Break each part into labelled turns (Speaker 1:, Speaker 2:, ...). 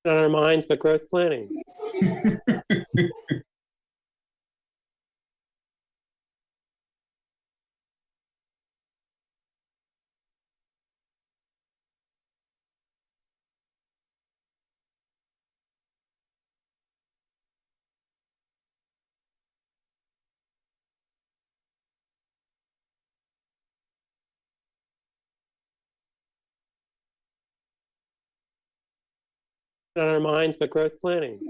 Speaker 1: Not our minds, but growth planning. Not our minds, but growth planning.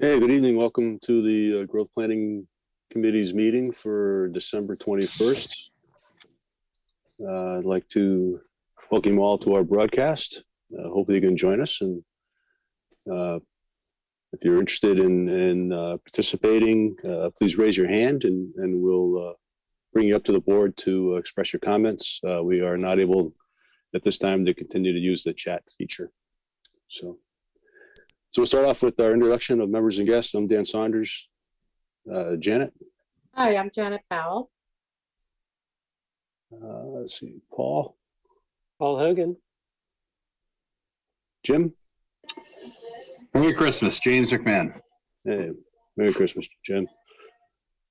Speaker 2: Hey, good evening. Welcome to the Growth Planning Committee's meeting for December 21st. I'd like to welcome you all to our broadcast. Hopefully you can join us. And if you're interested in participating, please raise your hand and we'll bring you up to the board to express your comments. We are not able at this time to continue to use the chat feature. So we'll start off with our introduction of members and guests. I'm Dan Saunders. Janet.
Speaker 3: Hi, I'm Janet Powell.
Speaker 2: Let's see, Paul.
Speaker 1: Paul Hogan.
Speaker 2: Jim.
Speaker 4: Merry Christmas, James McMahon.
Speaker 2: Hey, Merry Christmas, Jim.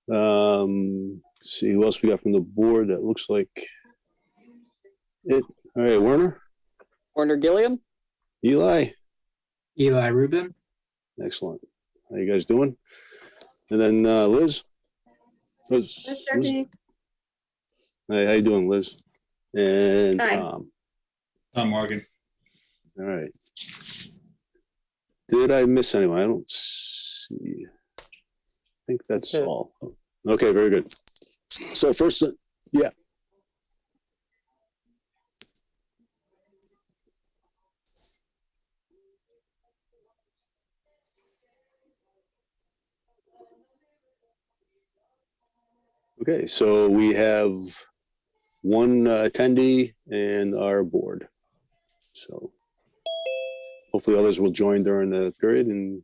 Speaker 2: Let's see who else we got from the board. That looks like it. All right, Werner.
Speaker 5: Warner Gilliam.
Speaker 2: Eli.
Speaker 6: Eli Rubin.
Speaker 2: Excellent. How you guys doing? And then Liz. Liz. Hey, how you doing, Liz? And
Speaker 7: Hi.
Speaker 2: Tom.
Speaker 4: Tom Morgan.
Speaker 2: All right. Did I miss anyone? I don't see. I think that's
Speaker 1: Okay.
Speaker 2: all. Okay, very good. So first, yeah. Okay, so we have one attendee and our board. So hopefully others will join during the period. And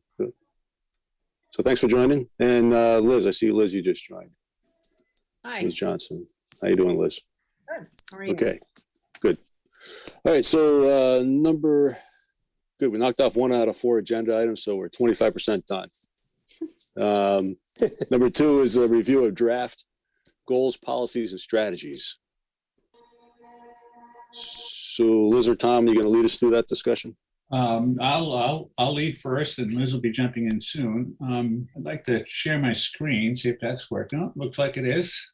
Speaker 2: so thanks for joining. And Liz, I see Liz, you just joined.
Speaker 7: Hi.
Speaker 2: Liz Johnson. How you doing, Liz?
Speaker 7: Good. How are you?
Speaker 2: Okay, good. All right, so number Good. We knocked off 1 out of 4 agenda items, so we're 25% done. Number 2 is a review of draft goals, policies, and strategies. So Liz or Tom, you going to lead us through that discussion?
Speaker 4: I'll lead first, and Liz will be jumping in soon. I'd like to share my screen, see if that's working. Oh, looks like it is.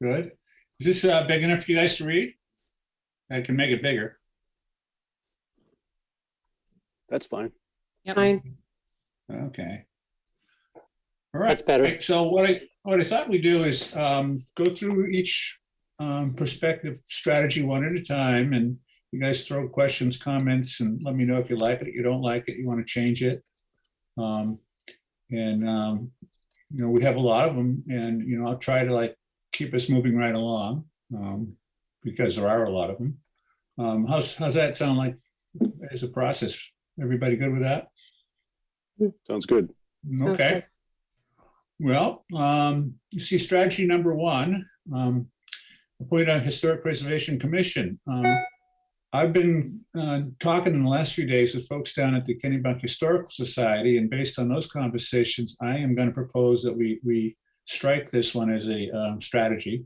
Speaker 4: Good. Is this big enough for you guys to read? I can make it bigger.
Speaker 2: That's fine.
Speaker 3: Fine.
Speaker 4: Okay. All right.
Speaker 1: That's better.
Speaker 4: Okay, so what I thought we'd do is go through each perspective strategy one at a time, and you guys throw questions, comments, and let me know if you like it, you don't like it, you want to change it. We have a lot of them, and I'll try to keep us moving right along because there are a lot of them. How's that sound like as a process? Everybody good with that?
Speaker 2: Sounds good.
Speaker 4: Okay. Well, you see strategy number 1, appoint a historic preservation commission. I've been talking in the last few days with folks down at the Kennebunkport Historical Society, and based on those conversations, I am going to propose that we strike this one as a strategy.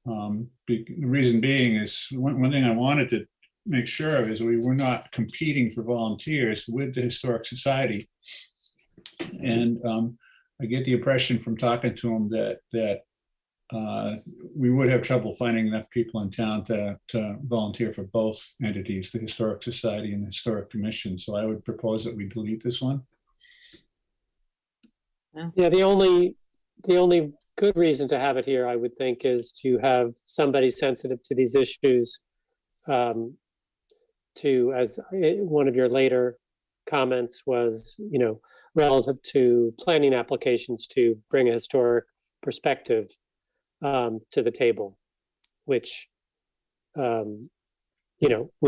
Speaker 4: The reason being is one thing I wanted to make sure of is we were not competing for volunteers with the Historic Society. And I get the impression from talking to them that we would have trouble finding enough people in town to volunteer for both entities, the Historic Society and the Historic Commission. So I would propose that we delete this one.
Speaker 1: Yeah, the only good reason to have it here, I would think, is to have somebody sensitive to these issues, to, as one of your later comments was, relative to planning applications, to bring a historic perspective to the table, which, we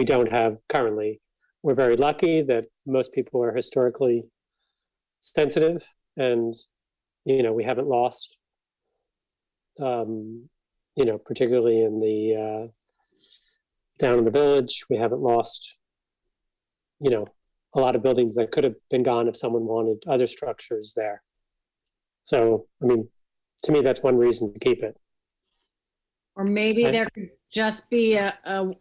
Speaker 1: don't have currently. We're very lucky that most people are historically sensitive, and, we haven't lost, particularly in the, down in the village, we haven't lost, a lot of buildings that could have been gone if someone wanted other structures there. So, to me, that's one reason to keep it.
Speaker 5: Or maybe
Speaker 1: Okay.
Speaker 5: there could just be a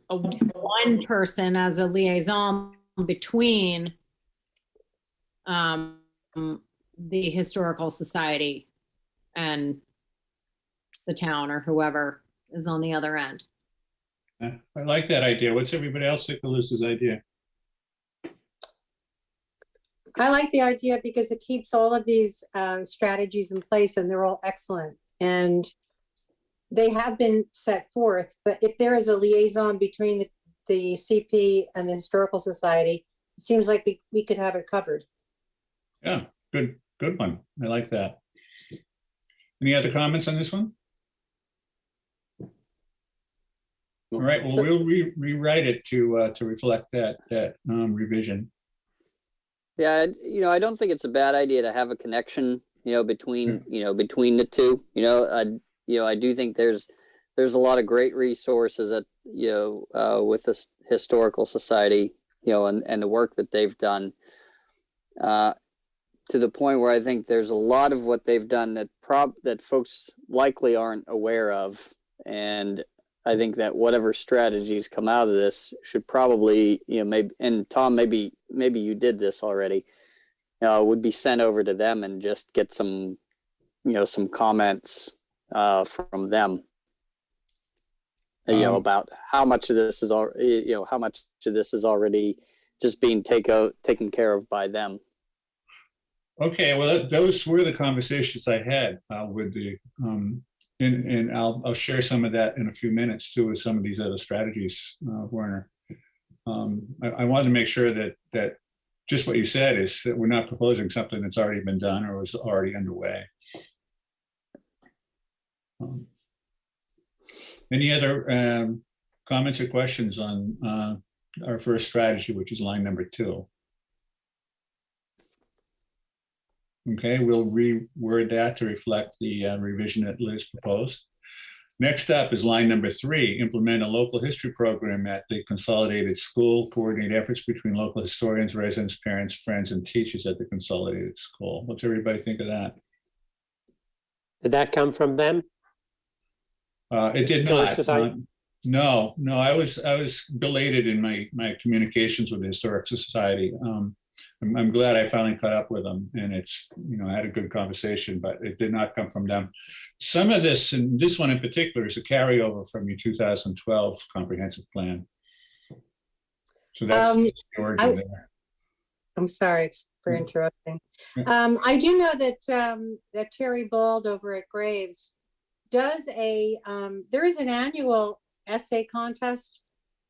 Speaker 5: one person as a liaison between the Historical Society and the town, or whoever is on the other end.
Speaker 4: I like that idea. What's everybody else think of Liz's idea?
Speaker 3: I like the idea because it keeps all of these strategies in place, and they're all excellent. And they have been set forth, but if there is a liaison between the CP and the Historical Society, it seems like we could have it covered.
Speaker 4: Yeah, good one. I like that. Any other comments on this one? All right, well, we'll rewrite it to reflect that revision.
Speaker 7: Yeah, I don't think it's a bad idea to have a connection, between the two. I do think there's a lot of great resources at with the Historical Society, and the work that they've done, to the point where I think there's a lot of what they've done that folks likely aren't aware of, and I think that whatever strategies come out of this should probably, maybe, and Tom, maybe you did this already, would be sent over to them and just get some comments from them, about how much of this is already just being taken care of by them.
Speaker 4: Okay, well, those were the conversations I had with the, and I'll share some of that in a few minutes too, with some of these other strategies, Werner. I wanted to make sure that just what you said is that we're not proposing something that's already been done or was already underway. Any other comments or questions on our first strategy, which is line number 2? Okay, we'll reword that to reflect the revision that Liz proposed. Next up is line number 3, implement a local history program at the consolidated school, coordinate efforts between local historians, residents, parents, friends, and teachers at the consolidated school. What's everybody think of that?
Speaker 1: Did that come from them?
Speaker 4: It did
Speaker 1: Historic
Speaker 4: not.
Speaker 1: Society?
Speaker 4: No, I was belated in my communications with the Historic Society. I'm glad I finally caught up with them, and it's, I had a good conversation, but it did not come from them. Some of this, and this one in particular, is a carryover from your 2012 comprehensive plan. So that's the origin there.
Speaker 3: I'm sorry for interrupting.
Speaker 4: Yeah.
Speaker 3: I do know that Terry Bald over at Graves does there is an annual essay contest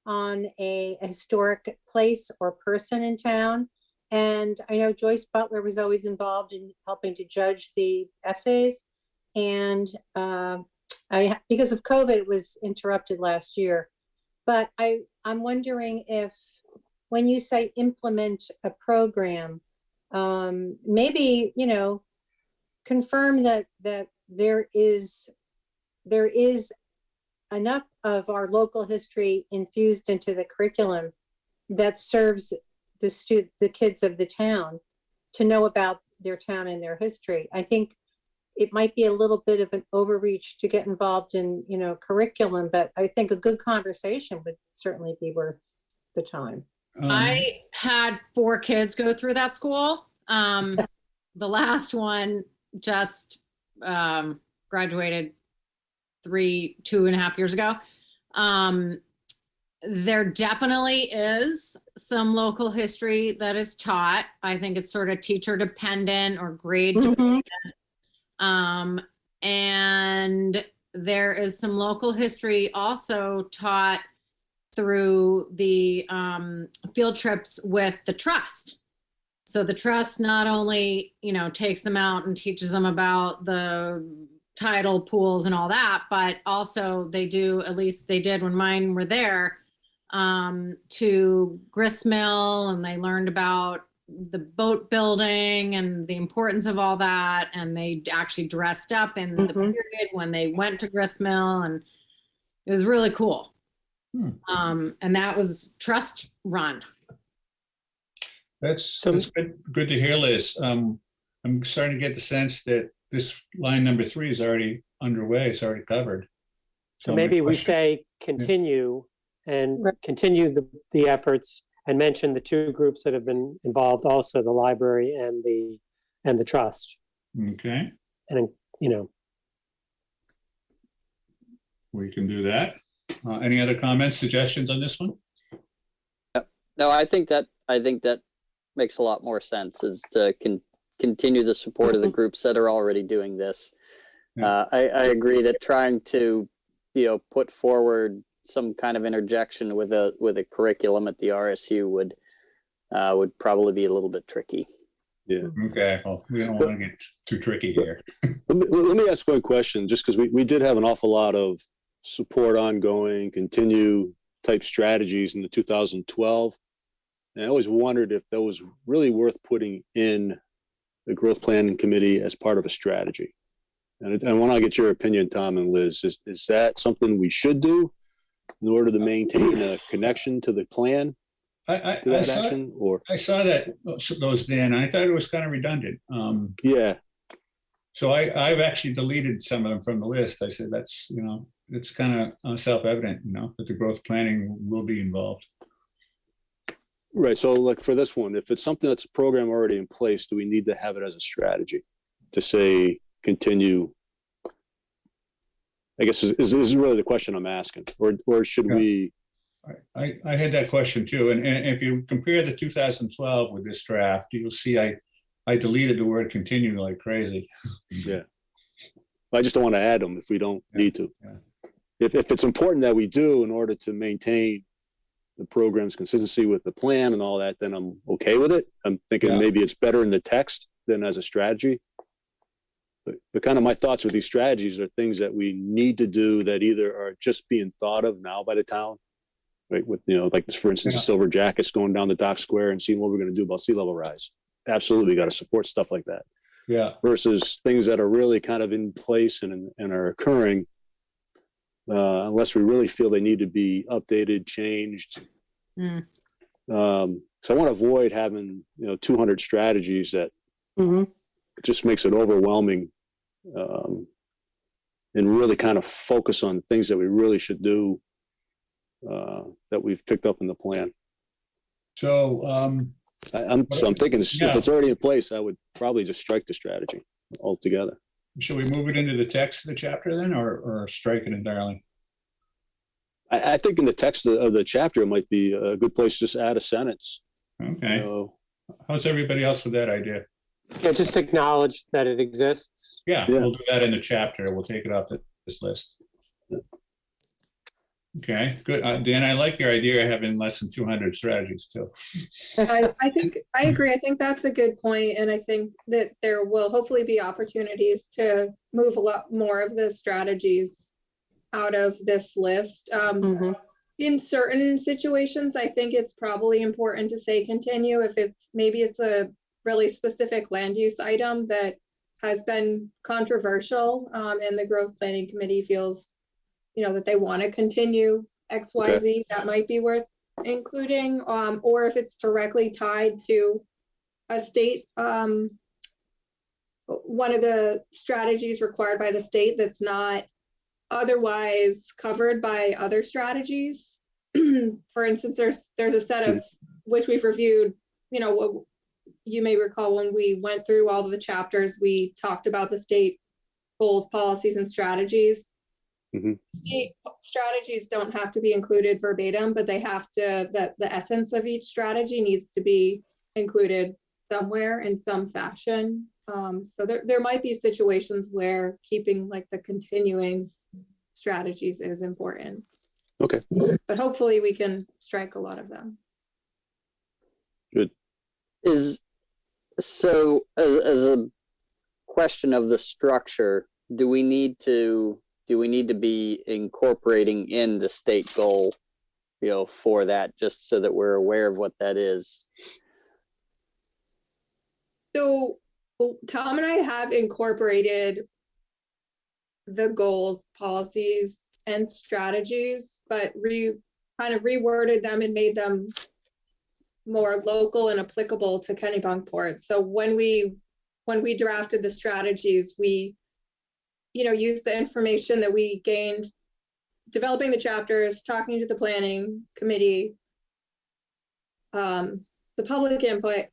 Speaker 3: on a historic place or person in town. And I know Joyce Butler was always involved in helping to judge the essays. And because of COVID, it was interrupted last year. But I'm wondering if, when you say implement a program, maybe, confirm that there is enough of our local history infused into the curriculum that serves the kids of the town to know about their town and their history. I think it might be a little bit of an overreach to get involved in, curriculum, but I think a good conversation would certainly be worth the time.
Speaker 5: I had 4 kids go through that school. The last one just graduated 2.5 years ago. There definitely is some local history that is taught. I think it's sort of teacher dependent or grade dependent. And there is some local history also taught through the field trips with the trust. So the trust not only, takes them out and teaches them about the tidal pools and all that, but also they do, at least they did when mine were there, to gristmill, and they learned about the boat building and the importance of all that. And they actually dressed up in the period when they went to gristmill, and it was really cool. And that was trust run.
Speaker 4: That's good to hear, Liz. I'm starting to get the sense that this line number 3 is already underway. It's already covered.
Speaker 1: So maybe we say continue and continue the efforts, and mention the 2 groups that have been involved, also the library and the trust.
Speaker 4: Okay.
Speaker 1: And
Speaker 4: we can do that. Any other comments, suggestions on this one?
Speaker 7: No, I think that makes a lot more sense, is to continue the support of the groups that are already doing this. I agree that trying to, put forward some kind of interjection with a curriculum at the RSU would probably be a little bit tricky.
Speaker 2: Yeah.
Speaker 4: Okay. Well, we don't want to get too tricky here.
Speaker 2: Let me ask one question, just because we did have an awful lot of support ongoing, continue type strategies in the 2012. And I always wondered if that was really worth putting in the growth planning committee as part of a strategy. And I want to get your opinion, Tom and Liz. Is that something we should do in order to maintain a connection to the plan, to that action? Or
Speaker 4: I saw that those then, I thought it was kind of redundant.
Speaker 2: Yeah.
Speaker 4: So I've actually deleted some of them from the list. I said that's, it's kind of self-evident, that the growth planning will be involved.
Speaker 2: Right. So like for this one, if it's something that's a program already in place, do we need to have it as a strategy to say continue? I guess this is really the question I'm asking, or should we?
Speaker 4: I had that question too. And if you compare the 2012 with this draft, you'll see I deleted the word continue like crazy.
Speaker 2: Yeah. I just don't want to add them if we don't need to.
Speaker 4: Yeah.
Speaker 2: If it's important that we do in order to maintain the program's consistency with the plan and all that, then I'm okay with it. I'm thinking maybe it's better in the text than as a strategy. But kind of my thoughts with these strategies are things that we need to do that either are just being thought of now by the town, right? With, like this, for instance, the silver jackets going down the dock square and seeing what we're going to do about sea level rise. Absolutely got to support stuff like that.
Speaker 4: Yeah.
Speaker 2: Versus things that are really kind of in place and are occurring unless we really feel they need to be updated, changed.
Speaker 5: Mm.
Speaker 2: So I want to avoid having, 200 strategies that
Speaker 3: Mhm.
Speaker 2: just makes it overwhelming, and really kind of focus on things that we really should do, that we've picked up in the plan.
Speaker 4: So,
Speaker 2: I'm thinking if
Speaker 4: Yeah.
Speaker 2: it's already in place, I would probably just strike the strategy altogether.
Speaker 4: should we move it into the text of the chapter then, or strike it entirely?
Speaker 2: I think in the text of the chapter, it might be a good place to just add a sentence.
Speaker 4: Okay. How's everybody else with that idea?
Speaker 1: Yeah, just acknowledge that it exists.
Speaker 4: Yeah,
Speaker 2: Yeah.
Speaker 4: we'll do that in the chapter. We'll take it off this list. Okay, good. Dan, I like your idea of having less than 200 strategies too.
Speaker 8: I think, I agree. I think that's a good point, and I think that there will hopefully be opportunities to move a lot more of the strategies out of this list.
Speaker 3: Mhm.
Speaker 8: In certain situations, I think it's probably important to say continue if maybe it's a really specific land use item that has been controversial, and the growth planning committee feels, that they want to continue XYZ, that might be worth including, or if it's directly tied to a state, one of the strategies required by the state that's not otherwise covered by other strategies. For instance, there's a set of, which we've reviewed, you may recall when we went through all of the chapters, we talked about the state goals, policies, and strategies.
Speaker 2: Mhm.
Speaker 8: State strategies don't have to be included verbatim, but they have to, the essence of each strategy needs to be included somewhere in some fashion. So there might be situations where keeping like the continuing strategies is important.
Speaker 2: Okay.
Speaker 8: But hopefully we can strike a lot of them.
Speaker 7: So as a question of the structure, do we need to be incorporating in the state goal, for that, just so that we're aware of what that is?
Speaker 8: So Tom and I have incorporated the goals, policies, and strategies, but kind of reworded them and made them more local and applicable to Kennebunkport. So when we drafted the strategies, we used the information that we gained developing the chapters, talking to the planning committee, the public input,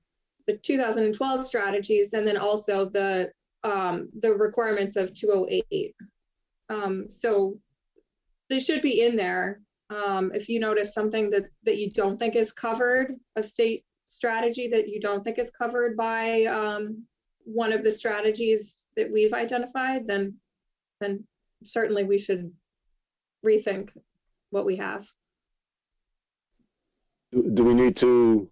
Speaker 8: the 2012 strategies, and then also the requirements of 208. So they should be in there. If you notice something that you don't think is covered, a state strategy that you don't think is covered by one of the strategies that we've identified, then certainly we should rethink what we have.
Speaker 2: Do we need to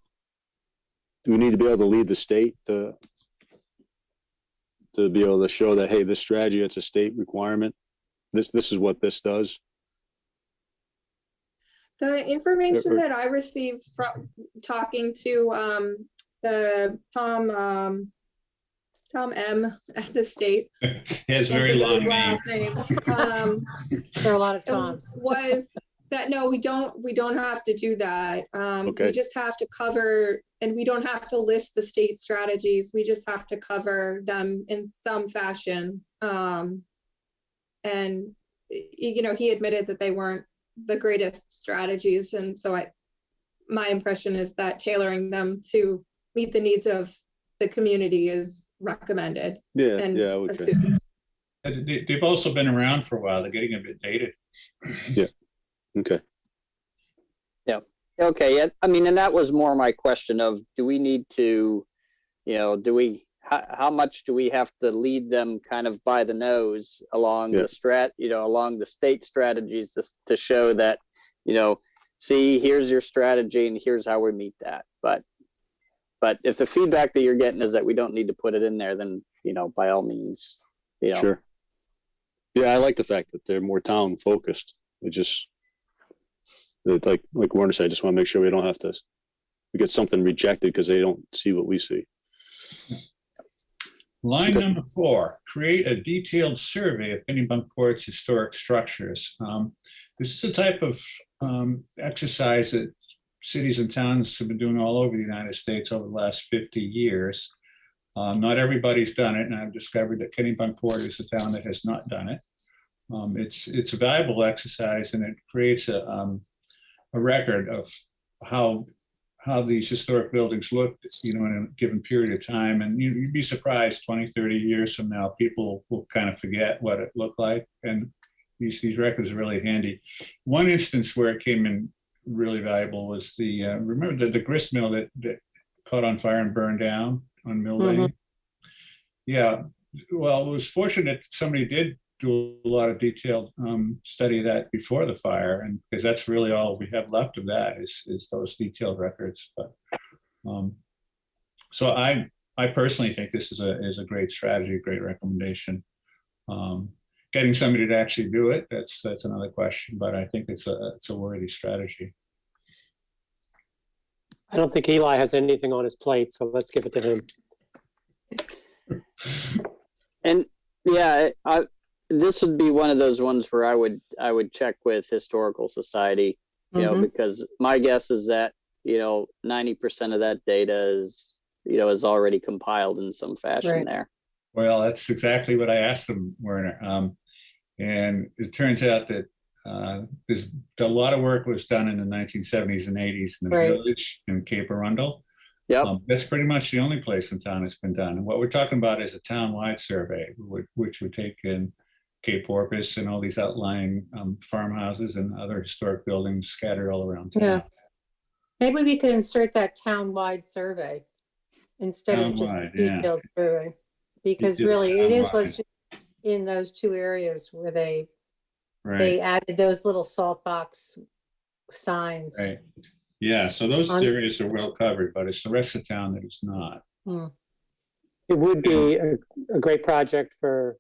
Speaker 2: be able to lead the state to be able to show that, hey, this strategy, it's a state requirement. This is what this does.
Speaker 8: The information that I received from talking to the Tom M at the state.
Speaker 4: It's very
Speaker 8: His
Speaker 4: long name.
Speaker 8: last name.
Speaker 3: There are a lot of Toms.
Speaker 8: Was that no, we don't have to do that.
Speaker 2: Okay.
Speaker 8: We just have to cover, and we don't have to list the state strategies. We just have to cover them in some fashion. And he admitted that they weren't the greatest strategies, and so my impression is that tailoring them to meet the needs of the community is recommended.
Speaker 2: Yeah,
Speaker 8: and
Speaker 2: I would say.
Speaker 8: assumed.
Speaker 4: They've also been around for a while. They're getting a bit dated.
Speaker 2: Okay.
Speaker 7: Okay, yeah, I mean, and that was more my question of, do we need to, how much do we have to lead them kind of by the nose along along the state strategies to show that, see, here's your strategy and here's how we meet that. But if the feedback that you're getting is that we don't need to put it in there, then, by all means,
Speaker 2: Sure. Yeah, I like the fact that they're more town focused. It's like Warner said, I just want to make sure we don't have to get something rejected because they don't see what we see.
Speaker 4: Line
Speaker 1: Good.
Speaker 4: number 4, create a detailed survey of Kennebunkport's historic structures. This is a type of exercise that cities and towns have been doing all over the United States over the last 50 years. Not everybody's done it, and I've discovered that Kennebunkport is the town that has not done it. It's a valuable exercise, and it creates a record of how these historic buildings looked, in a given period of time. And you'd be surprised 20, 30 years from now, people will kind of forget what it looked like. And these records are really handy. One instance where it came in really valuable was remember the grist mill that caught on fire and burned down on Mill Lane? Yeah, well, it was fortunate somebody did do a lot of detailed study of that before the fire, and because that's really all we have left of that is those detailed records. But so I personally think this is a great strategy, great recommendation. Getting somebody to actually do it, that's another question, but I think it's a worthy strategy.
Speaker 1: I don't think Eli has anything on his plate, so let's give it to him.
Speaker 7: And yeah, this would be one of those ones where I would check with Historical Society, because my guess is that 90% of that data is already compiled in some fashion there.
Speaker 4: Well, that's exactly what I asked them, Werner. And it turns out that there's a lot of work was done in the 1970s and 80s in the village in Cape Arundel.
Speaker 7: Yep.
Speaker 4: That's pretty much the only place in town it's been done. And what we're talking about is a town-wide survey, which would take in Cape Porpoise and all these outlying farmhouses and other historic buildings scattered all around town.
Speaker 3: Yeah. Maybe we could insert that town-wide survey instead of just detailed survey, because really it was just in those 2 areas where they added those little salt box signs.
Speaker 4: Right. Yeah, so those areas are well covered, but it's the rest of town that is not.
Speaker 1: It would be a great project for,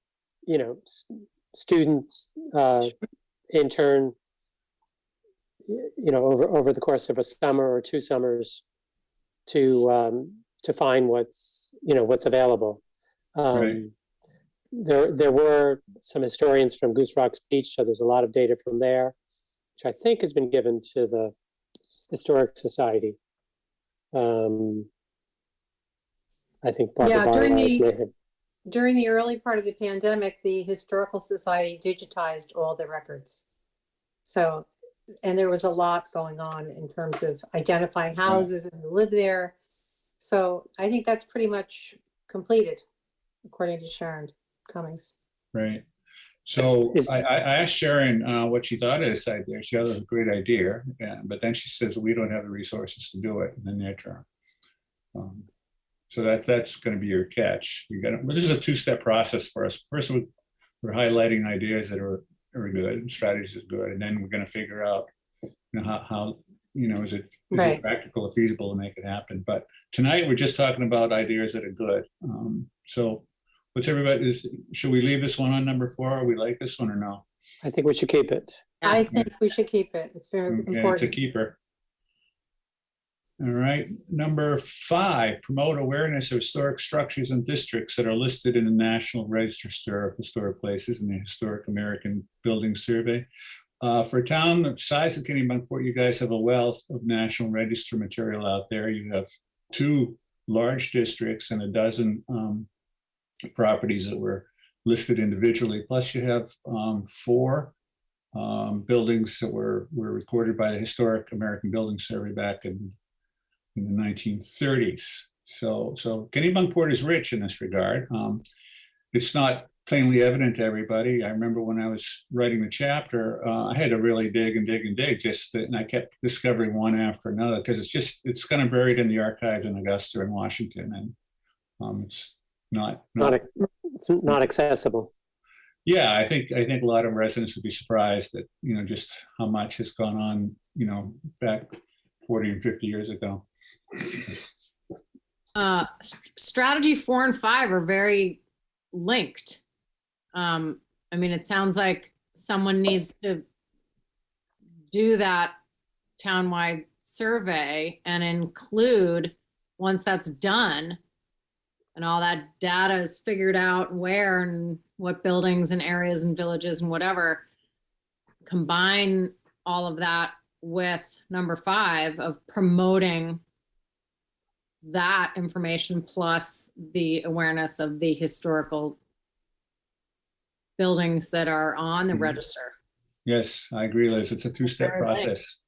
Speaker 1: students, intern, over the course of a summer or 2 summers to find what's available. There were some historians from Goose Rock's Beach, so there's a lot of data from there, which I think has been given to the Historic Society. I think
Speaker 3: during the early part of the pandemic, the Historical Society digitized all the records. So, and there was a lot going on in terms of identifying houses and who lived there. So I think that's pretty much completed, according to Sharon Cummings.
Speaker 4: Right. So I asked Sharon what she thought of this idea. She thought it was a great idea, but then she says we don't have the resources to do it in the near term. So that's going to be your catch. This is a 2-step process for us. First, we're highlighting ideas that are good and strategies are good, and then we're going to figure out how is it practical or feasible to make it happen. But tonight we're just talking about ideas that are good. So. What's everybody? Should we leave this one on number 4? Or we like this one or no?
Speaker 1: I think we should keep it.
Speaker 3: I think we should keep it. It's very important.
Speaker 4: It's a keeper. All right. Number 5, promote awareness of historic structures and districts that are listed in the National Register of Historic Places in the Historic American Building Survey. For a town the size of Kennebunkport, you guys have a wealth of National Register material out there. You have 2 large districts and a dozen properties that were listed individually. Plus you have 4 buildings that were recorded by the Historic American Building Survey back in the 1930s. So Kennebunkport is rich in this regard. It's not plainly evident to everybody. I remember when I was writing the chapter, I had to really dig and dig and dig and I kept discovering one after another because it's kind of buried in the archives in Augusta and Washington, and it's not accessible. Yeah, I think a lot of residents would be surprised that just how much has gone on back 40 and 50 years ago.
Speaker 5: Strategy 4 and 5 are very linked. It sounds like someone needs to do that townwide survey and include, once that's done, and all that data is figured out where and what buildings and areas and villages and whatever, combine all of that with number 5 of promoting that information plus the awareness of the historical buildings that are on the
Speaker 4: Mhm.
Speaker 5: register.
Speaker 4: Yes, I agree, Liz. It's a two-step
Speaker 5: Very right.
Speaker 4: process.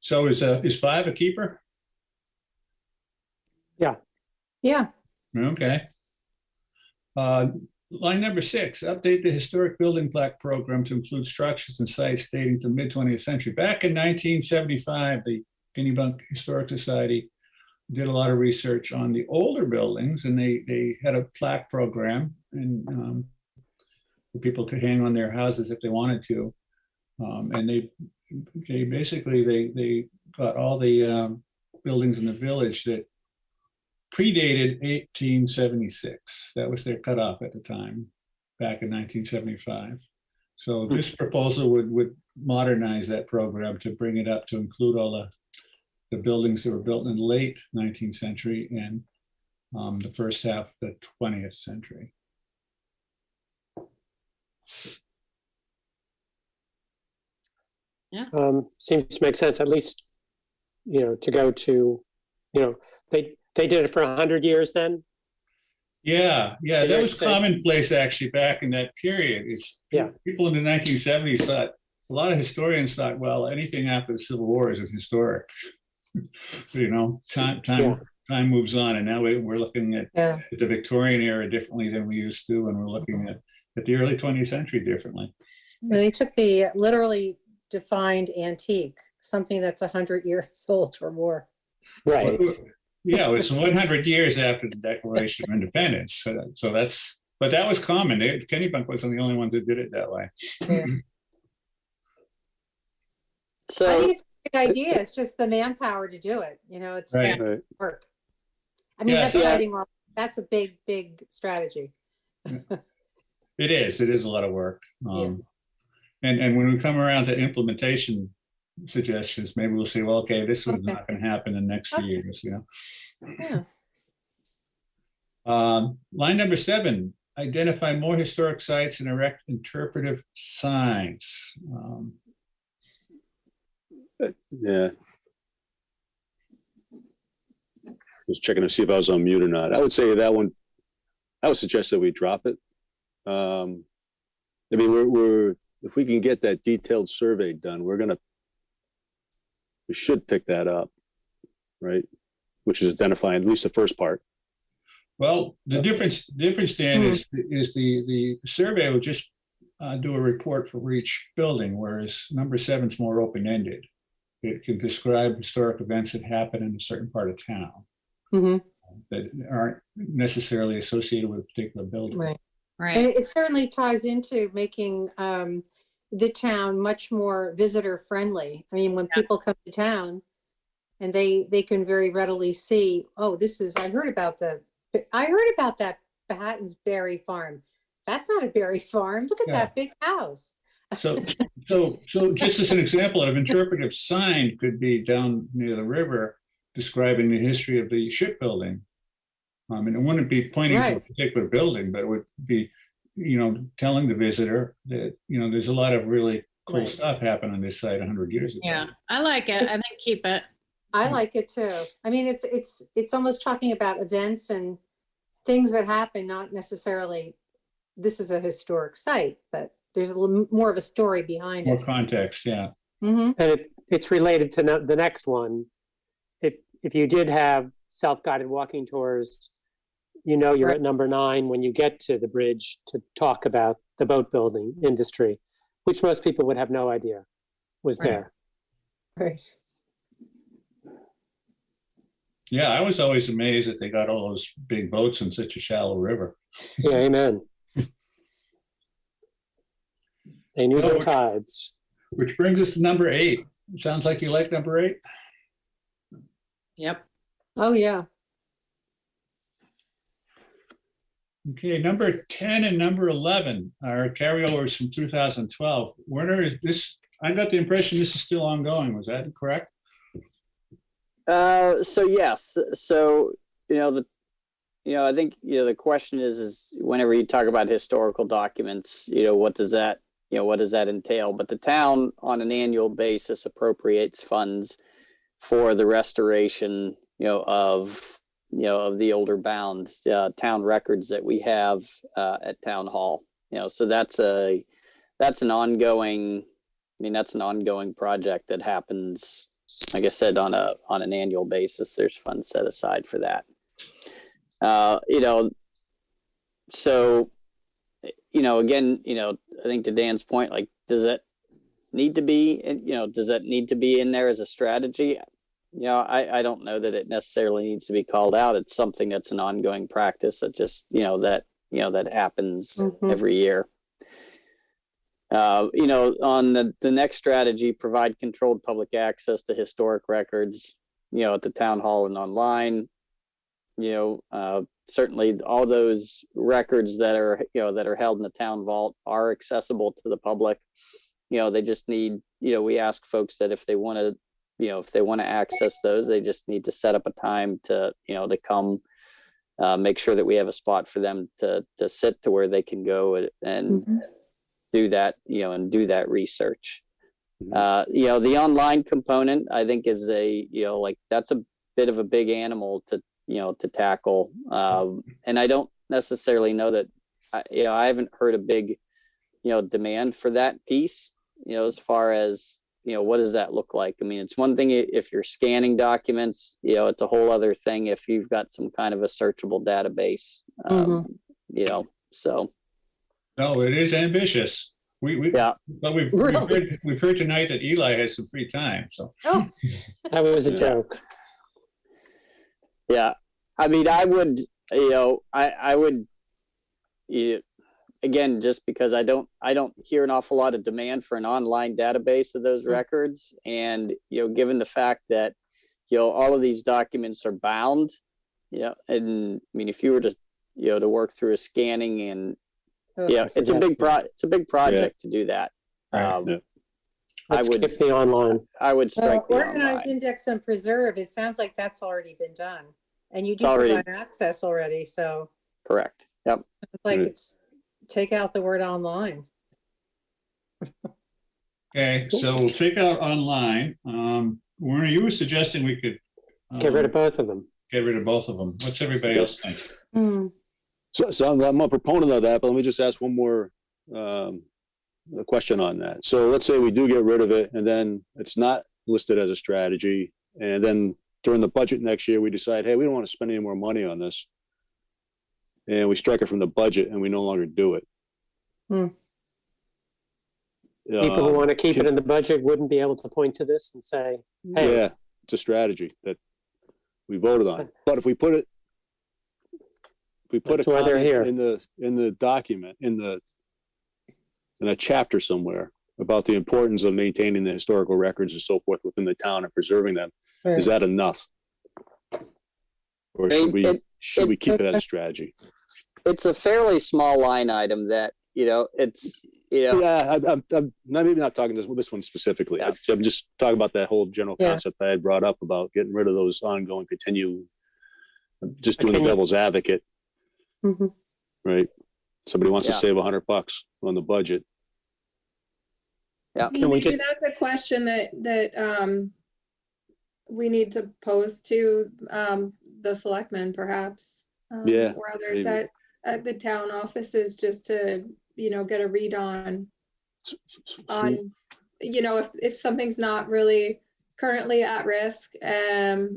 Speaker 4: So is 5 a keeper?
Speaker 3: Yeah,
Speaker 4: Okay. Line number 6, update the historic building plaque program to include structures and sites dating to mid-20th century. Back in 1975, the Kennebunk Historic Society did a lot of research on the older buildings, and they had a plaque program, and people could hang on their houses if they wanted to. And they basically they got all the buildings in the village that predated 1876. That was their cutoff at the time, back in 1975. So this proposal would modernize that program to bring it up to include all the buildings that were built in the late 19th century and the first half of the 20th century.
Speaker 1: Seems to make sense, at least, to go to, they did it for 100 years then.
Speaker 4: Yeah, that was
Speaker 1: Interesting.
Speaker 4: commonplace actually back in that period.
Speaker 1: Yeah.
Speaker 4: People in the 1970s thought, a lot of historians thought, well, anything after the Civil War is historic. Time moves on, and now we're looking at
Speaker 3: yeah.
Speaker 4: the Victorian era differently than we used to, and we're looking at the early 20th century differently.
Speaker 3: They took the literally defined antique, something that's 100 years old or more.
Speaker 1: Right.
Speaker 4: Yeah, it was 100 years after the Declaration of Independence. So but that was common. Kennebunk wasn't the only ones that did it that way.
Speaker 3: Yeah. I
Speaker 7: So,
Speaker 3: think it's a good idea. It's just the manpower to do it. It's
Speaker 4: Right.
Speaker 2: Right.
Speaker 3: work. I mean,
Speaker 4: Yeah,
Speaker 3: that's
Speaker 7: yeah.
Speaker 3: writing off. That's a big strategy.
Speaker 4: It is a lot of work. And when we come around to implementation suggestions, maybe we'll say, well, okay, this one's
Speaker 3: Okay.
Speaker 4: not going to happen in the next few
Speaker 3: Okay.
Speaker 4: years,
Speaker 3: Yeah.
Speaker 4: Line number 7, identify more historic sites and erect interpretive signs.
Speaker 2: Yeah. Just checking to see if I was on mute or not. I would say that one, I would suggest that we drop it. I mean, if we can get that detailed survey done, we should pick that up, right? Which is identifying at least the first part.
Speaker 4: Well, the difference, Dan, is the survey will just do a report for each building, whereas number 7 is more open-ended. It can describe historic events that happen in a certain part of town
Speaker 3: Mhm.
Speaker 4: that aren't necessarily associated with a particular building.
Speaker 3: Right.
Speaker 5: Right.
Speaker 3: And it certainly ties into making the town much more visitor friendly. I mean, when people come to town and they can very readily see, oh, I heard about that Hatton's Berry Farm. That's not a berry farm. Look at
Speaker 4: Yeah.
Speaker 3: that big house.
Speaker 4: So just as an example, an interpretive sign could be down near the river describing the history of the shipbuilding. And it wouldn't be pointing to a
Speaker 3: Right.
Speaker 4: particular building, but it would be, telling the visitor that, there's a lot of really cool
Speaker 3: Right.
Speaker 4: stuff happened on this site 100 years ago.
Speaker 5: Yeah, I like it. I think keep it.
Speaker 3: I like it too. I mean, it's almost talking about events and things that happen, not necessarily, this is a historic site, but there's a little more of a story behind
Speaker 4: More
Speaker 3: it.
Speaker 4: context, yeah.
Speaker 3: Mhm.
Speaker 1: And it's related to the next one. If you did have self-guided walking tours, you're
Speaker 3: Right.
Speaker 1: at number 9 when you get to the bridge to talk about the boat building industry, which most people would have no idea was
Speaker 3: Right.
Speaker 1: there.
Speaker 3: Right.
Speaker 4: Yeah, I was always amazed that they got all those big boats in such a shallow river.
Speaker 1: Yeah, amen. They knew
Speaker 4: So
Speaker 1: the
Speaker 4: which-
Speaker 1: tides.
Speaker 4: Which brings us to number 8. It sounds like you like number 8.
Speaker 5: Yep.
Speaker 3: Oh, yeah.
Speaker 4: Okay, number 10 and number 11 are carryovers from 2012. Werner, I got the impression this is still ongoing. Was that correct?
Speaker 7: So yes, so, I think, the question is whenever you talk about historical documents, what does that entail? But the town on an annual basis appropriates funds for the restoration, of the older bound town records that we have at town hall. So that's an ongoing, that's an ongoing project that happens, like I said, on an annual basis. There's funds set aside for that. So, again, I think to Dan's point, like, does that need to be in there as a strategy? I don't know that it necessarily needs to be called out. It's something that's an ongoing practice that just, that happens every year. On the next strategy, provide controlled public access to historic records, at the town hall and online. Certainly all those records that are held in the town vault are accessible to the public. They just need, we ask folks that if they want to access those, they just need to set up a time to come, make sure that we have a spot for them to sit to where they can go and do that, and do that research. The online component, I think, is that's a bit of a big animal to tackle. And I don't necessarily know that, I haven't heard a big, demand for that piece, as far as, what does that look like? I mean, it's one thing if you're scanning documents, it's a whole other thing if you've got some kind of a searchable database, so.
Speaker 4: No, it is ambitious.
Speaker 7: Yeah.
Speaker 4: But we've heard tonight that Eli has some free time, so.
Speaker 3: Oh,
Speaker 1: That was a joke.
Speaker 7: Yeah, I mean, I would, I would, again, just because I don't hear an awful lot of demand for an online database of those records, and given the fact that all of these documents are bound, and I mean, if you were to to work through a scanning and it's a big project to do that.
Speaker 1: Let's skip the online.
Speaker 7: I would strike the
Speaker 3: organize,
Speaker 7: online.
Speaker 3: index, and preserve. It sounds like that's already been done, and you do
Speaker 7: already
Speaker 3: provide access already. So
Speaker 7: correct. Yep.
Speaker 3: it's like it's take out the word online.
Speaker 4: Okay, so we'll take out online. Werner, you were suggesting we could
Speaker 1: Get rid of both of them.
Speaker 4: get rid of both of them. What's everybody else think?
Speaker 2: So I'm a proponent of that, but let me just ask one more question on that. So let's say we do get rid of it, and then it's not listed as a strategy, and then during the budget next year, we decide, hey, we don't want to spend any more money on this, and we strike it from the budget, and we no longer do it.
Speaker 1: People who want to keep it in the budget wouldn't be able to point to this and say, hey,
Speaker 2: Yeah, it's a strategy that we voted on. But if we put it,
Speaker 1: That's
Speaker 2: a
Speaker 1: why they're
Speaker 2: comment
Speaker 1: here.
Speaker 2: in the document, in a chapter somewhere about the importance of maintaining the historical records and so forth within the town and preserving them, is that enough? Or should we keep it as a strategy?
Speaker 7: It's a fairly small line item that, it's,
Speaker 2: Yeah, I'm maybe not talking this one specifically.
Speaker 7: Yeah.
Speaker 2: I'm just talking about that whole general
Speaker 3: Yeah.
Speaker 2: concept I had brought up about getting rid of those ongoing just doing the
Speaker 1: Opinion.
Speaker 2: devil's advocate, right? Somebody wants to
Speaker 7: Yeah.
Speaker 2: save $100 on the budget.
Speaker 7: Yeah.
Speaker 1: Can we
Speaker 8: Maybe
Speaker 1: just-
Speaker 8: that's a question that we need to pose to the selectmen, perhaps.
Speaker 2: Yeah,
Speaker 8: Or others
Speaker 2: maybe.
Speaker 8: at the town offices, just to, get a read on, if something's not really currently at risk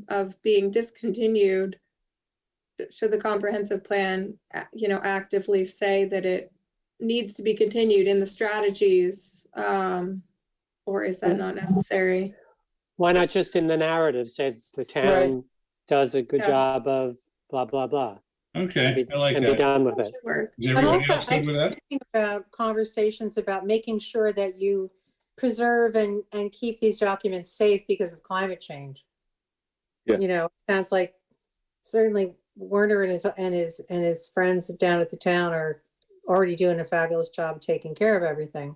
Speaker 8: of being discontinued, should the comprehensive plan, actively say that it needs to be continued in the strategies, or is that not necessary?
Speaker 1: why not just in the narrative say the town does a good
Speaker 8: Yeah.
Speaker 1: job of blah, blah, blah,
Speaker 4: Okay, I like
Speaker 1: and be
Speaker 4: that.
Speaker 1: done with it.
Speaker 8: Should work.
Speaker 4: Is everybody
Speaker 3: also,
Speaker 4: else good with that?
Speaker 3: Think about conversations about making sure that you preserve and keep these documents safe because of climate change.
Speaker 2: Yeah.
Speaker 3: Sounds like certainly Werner and his friends down at the town are already doing a fabulous job taking care of everything.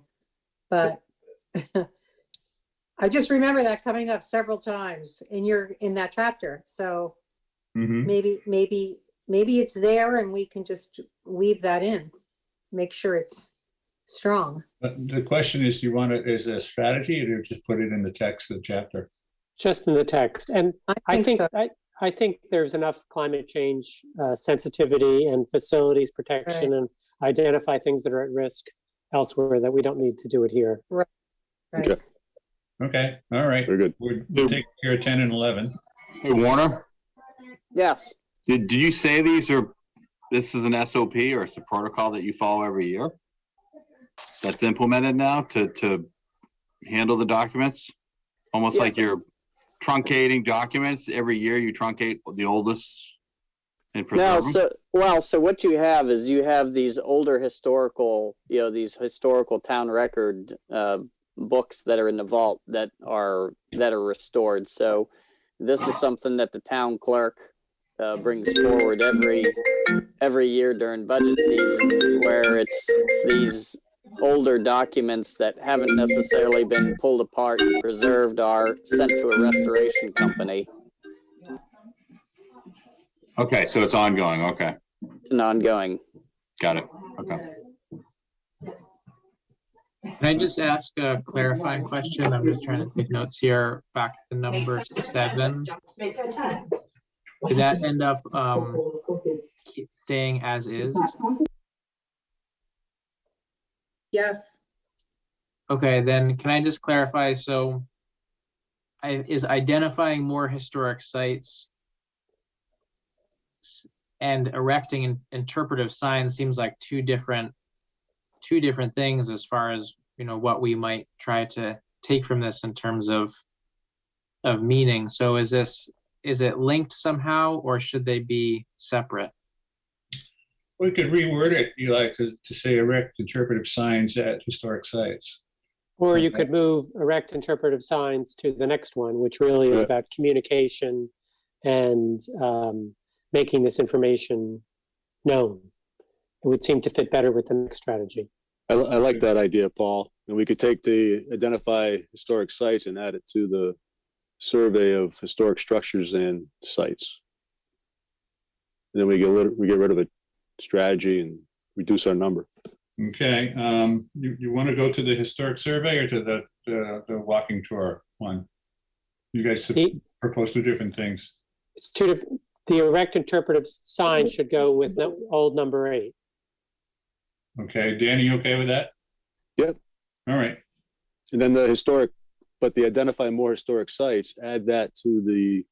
Speaker 3: But I just remember that coming up several times in that chapter. So
Speaker 4: Mhm.
Speaker 3: maybe it's there and we can just weave that in, make sure it's strong.
Speaker 4: But the question is, do you want it as a strategy or just put it in the text of the chapter?
Speaker 1: Just in the text. And
Speaker 3: I think so.
Speaker 1: I think there's enough climate change sensitivity and facilities protection and identify things that are at risk elsewhere that we don't need to do it here.
Speaker 3: Right.
Speaker 2: Okay.
Speaker 4: Okay, all right.
Speaker 2: Very good.
Speaker 4: We'll take care of 10 and 11.
Speaker 9: Hey, Warner,
Speaker 7: Yes.
Speaker 9: did you say this is an SOP or it's a protocol that you follow every year? That's implemented now to handle the documents? Almost like
Speaker 7: Yes.
Speaker 9: you're truncating documents. Every year you truncate the oldest and
Speaker 7: No,
Speaker 9: preserve them?
Speaker 7: so what you have is you have these older historical, these historical town record books that are in the vault that are restored. So this is something that the town clerk brings forward every year during budget season, where it's these older documents that haven't necessarily been pulled apart and preserved are sent to a restoration company.
Speaker 9: Okay, so it's ongoing. Okay,
Speaker 7: It's an ongoing.
Speaker 9: got it. Okay.
Speaker 6: Can I just ask a clarifying question? I'm just trying to take notes here. Back to number 7. Did that end up staying as is?
Speaker 8: Yes.
Speaker 6: Okay, then can I just clarify? So is identifying more historic sites and erecting interpretive signs seems like two different things as far as, what we might try to take from this in terms of meaning. So is it linked somehow, or should they be separate?
Speaker 4: We could reword it, to say erect interpretive signs at historic sites.
Speaker 1: Or you could move erect interpretive signs to the next one, which really is
Speaker 2: Right.
Speaker 1: about communication and making this information known. It would seem to fit better with the next strategy.
Speaker 2: I like that idea, Paul. And we could take the identify historic sites and add it to the survey of historic structures and sites. And then we get rid of a strategy and reduce our number.
Speaker 4: Okay, you want to go to the historic survey or to the walking tour one? You guys propose 2 different things.
Speaker 1: It's two different. The erect interpretive sign should go with the old number 8.
Speaker 4: Okay, Danny, you okay with that?
Speaker 2: Yep.
Speaker 4: All right.
Speaker 2: And then the identify more historic sites, add that to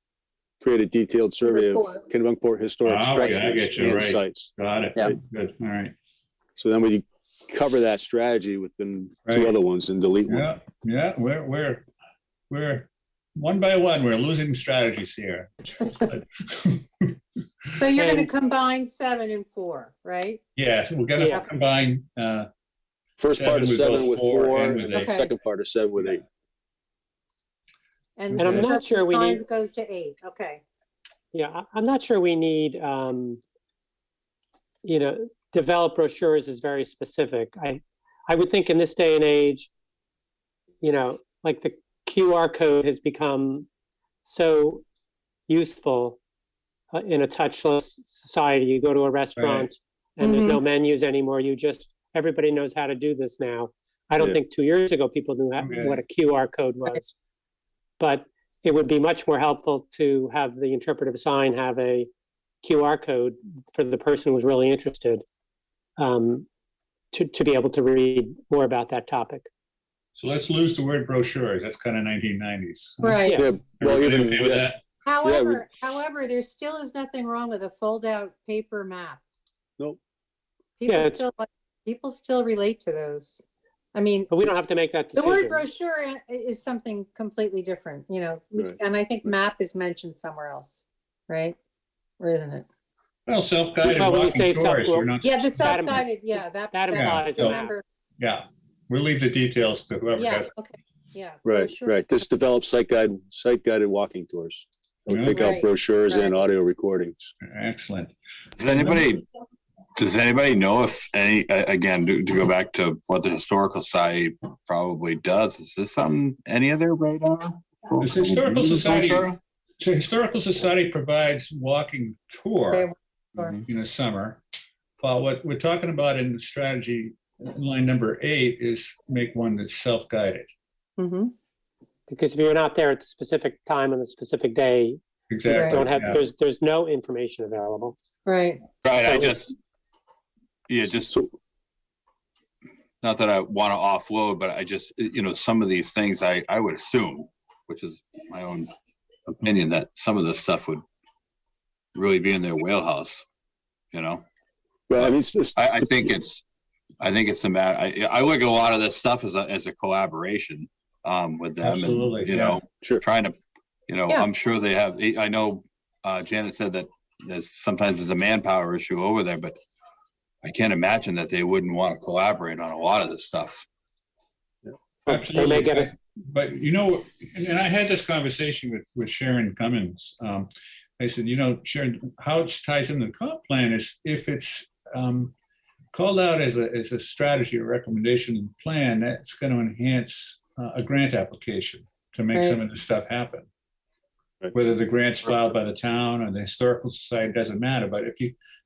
Speaker 2: create a detailed survey of
Speaker 3: Report.
Speaker 2: Kennebunkport historic
Speaker 4: Oh, yeah, I
Speaker 2: structures
Speaker 4: get you,
Speaker 2: and
Speaker 4: right.
Speaker 2: sites.
Speaker 4: Got it.
Speaker 7: Yeah.
Speaker 4: Good. All right.
Speaker 2: So then we cover that strategy within 2
Speaker 4: Right.
Speaker 2: other ones and delete one.
Speaker 4: Yeah. We're one by one. We're losing strategies here.
Speaker 3: So you're going to
Speaker 1: And-
Speaker 3: combine 7 and 4, right?
Speaker 4: Yeah, we're gonna
Speaker 1: Yeah.
Speaker 4: combine.
Speaker 2: First part of 7 with 4,
Speaker 4: and with
Speaker 2: and the
Speaker 4: 8.
Speaker 3: Okay.
Speaker 2: second part of 7 with 8.
Speaker 3: And
Speaker 4: And I'm
Speaker 3: the
Speaker 1: not sure
Speaker 3: interpretive
Speaker 1: we need-
Speaker 3: signs goes to 8. Okay.
Speaker 1: Yeah, I'm not sure we need, develop brochures is very specific. I would think in this day and age, like the QR code has become so useful in a touchless society. You go to a restaurant and there's no menus anymore. Everybody knows how to do this now. I don't
Speaker 2: Yeah.
Speaker 1: think 2 years ago people knew
Speaker 4: Okay.
Speaker 1: what a QR code was. But it would be much more helpful to have the interpretive sign have a QR code for the person who's really interested to be able to read more about that topic.
Speaker 4: So let's lose the word brochures. That's kind of 1990s.
Speaker 3: Right.
Speaker 1: Yeah.
Speaker 2: Yeah, well,
Speaker 4: Everybody
Speaker 2: even
Speaker 4: okay with that?
Speaker 3: However, there still is nothing wrong with a fold-out paper map.
Speaker 2: Nope.
Speaker 1: Yeah,
Speaker 3: People still relate to those. I mean,
Speaker 1: But we don't have to make that
Speaker 3: the word
Speaker 1: decision.
Speaker 3: brochure is something completely different,
Speaker 2: Right.
Speaker 3: and I think map is mentioned somewhere else, right? Or isn't it?
Speaker 4: Well, self-guided
Speaker 1: Well, when you
Speaker 4: walking
Speaker 1: say
Speaker 4: tours, we're not.
Speaker 3: Yeah, the
Speaker 1: That
Speaker 3: self-guided, yeah,
Speaker 1: that implies
Speaker 4: a map.
Speaker 3: remember,
Speaker 4: Yeah, we'll leave the details to whoever
Speaker 3: yeah,
Speaker 4: has.
Speaker 3: okay, yeah.
Speaker 2: Right,
Speaker 3: brochure.
Speaker 2: right. Just develop site-guided walking tours. We'll take out
Speaker 3: Right,
Speaker 2: brochures and
Speaker 3: right.
Speaker 2: audio recordings.
Speaker 4: Excellent.
Speaker 9: Does anybody Does anybody know if any, again, to go back to what the Historical Society probably does, is this on any of their radar?
Speaker 4: The Historical Society provides walking tour in the summer. But what we're talking about in the strategy, line number 8, is make one that's self-guided.
Speaker 3: Mhm.
Speaker 1: Because if you're not there at the specific time on the specific day,
Speaker 4: Exactly.
Speaker 1: don't have,
Speaker 4: yeah.
Speaker 1: there's no information available.
Speaker 3: Right.
Speaker 9: Right,
Speaker 1: So
Speaker 9: I
Speaker 1: it's-
Speaker 9: just, not that I want to offload, but I just, some of these things I would assume, which is my own opinion, that some of this stuff would really be in their wheelhouse,
Speaker 2: Well, I mean,
Speaker 9: I think it's a matter, I look at a lot of this stuff as a collaboration with them.
Speaker 4: Absolutely,
Speaker 9: And,
Speaker 4: yeah.
Speaker 2: Sure.
Speaker 9: trying to,
Speaker 3: Yeah.
Speaker 9: I'm sure they have, I know Janet said that there's a manpower issue over there, but I can't imagine that they wouldn't want to collaborate on a lot of this stuff.
Speaker 4: Absolutely.
Speaker 1: They may get us,
Speaker 4: But and I had this conversation with Sharon Cummins. I said, Sharon, how it ties into the comp plan is if it's called out as a strategy or recommendation in the plan, that's going to enhance a grant application to make some of this stuff happen.
Speaker 2: Right.
Speaker 4: Whether the grant's filed by the town or the Historical Society, doesn't matter. But if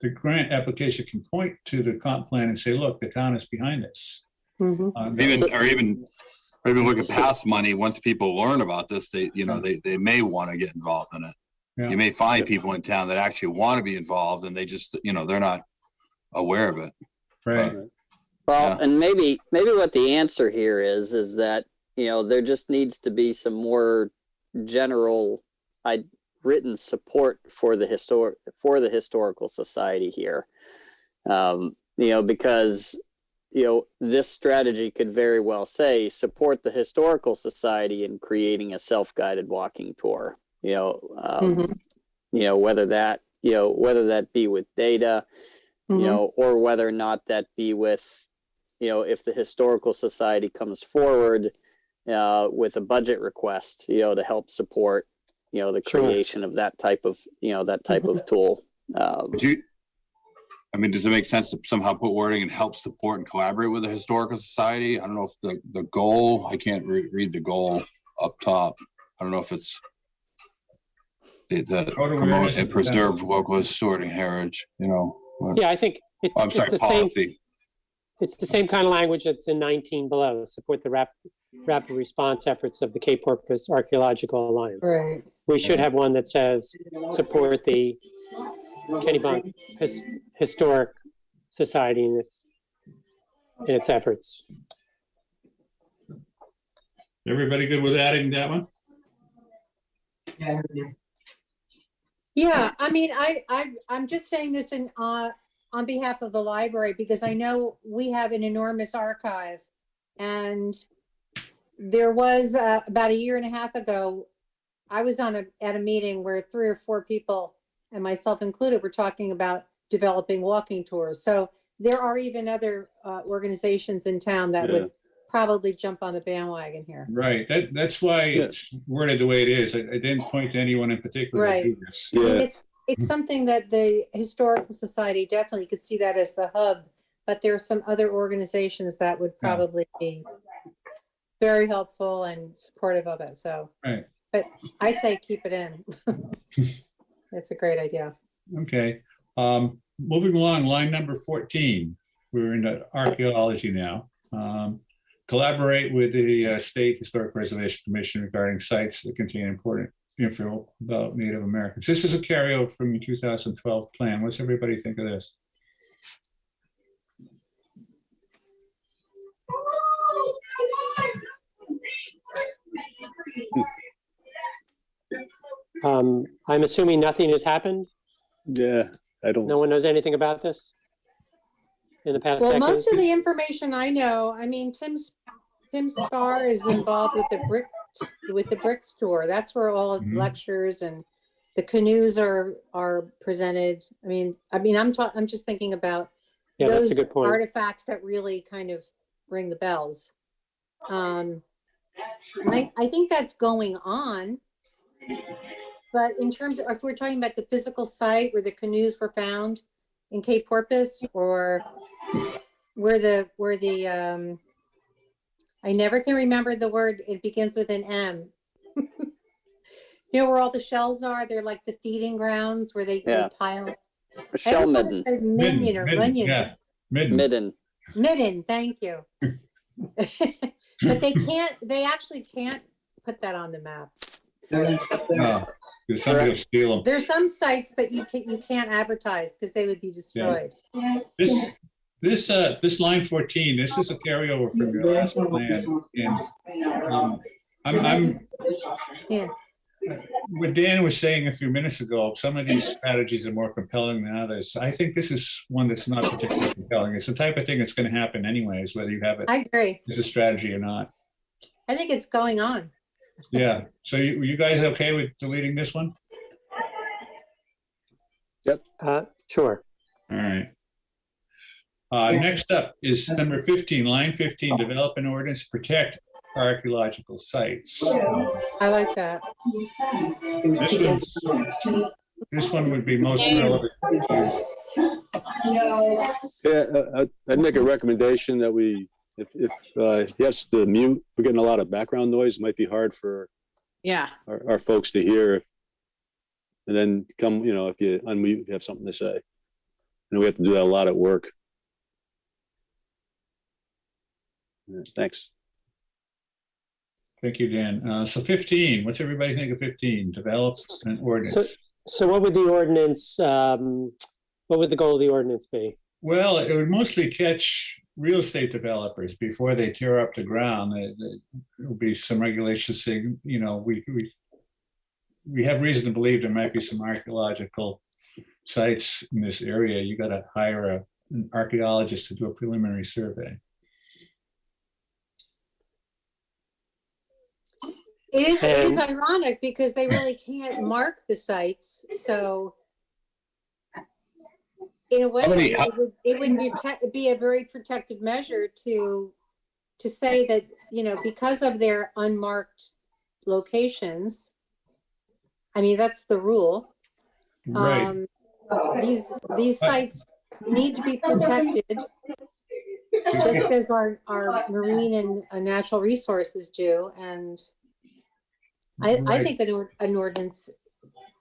Speaker 4: the grant application can point to the comp plan and say, look, the town is behind this.
Speaker 3: Mhm.
Speaker 9: Even look at past money, once people learn about this, they may want to get involved in it.
Speaker 4: Yeah.
Speaker 9: You may find people in town that actually want to be involved and they just, they're not aware of it.
Speaker 4: Right.
Speaker 7: Well,
Speaker 9: Yeah.
Speaker 7: and maybe what the answer here is that, there just needs to be some more general written support for the Historical Society here. Because this strategy could very well say support the Historical Society in creating a self-guided walking tour. Whether that be with data, or whether or not that be with, if the Historical Society comes forward with a budget request, to help support, the
Speaker 1: Sure.
Speaker 7: creation of that type of tool.
Speaker 9: Does it make sense to somehow put wording and help support and collaborate with the Historical Society? I don't know if the goal, I can't read the goal up top. I don't know if it's promote and preserve local historic heritage,
Speaker 1: yeah, I think
Speaker 9: I'm
Speaker 1: it's
Speaker 9: sorry,
Speaker 1: the same.
Speaker 9: policy.
Speaker 1: It's the same kind of language that's in 19 below. Support the rapid response efforts of the Cape Porpoise Archaeological Alliance.
Speaker 3: Right.
Speaker 1: We should have one that says support the Kennebunk Historic Society in its efforts.
Speaker 4: Everybody good with adding that one?
Speaker 3: Yeah, I mean, I'm just saying this on behalf of the library because I know we have an enormous archive, and there was about a year and a half ago, I was at a meeting where 3 or 4 people, and myself included, were talking about developing walking tours. So there are even other organizations in town that would probably jump on the bandwagon here.
Speaker 4: Right. That's why it's worded the way it is. I didn't point to anyone in particular.
Speaker 3: Right.
Speaker 4: To do this.
Speaker 3: I mean, it's something that the Historical Society definitely could see that as the hub, but there are some other organizations that would probably be very helpful and supportive of it. So,
Speaker 4: Right.
Speaker 3: But I say keep it in. It's a great idea.
Speaker 4: Okay. Moving along, line number 14. We're into archaeology now. Collaborate with the State Historic Preservation Commission regarding sites that contain important info about Native Americans. This is a carryover from the 2012 plan. What's everybody think of this?
Speaker 1: I'm assuming nothing has happened.
Speaker 2: Yeah, I don't.
Speaker 1: No one knows anything about this in the past
Speaker 3: Well,
Speaker 1: decade.
Speaker 3: most of the information I know, I mean, Tim Scar is involved with the brick store. That's where all
Speaker 4: Mhm.
Speaker 3: lectures and the canoes are presented. I mean, I'm just thinking about
Speaker 1: Yeah, that's a
Speaker 3: those
Speaker 1: good point.
Speaker 3: artifacts that really kind of ring the bells. And I think that's going on. But in terms of, if we're talking about the physical site where the canoes were found, in Cape Porpoise, or where the I never can remember the word. It begins with an M. You know where all the shells are? They're like the feeding grounds where they pile.
Speaker 7: Shell
Speaker 3: I always wanna
Speaker 7: midden.
Speaker 3: say minion or
Speaker 4: Midden,
Speaker 3: minion.
Speaker 4: yeah, midden.
Speaker 7: Midden.
Speaker 3: Midden, thank you. But they actually can't put that on the map.
Speaker 4: No, because somebody will steal them.
Speaker 3: There's some sites that you can't advertise because they would be destroyed.
Speaker 4: This line 14, this is a carryover from your last plan. And I'm
Speaker 3: Yeah.
Speaker 4: what Dan was saying a few minutes ago, some of these strategies are more compelling than others. I think this is one that's not particularly compelling. It's the type of thing that's going to happen anyways, whether you have it
Speaker 3: I agree.
Speaker 4: as a strategy or not.
Speaker 3: I think it's going on.
Speaker 4: Yeah. So you guys okay with deleting this one?
Speaker 1: Sure.
Speaker 4: All right. Next up is number 15, line 15, develop an ordinance to protect archaeological sites.
Speaker 3: I like that.
Speaker 4: This one would be most relevant.
Speaker 2: Yeah, I'd make a recommendation that if yes, the mute, we're getting a lot of background noise. It might be hard for
Speaker 5: Yeah.
Speaker 2: our folks to hear. And then if you unmute, you have something to say. And we have to do that a lot at work. Yeah, thanks.
Speaker 4: Thank you, Dan. So 15, what's everybody think of 15? Develop an ordinance.
Speaker 1: So what would the ordinance, what would the goal of the ordinance be?
Speaker 4: Well, it would mostly catch real estate developers before they tear up the ground. There will be some regulations saying, we have reason to believe there might be some archaeological sites in this area. You got to hire an archaeologist to do a preliminary survey.
Speaker 3: It is ironic because they really can't mark the sites. So in a way, it would be a very protective measure to say that, because of their unmarked locations, I mean, that's the rule.
Speaker 4: Right.
Speaker 3: These sites need to be protected just as our marine and natural resources do. And I think an ordinance,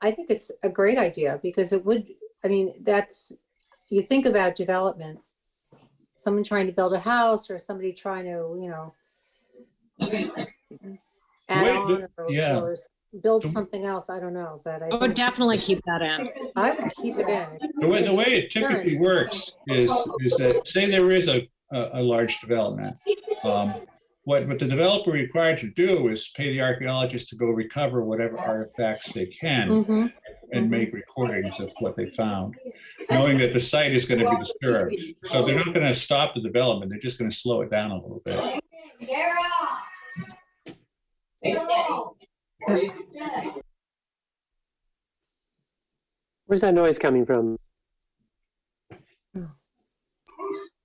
Speaker 3: I think it's a great idea because it would, you think about development, someone trying to build a house or somebody trying to, add on or build something else. I don't know, but
Speaker 5: I would definitely keep that in.
Speaker 3: I would keep it in.
Speaker 4: The way it typically works is that, say there is a large development. What the developer required to do is pay the archaeologist to go recover whatever artifacts they can and make recordings of what they found, knowing that the site is going to be disturbed. So they're not going to stop the development. They're just going to slow it down a little bit.
Speaker 1: Where's that noise coming from?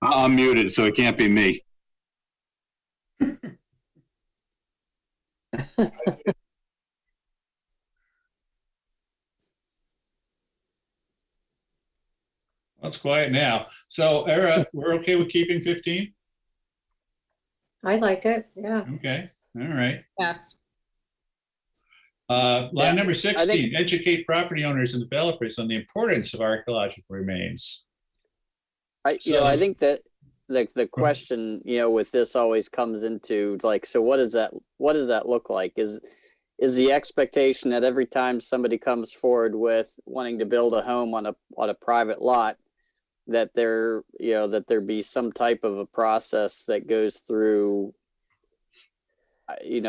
Speaker 9: I'm muted, so it can't be me.
Speaker 4: Well, it's quiet now. So, Era, we're okay with keeping 15?
Speaker 3: I like it. Yeah.
Speaker 4: Okay. All right.
Speaker 5: Yes.
Speaker 4: Line number 16, educate property owners and developers on the importance of archaeological remains.
Speaker 7: I think that the question, with this always comes into so what does that look like? Is the expectation that every time somebody comes forward with wanting to build a home on a private lot, that there be some type of a process that goes through, I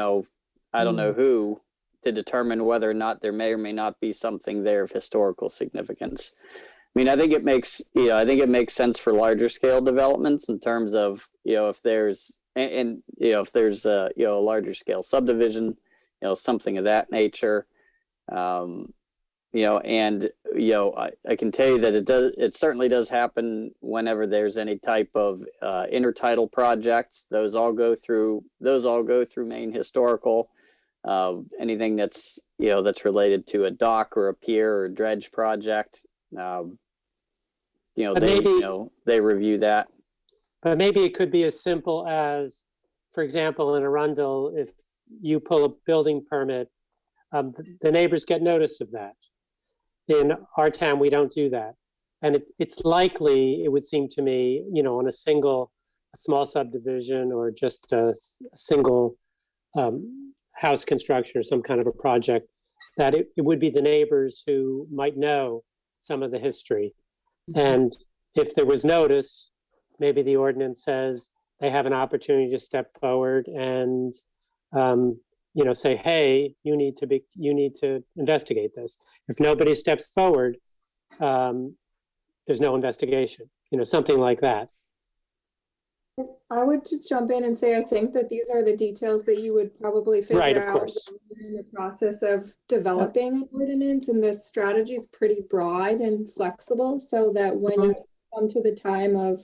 Speaker 7: don't know who, to determine whether or not there may or may not be something there of historical significance. I think it makes sense for larger scale developments in terms of, if there's a larger scale subdivision, something of that nature. I can tell you that it certainly does happen whenever there's any type of intertidal projects. Those all go through Maine Historical. Anything that's related to a dock or a pier or a dredge project,
Speaker 1: But maybe-
Speaker 7: they review that.
Speaker 1: But maybe it could be as simple as, for example, in Arundel, if you pull a building permit, the neighbors get notice of that. In our town, we don't do that. And it's likely, it would seem to me, on a small subdivision or just a single house construction or some kind of a project, that it would be the neighbors who might know some of the history. And if there was notice, maybe the ordinance says they have an opportunity to step forward and say, hey, you need to investigate this. If nobody steps forward, there's no investigation, something like that.
Speaker 8: I would just jump in and say, I think that these are the details that you would probably
Speaker 1: Right,
Speaker 8: figure
Speaker 1: of
Speaker 8: out
Speaker 1: course.
Speaker 8: in the process of developing an ordinance, and the strategy is pretty broad and flexible, so that when you come to the time of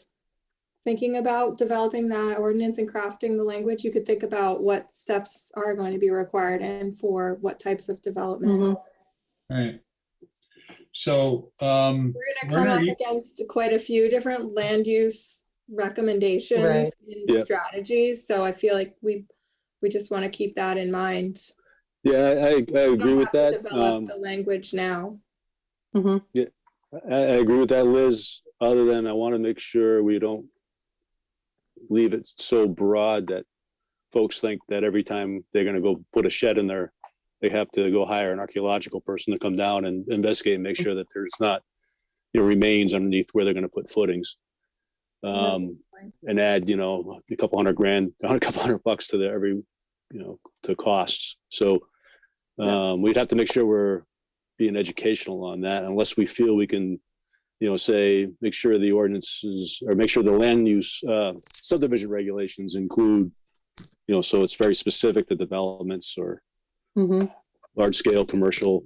Speaker 8: thinking about developing that ordinance and crafting the language, you could think about what steps are going to be required and for what types of development.
Speaker 4: Right. So,
Speaker 8: We're gonna come up against quite a few different land use recommendations
Speaker 3: Right.
Speaker 8: and
Speaker 2: Yeah.
Speaker 8: strategies, so I feel like we just want to keep that in mind.
Speaker 2: Yeah, I
Speaker 8: We
Speaker 2: agree
Speaker 8: don't
Speaker 2: with
Speaker 8: have to
Speaker 2: that.
Speaker 8: develop the language now.
Speaker 2: I agree with that, Liz, other than I want to make sure we don't leave it so broad that folks think that every time they're going to go put a shed in there, they have to go hire an archaeological person to come down and investigate and make sure that there's not remains underneath where they're going to put footings. And add, a couple $100,000, a couple $100 to to costs. So we'd have to make sure we're being educational on that, unless we feel we can, say, make sure the ordinances or make sure the land use subdivision regulations include, so it's very specific to developments or large scale commercial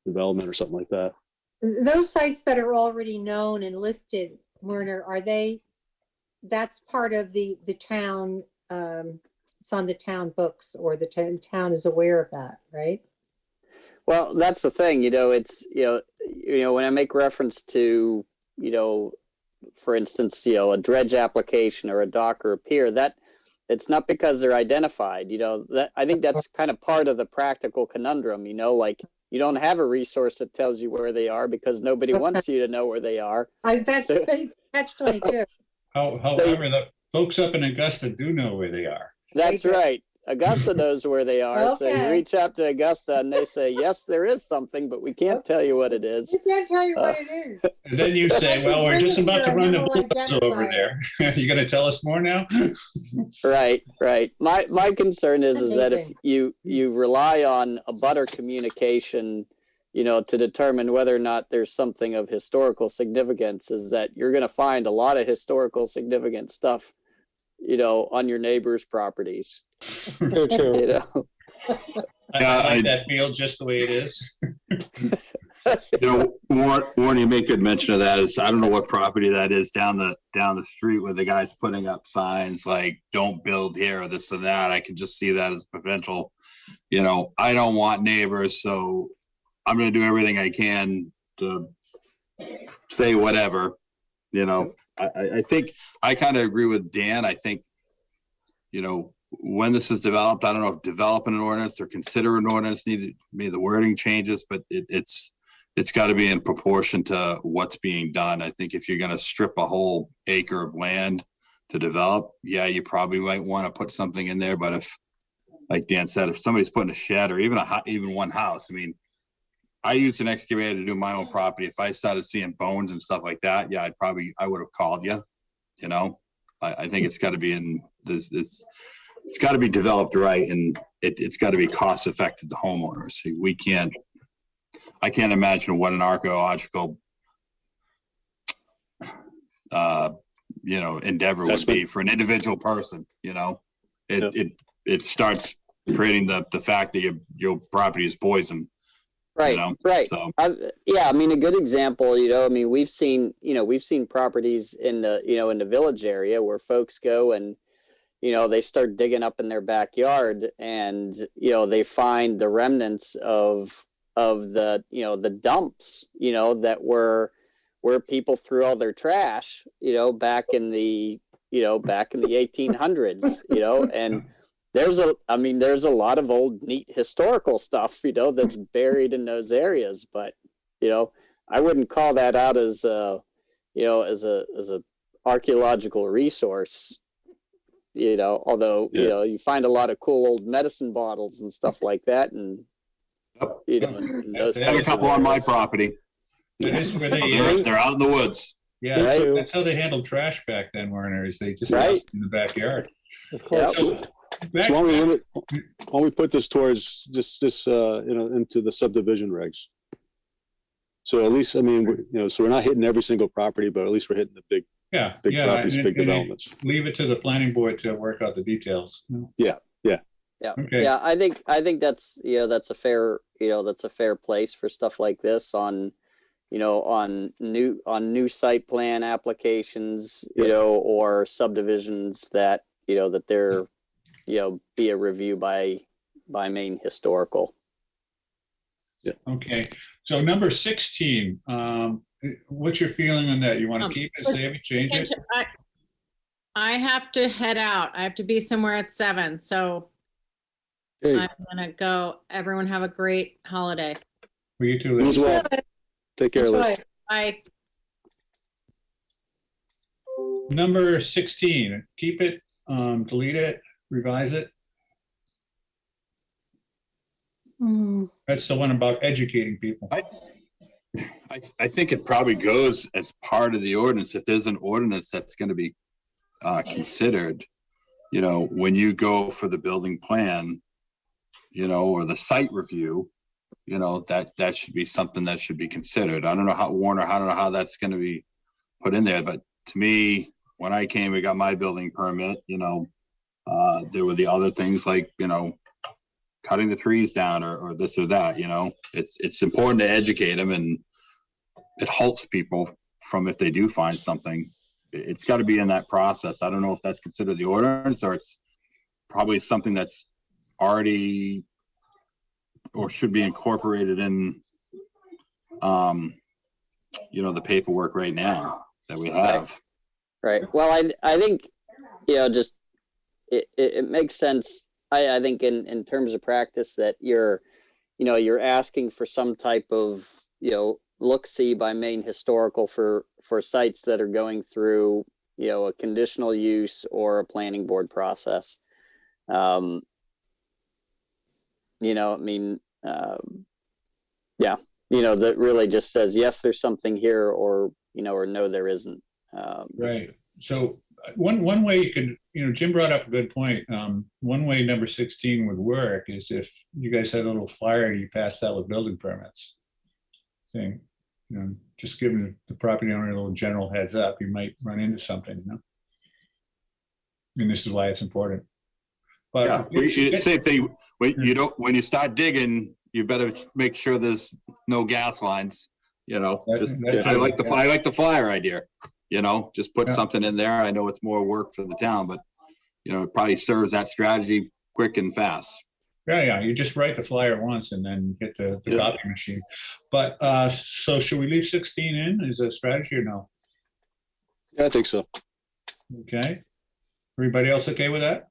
Speaker 2: development or something like that.
Speaker 3: Those sites that are already known and listed, Werner, that's part of the town, it's on the town books, or the town is aware of that, right?
Speaker 7: Well, that's the thing, it's, when I make reference to, for instance, a dredge application or a dock or a pier, that it's not because they're identified, that I think that's kind of part of the practical conundrum, like you don't have a resource that tells you where they are because nobody wants you to know where they are.
Speaker 3: That's catch-22.
Speaker 4: However, the folks up in Augusta do know where they are.
Speaker 7: That's right. Augusta knows where they are. So you
Speaker 3: Okay.
Speaker 7: reach out to Augusta and they say, yes, there is something, but we can't tell you what it is.
Speaker 3: I can't tell you what it is.
Speaker 4: And then you say,
Speaker 3: Unless
Speaker 4: well, we're
Speaker 3: bring
Speaker 4: just
Speaker 3: it
Speaker 4: about to
Speaker 3: here
Speaker 4: run
Speaker 3: and
Speaker 4: the
Speaker 3: then we'll
Speaker 4: bulldozer over
Speaker 3: identify
Speaker 4: there. You going to tell us more now?
Speaker 7: Right. My concern is that if
Speaker 3: Amazing.
Speaker 7: you rely on a butter communication, to determine whether or not there's something of historical significance, is that you're going to find a lot of historical significant stuff, on your neighbors' properties.
Speaker 1: True, true.
Speaker 4: I like that field just the way it is.
Speaker 9: Warren, you make good mention of that. I don't know what property that is down the street where the guy's putting up signs like "Don't build here" or this and that. I can just see that as potential. I don't want neighbors, so I'm going to do everything I can to say whatever. I think I kind of agree with Dan. I think, when this is developed, I don't know if developing an ordinance or consider an ordinance maybe the wording changes, but it's got to be in proportion to what's being done. I think if you're going to strip a whole acre of land to develop, yeah, you probably might want to put something in there. But if, like Dan said, if somebody's putting a shed or even one house, I used an excavator to do my own property. If I started seeing bones and stuff like that, yeah, I would have called you. I think it's got to be in this. It's got to be developed right, and it's got to be cost effective to homeowners. I can't imagine what an archaeological, endeavor would be for an individual person. It starts creating the fact that your property is poisoned.
Speaker 7: Right, right.
Speaker 9: So.
Speaker 7: Yeah, a good example, we've seen properties in the village area where folks go and, they start digging up in their backyard and, they find the remnants of the dumps, that were where people threw all their trash, back in the 1800s, and there's a lot of old neat historical stuff, that's buried in those areas, but, I wouldn't call that out as a archaeological resource, although, you find a lot of cool old medicine bottles and stuff like that. And, in those
Speaker 9: I have a
Speaker 7: types of
Speaker 9: couple on my
Speaker 7: areas.
Speaker 9: property.
Speaker 4: That is where
Speaker 9: They're out in the woods.
Speaker 4: yeah,
Speaker 1: Me
Speaker 4: that's,
Speaker 1: too.
Speaker 4: that's how they handled trash back then, Werner, is they just
Speaker 7: Right.
Speaker 4: left it in the backyard.
Speaker 1: Of course.
Speaker 7: Yep.
Speaker 2: So why don't we put this towards just into the subdivision regs? So at least, so we're not hitting every single property, but at least we're hitting the big
Speaker 4: Yeah.
Speaker 2: properties,
Speaker 4: and-
Speaker 2: big
Speaker 4: and
Speaker 2: developments.
Speaker 4: Leave it to the planning board to work out the details.
Speaker 7: Yeah,
Speaker 4: Okay.
Speaker 7: yeah, I think that's that's a fair place for stuff like this on new site plan applications, or subdivisions that that there be a review by Maine Historical.
Speaker 4: Okay, so number 16, what's your feeling on that? You want to keep it, save it, change it?
Speaker 5: I have to head out. I have to be somewhere at 7, so
Speaker 2: Hey,
Speaker 5: I'm gonna go. Everyone have a great holiday.
Speaker 4: Well, you two,
Speaker 2: you as
Speaker 4: Liz.
Speaker 2: well. Take care, Liz.
Speaker 3: Enjoy.
Speaker 5: Bye.
Speaker 4: Number 16, keep it, delete it, revise it. That's the one about educating people.
Speaker 9: I think it probably goes as part of the ordinance. If there's an ordinance that's going to be considered, when you go for the building plan, or the site review, that should be something that should be considered. I don't know how, Warner, I don't know how that's going to be put in there, but to me, when I came and got my building permit, there were the other things like, cutting the trees down or this or that, it's important to educate them, and it halts people from, if they do find something, it's got to be in that process. I don't know if that's considered the ordinance, or it's probably something that's already or should be incorporated in, the paperwork right now that we have.
Speaker 7: Right. Well, I think, just it makes sense. I think in terms of practice that you're asking for some type of, look-see by Maine Historical for sites that are going through, a conditional use or a planning board process. That really just says, yes, there's something here, or no, there isn't.
Speaker 4: Right. So one way you could, Jim brought up a good point. One way number 16 would work is if you guys had a little flyer, you pass that with building permits. Saying, just giving the property owner a little general heads up, you might run into something, And this is why it's important. But
Speaker 9: Same thing, when you start digging, you better make sure there's no gas lines, I like the flyer idea. Just put something in there. I know it's more work for the town, but it probably serves that strategy quick and fast.
Speaker 4: Yeah. You just write the flyer once and then get the copy machine. But so should we leave 16 in as a strategy or no?
Speaker 2: Yeah, I think so.
Speaker 4: Okay. Everybody else okay with that?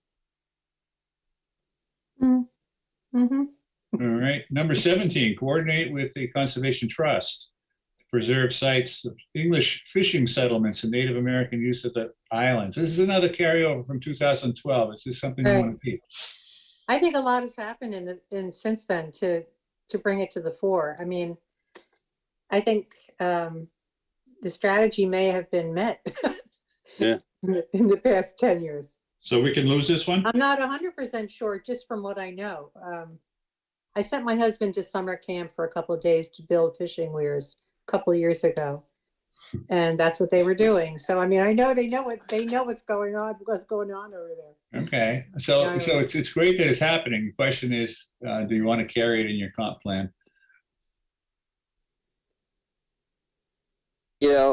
Speaker 3: Mm-hmm.
Speaker 4: All right. Number 17, coordinate with the Conservation Trust. Preserve sites of English fishing settlements and Native American use of the islands. This is another carryover from 2012. Is this something you want to keep?
Speaker 3: I think a lot has happened since then to bring it to the fore. I mean, I think the strategy may have been met.
Speaker 2: Yeah.
Speaker 3: in the past 10 years.
Speaker 4: So we can lose this one?
Speaker 3: I'm not 100% sure, just from what I know. I sent my husband to summer camp for a couple of days to build fishing weirs a couple of years ago, and that's what they were doing. So I mean, I know they know what's going on over there.
Speaker 4: Okay, so it's great that it's happening. The question is, do you want to carry it in your comp plan?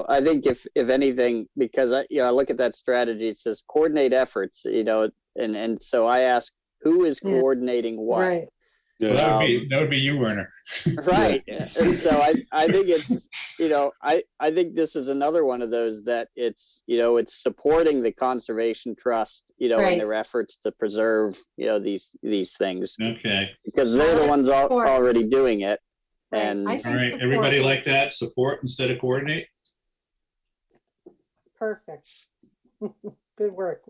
Speaker 7: I think if anything, because I look at that strategy, it says coordinate efforts, and so I ask, who is coordinating what?
Speaker 3: Right.
Speaker 4: Well,
Speaker 2: Yeah.
Speaker 4: that would be you, Werner.
Speaker 7: Right. And so I think it's, I think this is another one of those that it's, it's supporting the Conservation Trust, in
Speaker 3: Right.
Speaker 7: their efforts to preserve, these things,
Speaker 4: Okay.
Speaker 7: because they're the
Speaker 3: Solid
Speaker 7: ones
Speaker 3: support.
Speaker 7: already doing it.
Speaker 3: Right.
Speaker 7: And
Speaker 3: I
Speaker 4: All
Speaker 3: think
Speaker 4: right, everybody
Speaker 3: support.
Speaker 4: like that? Support instead of coordinate?
Speaker 3: Perfect. Good work.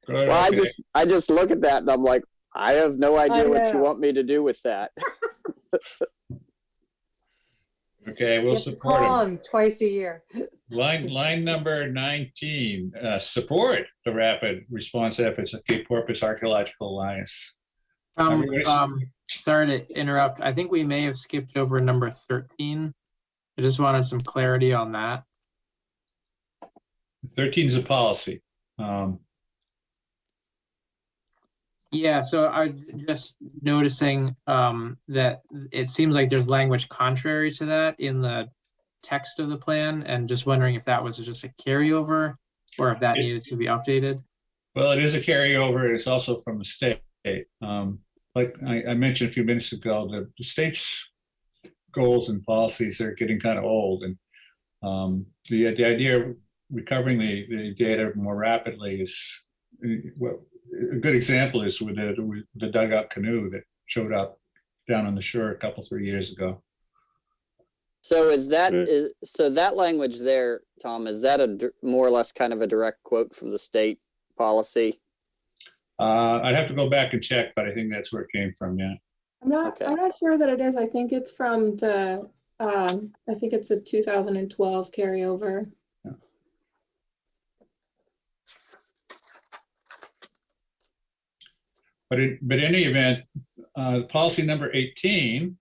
Speaker 4: Good,
Speaker 7: well,
Speaker 4: okay.
Speaker 7: I just look at that and I'm like, I have no idea what you
Speaker 3: know.
Speaker 7: want me to do with that.
Speaker 4: Okay,
Speaker 3: You
Speaker 4: we'll
Speaker 3: have to
Speaker 4: support
Speaker 3: call
Speaker 4: them.
Speaker 3: them twice a year.
Speaker 4: Line number 19, support the rapid response efforts of Cape Porpoise Archaeological Alliance. Everybody's-
Speaker 6: Sorry to interrupt. I think we may have skipped over number 13. I just wanted some clarity on that.
Speaker 4: 13 is a policy.
Speaker 6: Yeah, so I'm just noticing that it seems like there's language contrary to that in the text of the plan, and just wondering if that was just a carryover or if that needed to be updated.
Speaker 4: Well, it is a carryover. It's also from the state. Like I mentioned a few minutes ago, the state's goals and policies are getting kind of old, and the idea of recovering the data more rapidly is well, a good example is with the dugout canoe that showed up down on the shore a couple, 3 years ago.
Speaker 7: So is that
Speaker 2: Right.
Speaker 7: so that language there, Tom, is that more or less kind of a direct quote from the state policy?
Speaker 4: I'd have to go back and check, but I think that's where it came from. Yeah.
Speaker 7: Okay.
Speaker 8: I'm not sure that it is. I think it's from the, I think it's the 2012 carryover.
Speaker 4: But in any event, policy number 18,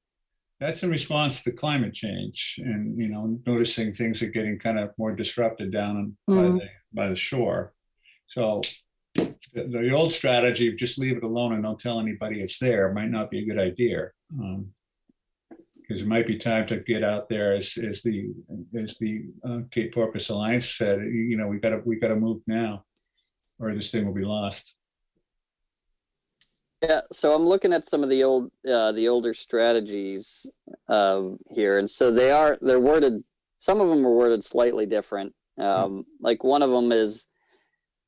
Speaker 4: that's in response to climate change and, noticing things are getting kind of more disrupted down by the shore. So the old strategy of just leave it alone and don't tell anybody it's there might not be a good idea. Because it might be time to get out there, as the Cape Porpoise Alliance said, we gotta move now, or this thing will be lost.
Speaker 7: Yeah, so I'm looking at some of the older strategies here, and so they're worded. Some of them are worded slightly different. Like one of them is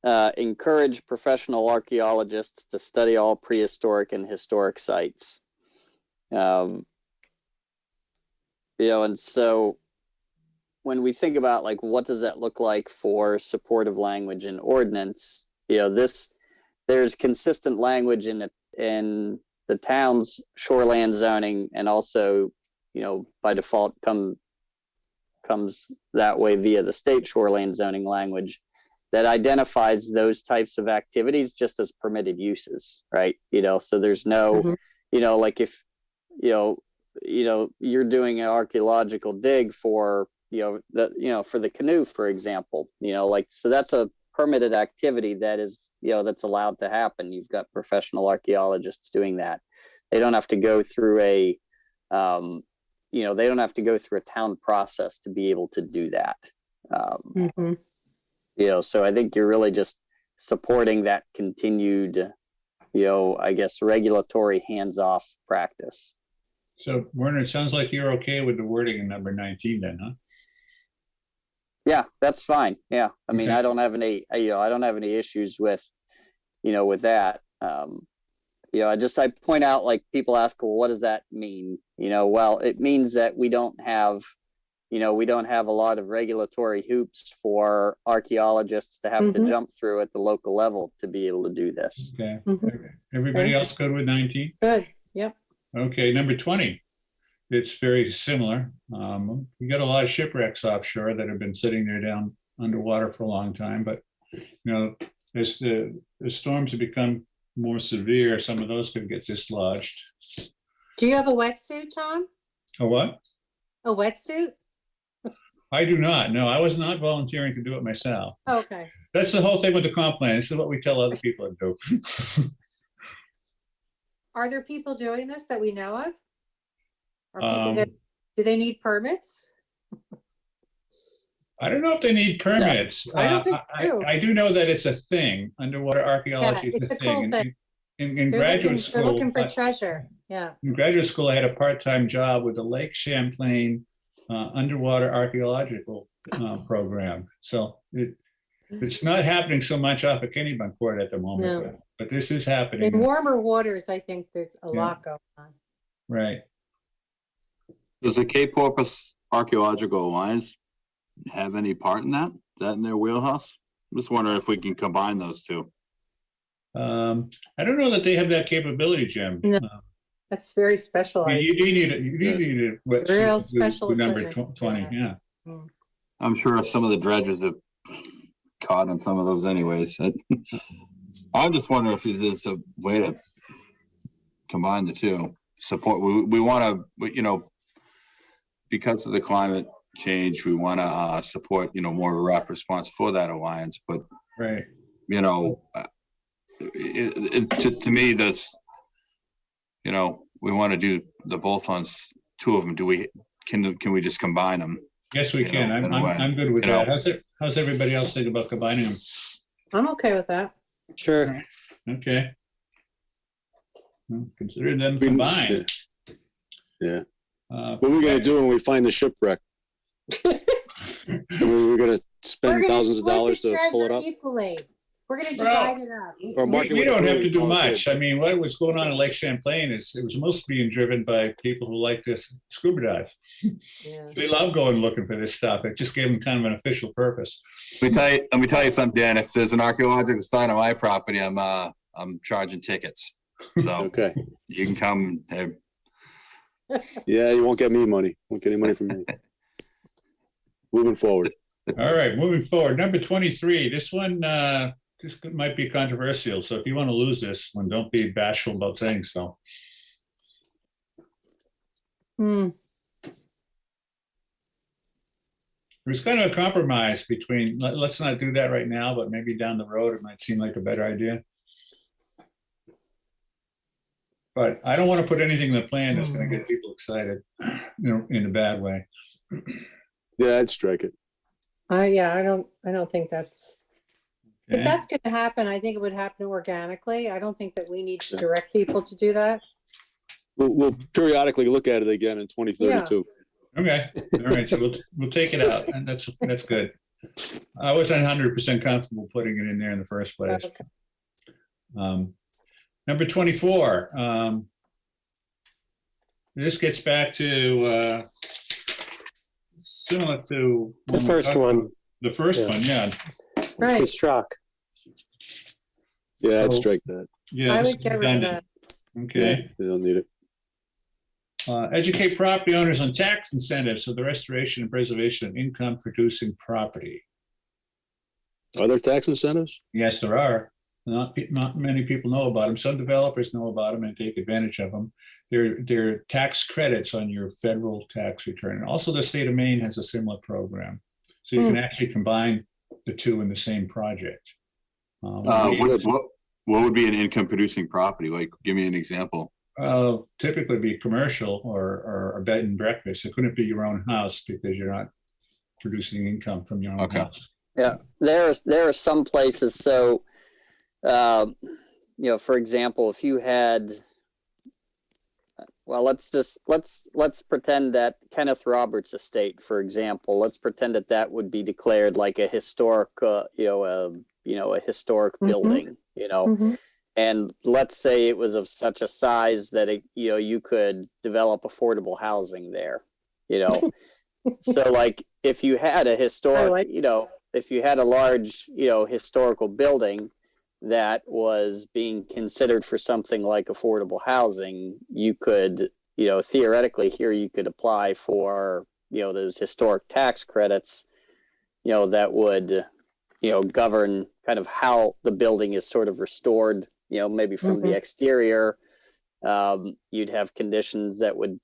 Speaker 7: encourage professional archaeologists to study all prehistoric and historic sites. And so when we think about like what does that look like for supportive language in ordinance, there's consistent language in the town's shoreland zoning, and also, by default comes that way via the state shoreland zoning language that identifies those types of activities just as permitted uses, right? So there's no, like if, you're doing an archaeological dig for, for the canoe, for example, so that's a permitted activity that is, that's allowed to happen. You've got professional archaeologists doing that. They don't have to go through they don't have to go through a town process to be able to do that. So I think you're really just supporting that continued, I guess, regulatory hands-off practice.
Speaker 4: So Werner, it sounds like you're okay with the wording in number 19 then, huh?
Speaker 7: Yeah, that's fine. Yeah. I mean,
Speaker 4: Okay.
Speaker 7: I don't have any issues with, with that. I point out, like, people ask, well, what does that mean? Well, it means that we don't have a lot of regulatory hoops for archaeologists to have to jump through at the local level to be able to do this.
Speaker 4: Okay. Everybody else good with 19?
Speaker 3: Good. Yep.
Speaker 4: Okay, number 20. It's very similar. We got a lot of shipwrecks offshore that have been sitting there down underwater for a long time, but as the storms have become more severe, some of those could get dislodged.
Speaker 3: Do you have a wetsuit, Tom?
Speaker 4: A what?
Speaker 3: A wetsuit?
Speaker 4: I do not. No, I was not volunteering to do it myself.
Speaker 3: Okay.
Speaker 4: That's the whole thing with the comp plan. This is what we tell other people to do.
Speaker 3: Are there people doing this that we know of? Are
Speaker 4: Um,
Speaker 3: people, do they need permits?
Speaker 4: I don't know if they need permits.
Speaker 3: I don't think they do.
Speaker 4: I do know that it's a thing. Underwater archaeology is
Speaker 3: it's
Speaker 4: a
Speaker 3: a cool
Speaker 4: thing.
Speaker 3: thing.
Speaker 4: in
Speaker 3: They're
Speaker 4: graduate
Speaker 3: looking, they're
Speaker 4: school,
Speaker 3: looking for treasure. Yeah.
Speaker 4: in graduate school, I had a part-time job with the Lake Champlain underwater archaeological program. So it's not happening so much off of Kennebunkport at the moment,
Speaker 3: No.
Speaker 4: but this is happening.
Speaker 3: In warmer waters, I think there's a
Speaker 4: Yeah.
Speaker 3: lot going on.
Speaker 4: Right.
Speaker 9: Does the Cape Porpoise Archaeological Alliance have any part in that? Is that in their wheelhouse? I'm just wondering if we can combine those two.
Speaker 4: I don't know that they have that capability, Jim.
Speaker 3: No. That's very
Speaker 4: I mean,
Speaker 3: specialized.
Speaker 4: you do need a wetsuit
Speaker 3: Real
Speaker 4: to do
Speaker 3: special
Speaker 4: number
Speaker 3: equipment.
Speaker 4: 20, yeah.
Speaker 9: I'm sure some of the dredgers have caught on some of those anyways. I'm just wondering if there's a way to combine the two. Support, we want to, because of the climate change, we want to support, more of a rapid response for that alliance. But,
Speaker 4: Right.
Speaker 9: to me, that's, we want to do the both on two of them. Can we just combine them?
Speaker 4: Yes, we can.
Speaker 9: in a way.
Speaker 4: I'm good with
Speaker 9: You know.
Speaker 4: that. How's everybody else think about combining them?
Speaker 3: I'm okay with that.
Speaker 1: Sure.
Speaker 4: Okay. Well, consider them
Speaker 2: We-
Speaker 4: combined.
Speaker 2: Yeah.
Speaker 4: What
Speaker 2: What are we gonna do when we find the shipwreck? We're gonna spend
Speaker 3: We're gonna
Speaker 2: thousands of
Speaker 3: split the
Speaker 2: dollars to pull it
Speaker 3: treasure
Speaker 2: up?
Speaker 3: Equally. We're gonna
Speaker 4: Well,
Speaker 3: divide it up.
Speaker 2: Or mark it
Speaker 4: We
Speaker 2: with a
Speaker 4: don't have
Speaker 2: blue
Speaker 4: to do
Speaker 2: volunteer.
Speaker 4: much. I mean, what was going on in Lake Champlain is it was mostly being driven by people who like this scuba dive.
Speaker 3: Yeah.
Speaker 4: They love going looking for this stuff. It just gave them kind of an official purpose.
Speaker 9: Let me tell you something, Dan. If there's an archaeological site on my property, I'm charging tickets. So
Speaker 2: Okay.
Speaker 9: you can come.
Speaker 2: Yeah, you won't get me money. Won't get any money from me. Moving forward.
Speaker 4: All right, moving forward. Number 23, this one, this might be controversial. So if you want to lose this one, don't be bashful about saying so. There's kind of a compromise between, let's not do that right now, but maybe down the road, it might seem like a better idea. But I don't want to put anything in the plan that's going to get people excited, in a bad way.
Speaker 2: Yeah, I'd strike it.
Speaker 3: Yeah, I don't think that's, if
Speaker 4: Okay?
Speaker 3: that's gonna happen, I think it would happen organically. I don't think that we need to direct people to do that.
Speaker 2: We'll periodically look at it again in 2032.
Speaker 4: Okay, all right, so we'll take it out, and that's good. I wasn't 100% comfortable putting it in there in the first place.
Speaker 3: Okay.
Speaker 4: Number 24. This gets back to similar to
Speaker 1: The first one,
Speaker 4: The first
Speaker 1: Yeah.
Speaker 4: one, yeah,
Speaker 1: it's
Speaker 3: Right,
Speaker 1: the struck.
Speaker 2: Yeah, I'd
Speaker 4: Oh.
Speaker 2: strike that.
Speaker 4: yeah.
Speaker 3: I
Speaker 4: this
Speaker 3: would
Speaker 4: is
Speaker 3: get rid of
Speaker 4: redundant.
Speaker 3: that.
Speaker 4: Okay.
Speaker 2: They don't need it.
Speaker 4: Educate property owners on tax incentives for the restoration and preservation of income producing property.
Speaker 2: Are there tax incentives?
Speaker 4: Yes, there are. Not many people know about them. Some developers know about them and take advantage of them. They're tax credits on your federal tax return. And also, the state of Maine has a similar program. So you can actually combine the two in the same project.
Speaker 9: What would be an income producing property? Like, give me an example.
Speaker 4: Typically be commercial or a bed and breakfast. It couldn't be your own house because you're not producing income from your own
Speaker 9: Okay.
Speaker 4: house.
Speaker 7: Yeah, there are some places, so, for example, if you had, well, let's pretend that Kenneth Roberts estate, for example, let's pretend that would be declared like a historic, a historic building,
Speaker 3: Mhm.
Speaker 7: and let's say it was of such a size that you could develop affordable housing there, So like if you had a historic, if you had a large, historical building that was being considered for something like affordable housing, you could, theoretically here you could apply for, those historic tax credits, that would, govern kind of how the building is sort of restored, maybe from the exterior. You'd have conditions that would,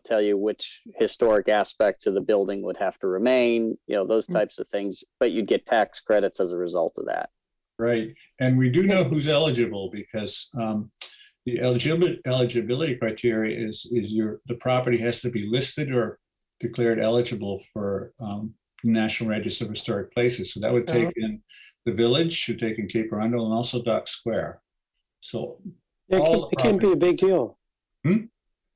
Speaker 7: tell you which historic aspects of the building would have to remain, those types of things, but you'd get tax credits as a result of that.
Speaker 4: Right, and we do know who's eligible because the eligibility criteria is the property has to be listed or declared eligible for National Register of Historic Places. So that would take in the village, should take in Cape Arundel, and also Dock Square. So all
Speaker 1: It can be a big deal.
Speaker 4: Hmm?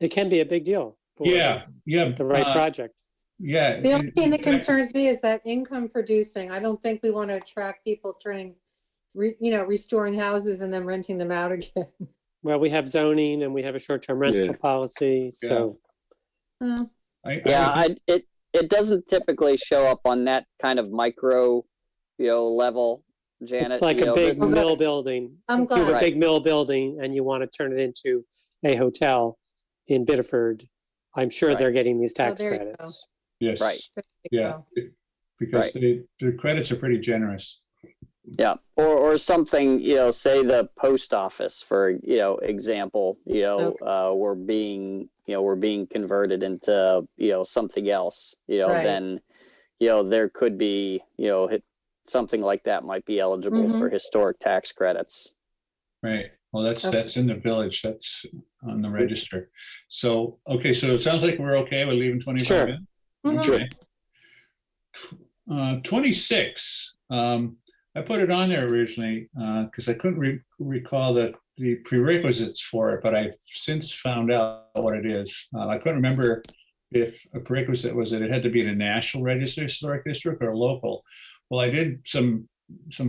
Speaker 1: It can be a big deal. For
Speaker 4: Yeah,
Speaker 1: The right project.
Speaker 4: Yeah.
Speaker 3: The only thing that concerns me is that income producing. I don't think we want to attract people restoring houses and then renting them out again.
Speaker 1: Well, we have zoning and we have a short-term rental
Speaker 2: Yeah.
Speaker 1: policy, so.
Speaker 7: It doesn't typically show up on that kind of micro, level, Janet.
Speaker 1: It's like a big mill building.
Speaker 3: I'm
Speaker 1: If you have a
Speaker 7: glad.
Speaker 1: big mill building and you want to turn it into a hotel in Biddeford, I'm sure
Speaker 7: Right.
Speaker 1: they're getting these tax
Speaker 3: there you go.
Speaker 1: credits.
Speaker 4: Yes.
Speaker 7: Right.
Speaker 4: Yeah, because the credits are pretty generous.
Speaker 7: Yeah, or something, say the post office, for example, we're being converted into something else,
Speaker 3: Right.
Speaker 7: then there could be something like that might be eligible for historic tax credits.
Speaker 4: Right. Well, that's
Speaker 3: Okay.
Speaker 4: in the village. That's on the register. So, okay, so it sounds like we're okay with leaving 25
Speaker 1: Sure.
Speaker 4: in.
Speaker 3: Mhm.
Speaker 4: Okay. 26. I put it on there originally because I couldn't recall the prerequisites for it, but I've since found out what it is. I couldn't remember if a prerequisite was that it had to be in a national register historic district or a local. Well, I did some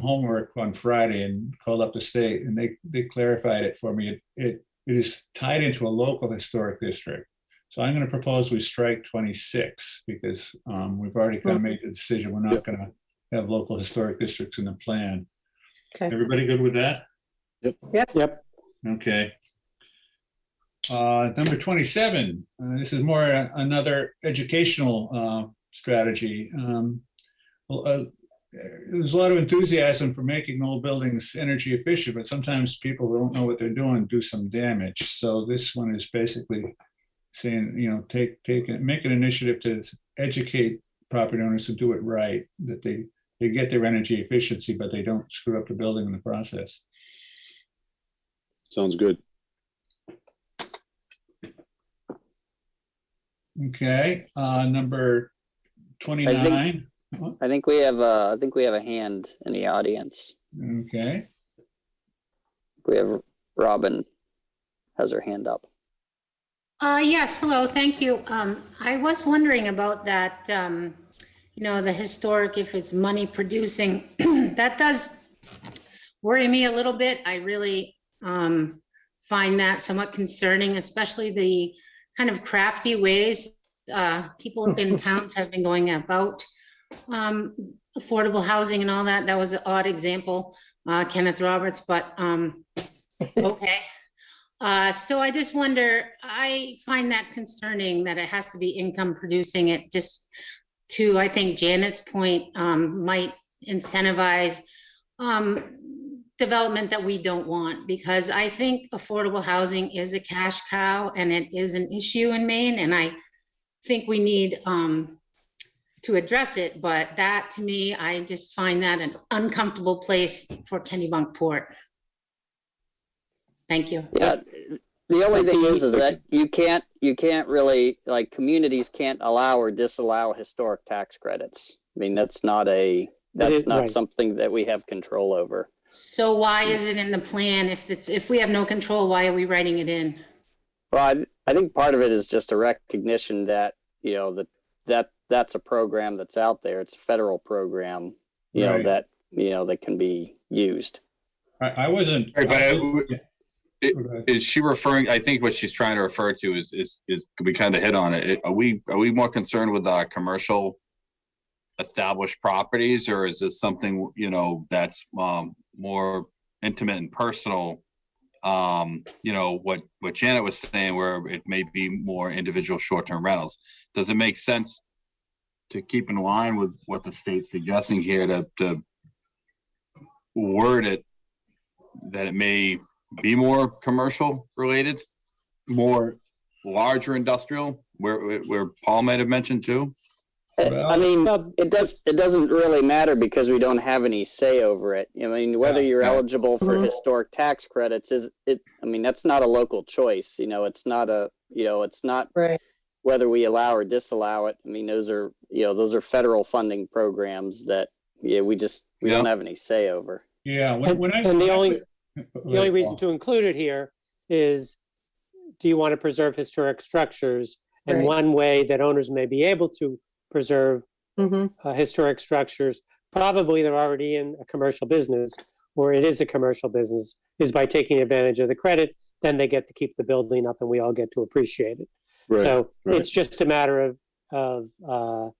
Speaker 4: homework on Friday and called up the state, and they clarified it for me. It is tied into a local historic district. So I'm going to propose we strike 26 because we've already kind of made the decision. We're not going to have local historic districts in the plan.
Speaker 3: Okay.
Speaker 4: Everybody good with that?
Speaker 1: Yep.
Speaker 4: Okay. Number 27, this is more another educational strategy. There's a lot of enthusiasm for making old buildings energy efficient, but sometimes people who don't know what they're doing do some damage. So this one is basically saying, make an initiative to educate property owners to do it right, that they get their energy efficiency, but they don't screw up the building in the process.
Speaker 2: Sounds good.
Speaker 7: I
Speaker 4: Okay, number 29.
Speaker 7: think we have a hand in the audience.
Speaker 4: Okay,
Speaker 7: We have Robin has her hand up.
Speaker 10: Yes, hello, thank you. I was wondering about that, the historic, if it's money producing, that does worry me a little bit. I really find that somewhat concerning, especially the kind of crafty ways people in towns have been going about affordable housing and all that. That was an odd example, Kenneth Roberts, but okay. So I just wonder, I find that concerning that it has to be income producing. It just, to, I think Janet's point, might incentivize development that we don't want, because I think affordable housing is a cash cow and it is an issue in Maine, and I think we need to address it. But that, to me, I just find that an uncomfortable place for Kennebunkport. Thank you.
Speaker 7: Yeah, the only thing is that you can't really, like, communities can't allow or disallow historic tax credits. I mean, that's not right. Something that we have control over.
Speaker 10: So why is it in the plan? If we have no control, why are we writing it in?
Speaker 7: Well, I think part of it is just a recognition that, that's a program that's out there. It's a federal program,
Speaker 4: Right.
Speaker 7: that can be used.
Speaker 4: I wasn't.
Speaker 9: Is she referring, I think what she's trying to refer to is we kind of hit on it. Are we more concerned with commercial established properties, or is this something, that's more intimate and personal? What Janet was saying, where it may be more individual short-term rentals. Does it make sense to keep in line with what the state's suggesting here to word it that it may be more commercial related, more larger industrial, where Paul might have mentioned too?
Speaker 4: Well,
Speaker 7: I mean, it doesn't really matter because we don't have any say over it. I mean, whether you're eligible for historic tax credits that's not a local choice. It's not
Speaker 3: Right.
Speaker 7: whether we allow or disallow it. I mean, those are federal funding programs that we don't have any say over.
Speaker 4: Yeah.
Speaker 1: And the only reason to include it here is, do you want to preserve historic structures? And
Speaker 3: Right.
Speaker 1: one way that owners may be able to preserve historic structures, probably they're already in a commercial business, or it is a commercial business, is by taking advantage of the credit. Then they get to keep the building up and we all get to appreciate it.
Speaker 2: Right,
Speaker 1: So
Speaker 2: right.
Speaker 1: it's just a matter of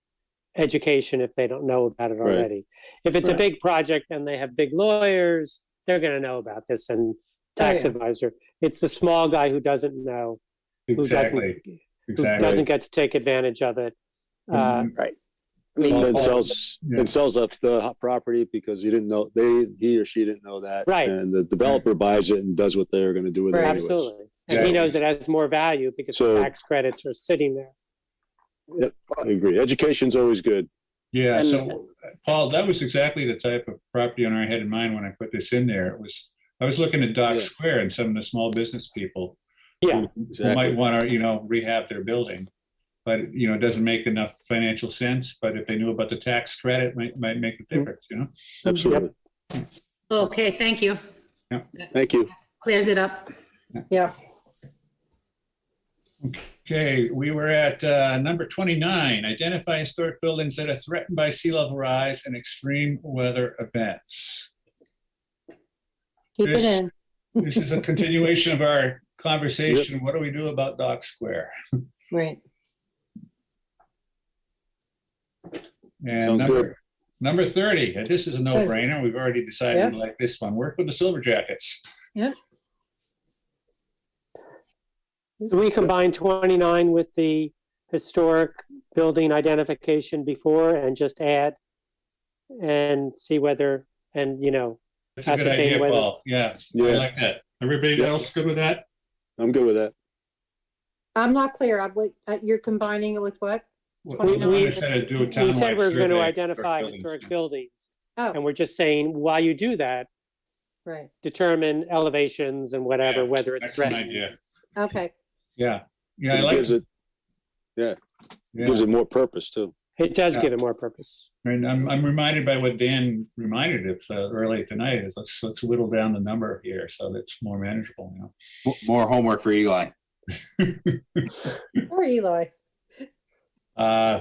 Speaker 1: education if they don't know about it
Speaker 2: Right.
Speaker 1: already. If it's a
Speaker 2: Right.
Speaker 1: big project and they have big lawyers, they're going to know about this, and tax
Speaker 3: yeah.
Speaker 1: advisor. It's the small guy who doesn't know, who
Speaker 4: Exactly,
Speaker 1: who
Speaker 4: exactly.
Speaker 1: doesn't get to take advantage of it.
Speaker 4: Mhm.
Speaker 7: Right. I mean,
Speaker 2: And then
Speaker 4: Well,
Speaker 2: sells up the hot property because he didn't know, he or she didn't know that.
Speaker 1: Right.
Speaker 2: And the developer buys it and does what they're gonna do with it
Speaker 3: Right.
Speaker 2: anyways.
Speaker 1: Absolutely. And he
Speaker 4: Exactly.
Speaker 1: knows it has more value because
Speaker 2: So-
Speaker 1: the tax credits are sitting there.
Speaker 2: Yep, I agree. Education's always good.
Speaker 4: Yeah,
Speaker 7: And-
Speaker 4: so Paul, that was exactly the type of property owner I had in mind when I put this in there. I was looking at Dock
Speaker 2: Yeah.
Speaker 4: Square and some of the small business people
Speaker 1: Yeah.
Speaker 4: who
Speaker 2: Exactly.
Speaker 4: might want to, rehab their building. But, it doesn't make enough financial sense, but if they knew about the tax credit, might make a difference.
Speaker 2: Absolutely.
Speaker 10: Okay, thank you.
Speaker 2: Thank you.
Speaker 10: Clears it up.
Speaker 3: Yeah.
Speaker 4: Okay, we were at number 29, identify historic buildings that are threatened by sea level rise and extreme weather events.
Speaker 3: Keep it
Speaker 4: This-
Speaker 3: in.
Speaker 4: This is a continuation of our conversation. What do we do about Dock Square?
Speaker 3: Right.
Speaker 4: And
Speaker 2: Sounds
Speaker 4: number 30, and this is a no-brainer. We've already decided we like this one. Work with the Silver Jackets.
Speaker 1: Do we combine 29 with the historic building identification before and just add and see whether, and
Speaker 4: That's a good
Speaker 1: Ascertain
Speaker 4: idea,
Speaker 1: whether-
Speaker 4: Paul. Yeah, I
Speaker 2: Yeah.
Speaker 4: like that. Everybody
Speaker 2: Yeah.
Speaker 4: else good with that?
Speaker 2: I'm good with that.
Speaker 3: I'm not clear. You're combining it with what?
Speaker 4: We
Speaker 3: We-
Speaker 4: said to do a
Speaker 1: we said
Speaker 4: townwide
Speaker 1: we're going to
Speaker 4: survey of
Speaker 1: identify
Speaker 4: buildings.
Speaker 1: historic buildings.
Speaker 3: Oh,
Speaker 1: And we're just saying, while you do that,
Speaker 3: right.
Speaker 1: determine elevations and whatever,
Speaker 4: Yeah,
Speaker 1: whether it's
Speaker 4: Excellent
Speaker 1: threatened.
Speaker 4: idea.
Speaker 3: Okay.
Speaker 4: Yeah, I
Speaker 2: It
Speaker 4: like
Speaker 2: gives
Speaker 4: it.
Speaker 2: it,
Speaker 4: Yeah.
Speaker 2: gives it more purpose too.
Speaker 1: It does
Speaker 4: Yeah.
Speaker 1: give it more purpose.
Speaker 4: And I'm reminded by what Dan reminded us earlier tonight is let's whittle down the number here so that's more manageable.
Speaker 9: More homework for Eli.
Speaker 3: Or Eli.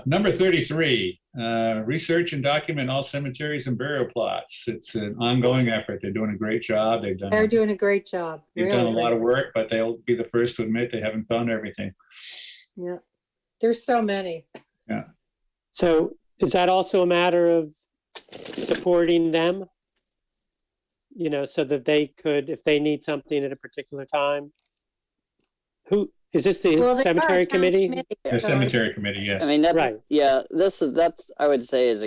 Speaker 4: Number 33, research and document all cemeteries and burial plots. It's an ongoing effort. They're doing a great job. They've
Speaker 3: They're
Speaker 4: done
Speaker 3: doing a great job.
Speaker 4: a
Speaker 3: Really
Speaker 4: lot
Speaker 3: great.
Speaker 4: of work, but they'll be the first to admit they haven't found everything.
Speaker 3: Yeah. There's so many.
Speaker 1: So is that also a matter of supporting them? So that they could, if they need something at a particular time? Who, is this the
Speaker 3: Well, they are a
Speaker 1: cemetery
Speaker 3: town
Speaker 1: committee?
Speaker 4: The
Speaker 3: so
Speaker 4: cemetery committee, yes.
Speaker 7: I mean, that,
Speaker 1: Right.
Speaker 7: yeah, that's, I would say is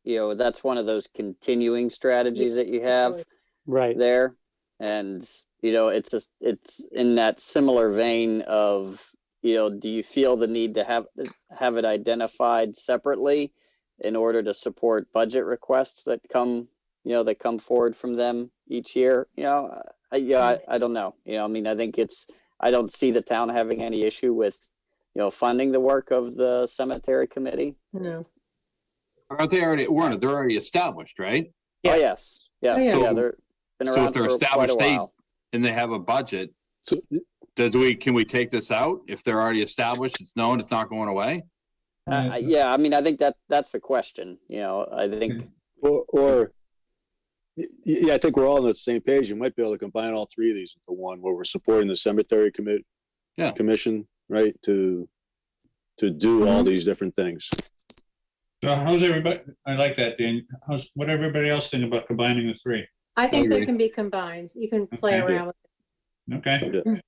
Speaker 7: that's one of those continuing strategies that you have
Speaker 1: Right,
Speaker 7: there. And, it's in that similar vein of, do you feel the need to have it identified separately in order to support budget requests that come forward from them each year? I don't know. I think I don't see the town having any issue with, funding the work of the cemetery committee.
Speaker 3: No.
Speaker 9: Aren't they already, Warner, they're already established, right?
Speaker 7: Oh, yes. Yeah.
Speaker 3: Oh, yeah.
Speaker 7: Yeah. They're been
Speaker 9: So
Speaker 7: around
Speaker 9: if they're
Speaker 7: for quite a
Speaker 9: established,
Speaker 7: while.
Speaker 9: and they have a budget,
Speaker 2: So,
Speaker 9: can we take this out? If they're already established, it's known, it's not going away?
Speaker 7: Yeah. I think that's the question. I think
Speaker 2: or yeah, I think we're all on the same page. You might be able to combine all three of these into one, where we're supporting the cemetery commission, right? To do all these different things.
Speaker 4: So how's everybody? I like that, Dan. What everybody else think about combining the three?
Speaker 3: I think they
Speaker 2: agree.
Speaker 3: can be combined. You can play
Speaker 4: Okay.
Speaker 3: around with
Speaker 4: Okay.
Speaker 2: Yeah.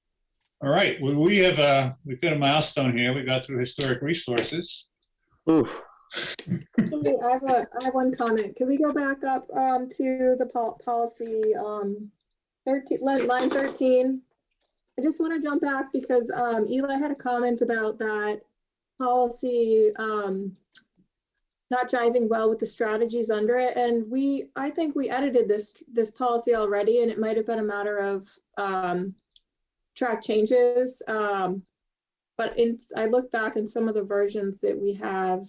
Speaker 4: All right. Well, we've got a milestone here. We got through historic resources.
Speaker 1: oof,
Speaker 8: Actually, I have one comment. Can we go back up to the policy 13, line 13? I just want to jump back because Eli had a comment about that policy not jiving well with the strategies under it. And I think we edited this policy already, and it might have been a matter of track changes. But I look back in some of the versions that we have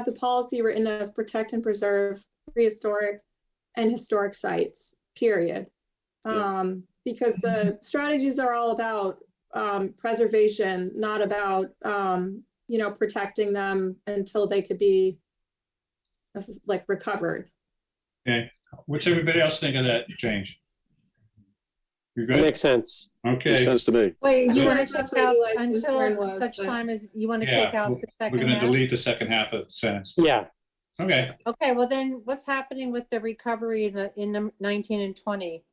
Speaker 8: the policy written as protect and preserve prehistoric and historic sites, period.
Speaker 2: Yeah.
Speaker 8: because the strategies are all about preservation, not about, protecting them until they could be like recovered.
Speaker 4: Okay, what's everybody else think of that change? You're
Speaker 1: That
Speaker 4: good?
Speaker 1: makes sense.
Speaker 2: Makes
Speaker 4: Okay,
Speaker 2: sense to me.
Speaker 3: Wait, you
Speaker 8: Sure,
Speaker 3: want to
Speaker 8: that's
Speaker 3: check
Speaker 8: what
Speaker 3: out
Speaker 8: Eli's concern
Speaker 3: until
Speaker 8: was,
Speaker 3: such
Speaker 8: but-
Speaker 3: time as you want to
Speaker 4: Yeah,
Speaker 3: take out the
Speaker 4: we're
Speaker 3: second
Speaker 4: gonna
Speaker 3: half?
Speaker 4: delete the second half of the sentence.
Speaker 1: Yeah,
Speaker 4: Okay,
Speaker 3: Okay, well then, what's happening with the recovery in the 19 and 20?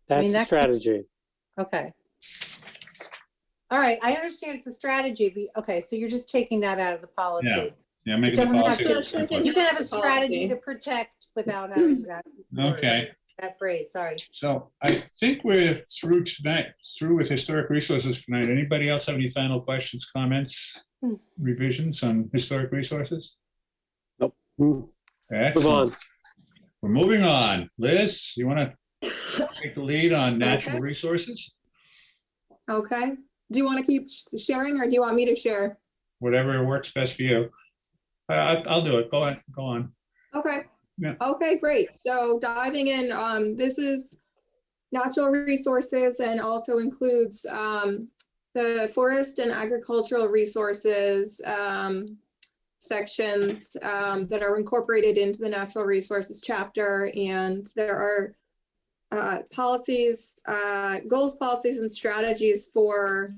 Speaker 1: that's the
Speaker 3: that-
Speaker 1: strategy.
Speaker 3: Okay. All right, I understand it's a strategy. Okay, so you're just taking that out of the policy.
Speaker 4: yeah, making the
Speaker 3: doesn't have
Speaker 4: policy
Speaker 3: to-
Speaker 4: a little simpler.
Speaker 3: You can have a
Speaker 8: The
Speaker 3: strategy
Speaker 8: policy.
Speaker 3: to protect without having that. word,
Speaker 4: Okay,
Speaker 3: That phrase, sorry.
Speaker 4: so I think we're through tonight, through with historic resources for tonight. Anybody else have any final questions, comments, revisions on historic resources?
Speaker 1: Hmm, Move
Speaker 4: Excellent.
Speaker 1: on.
Speaker 4: We're moving on. Liz, you want to take the lead on natural
Speaker 8: Okay.
Speaker 4: resources?
Speaker 8: Okay. Do you want to keep sharing or do you want me to share?
Speaker 4: Whatever works best for you. I'll do it. Go on.
Speaker 8: Okay.
Speaker 4: Yeah.
Speaker 8: Okay, great. So diving in, this is natural resources and also includes the forest and agricultural resources sections that are incorporated into the natural resources chapter. And there are policies, goals, policies, and strategies for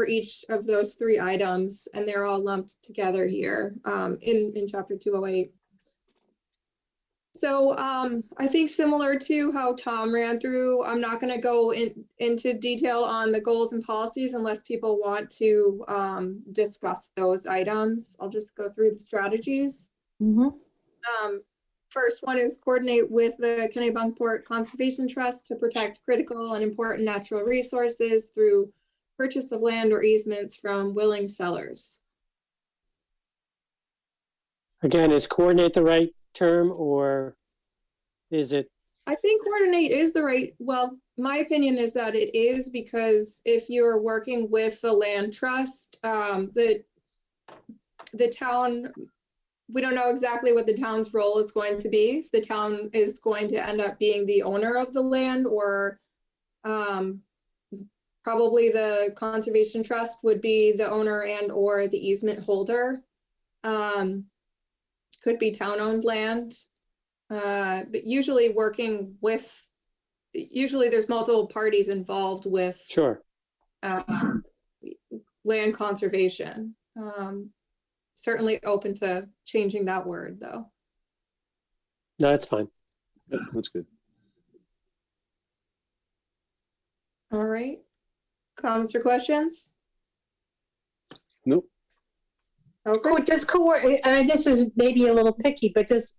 Speaker 8: each of those 3 items, and they're all lumped together here in chapter 208. So I think similar to how Tom ran through, I'm not going to go into detail on the goals and policies unless people want to discuss those items. I'll just go through the strategies. First one is coordinate with the Kennebunkport Conservation Trust to protect critical and important natural resources through purchase of land or easements from willing sellers.
Speaker 1: Again, is coordinate the right term or is it?
Speaker 8: I think coordinate is the right, well, my opinion is that it is, because if you're working with the land trust, the town, we don't know exactly what the town's role is going to be. If the town is going to end up being the owner of the land, or probably the conservation trust would be the owner and or the easement holder. Could be town-owned land. But usually there's multiple parties involved with
Speaker 1: Sure.
Speaker 8: land conservation. Certainly open to changing that word, though.
Speaker 1: No, that's fine.
Speaker 2: Yep, that's good.
Speaker 8: All right. Comments or questions?
Speaker 2: Nope.
Speaker 8: Okay.
Speaker 3: Does this is maybe a little picky, but does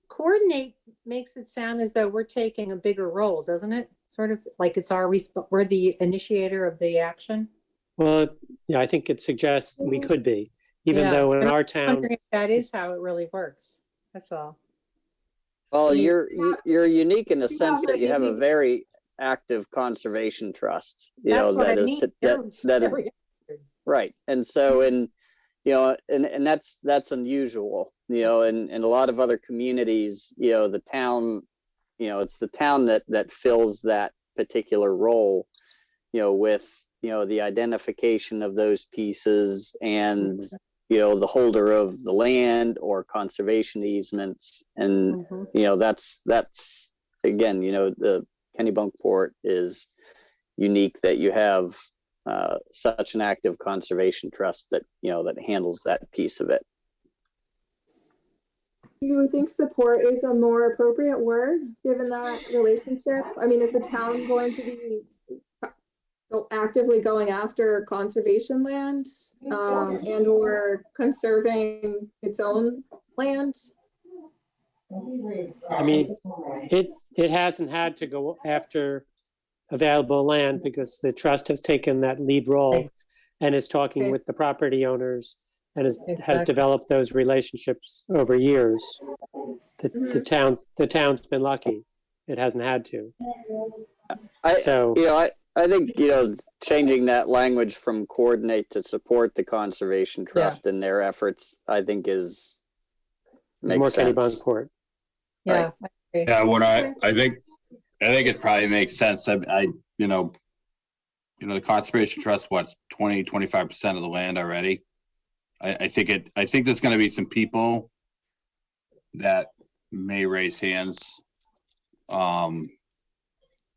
Speaker 3: coordinate makes it sound as though we're taking a bigger role, doesn't it? Sort of like it's we're the initiator of the action.
Speaker 1: Well, yeah, I think it suggests we could be, even
Speaker 3: Yeah,
Speaker 1: though in
Speaker 3: and
Speaker 1: our
Speaker 3: I'm
Speaker 1: town,
Speaker 3: wondering if that is how it really works. That's all.
Speaker 7: Well,
Speaker 8: you
Speaker 7: you're unique in the
Speaker 8: you
Speaker 7: sense
Speaker 8: have
Speaker 7: that
Speaker 8: a
Speaker 7: you have a
Speaker 8: unique-
Speaker 7: very active conservation trust.
Speaker 3: That's what I
Speaker 7: that is
Speaker 3: mean.
Speaker 7: that is right. And so and that's unusual, in a lot of other communities, the town, it's the town that fills that particular role, with, the identification of those pieces and, the holder of the land or conservation easements. And, that's again, the Kennebunkport is unique that you have such an active conservation trust that that handles that piece of it.
Speaker 8: Do you think support is a more appropriate word given that relationship? I mean, is the town going to be actively going after conservation land and or conserving its own land?
Speaker 1: I mean, it hasn't had to go after available land because the trust has taken that lead role and is talking
Speaker 8: Okay.
Speaker 1: with the property owners and has
Speaker 3: Exactly.
Speaker 1: developed those relationships over years. The town's been lucky. It hasn't had to. So
Speaker 7: I think, changing that language from coordinate to support the conservation trust in their efforts, I think
Speaker 1: it's
Speaker 7: makes
Speaker 1: more
Speaker 7: sense.
Speaker 3: Yeah. I agree.
Speaker 9: Yeah, I think it probably makes sense. I the Conservation Trust, what's 25% of the land already? I think there's gonna be some people that may raise hands.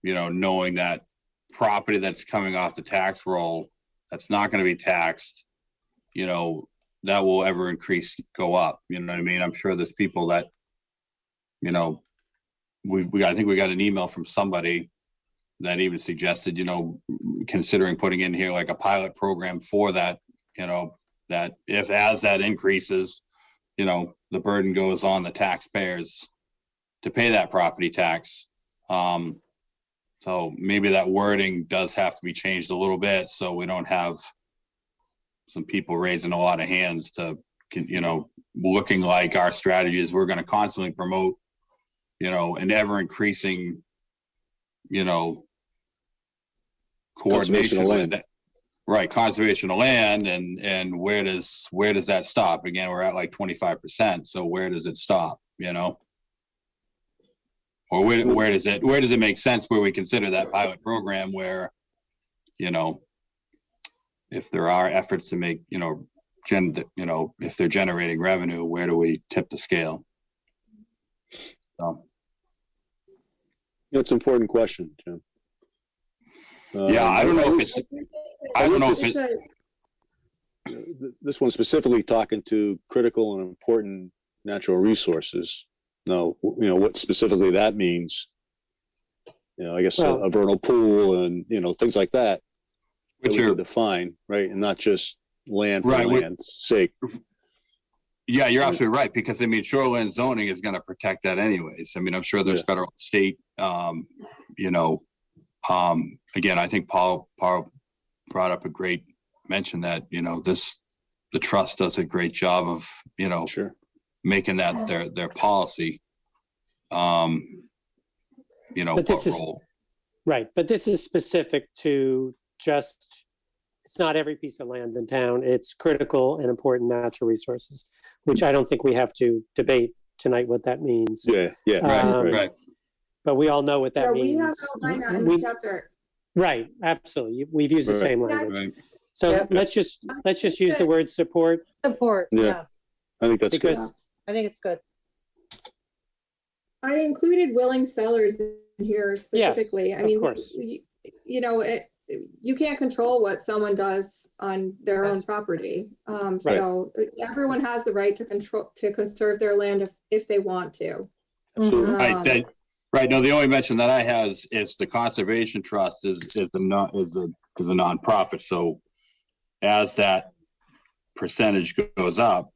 Speaker 9: Knowing that property that's coming off the tax roll, that's not gonna be taxed, that will ever increase, go up, you know what I mean? I'm sure there's people that, I think we got an email from somebody that even suggested, considering putting in here like a pilot program for that, that if as that increases, the burden goes on the taxpayers to pay that property tax. So maybe that wording does have to be changed a little bit so we don't have some people raising a lot of hands to, looking like our strategy is we're going to constantly promote, an ever increasing,
Speaker 2: Conservation of
Speaker 9: coordination with
Speaker 2: land.
Speaker 9: that. Right, conservation of land, and where does that stop? Again, we're at like 25%. So where does it stop? Or where does it make sense where we consider that pilot program where, if there are efforts to make, if they're generating revenue, where do we tip the scale? So.
Speaker 2: That's an important question, Jim.
Speaker 9: Yeah, I don't know if it's,
Speaker 2: this one's specifically talking to critical and important natural resources. Now, what specifically that means, I guess
Speaker 1: Well,
Speaker 2: a vernal pool and, things like that.
Speaker 9: which
Speaker 2: we
Speaker 9: are,
Speaker 2: could define, right? And not just land for
Speaker 9: Right,
Speaker 2: land's sake.
Speaker 9: yeah, you're absolutely right, because shoreline zoning is going to protect that anyways. I'm sure there's
Speaker 2: Yeah.
Speaker 9: federal, state, again, I think Paul brought up a great mention that, the trust does a great job of,
Speaker 2: Sure.
Speaker 9: making that their policy.
Speaker 1: But this is
Speaker 9: role.
Speaker 1: right. But this is specific to just, it's not every piece of land in town. It's critical and important natural resources, which I don't think we have to debate tonight what that means.
Speaker 2: Yeah.
Speaker 1: Um,
Speaker 9: Right.
Speaker 1: But we all know what that
Speaker 8: Yeah,
Speaker 1: means.
Speaker 8: we have outlined that in the chapter.
Speaker 1: Right, absolutely. We've used the
Speaker 2: Right.
Speaker 1: same
Speaker 8: Yeah,
Speaker 1: language.
Speaker 9: Right.
Speaker 1: So
Speaker 3: Yep.
Speaker 1: let's just use the word support
Speaker 3: Support,
Speaker 2: Yeah.
Speaker 3: yeah,
Speaker 2: I think that's good.
Speaker 1: because,
Speaker 3: I think it's good.
Speaker 8: I included willing sellers in here specifically. I
Speaker 1: of
Speaker 8: mean,
Speaker 1: course.
Speaker 8: you can't control what someone does on their own property. So everyone has the right to conserve their land if they want to.
Speaker 2: Absolutely.
Speaker 9: Right. No, the only mention that I have is the Conservation Trust is a nonprofit. So as that percentage goes up,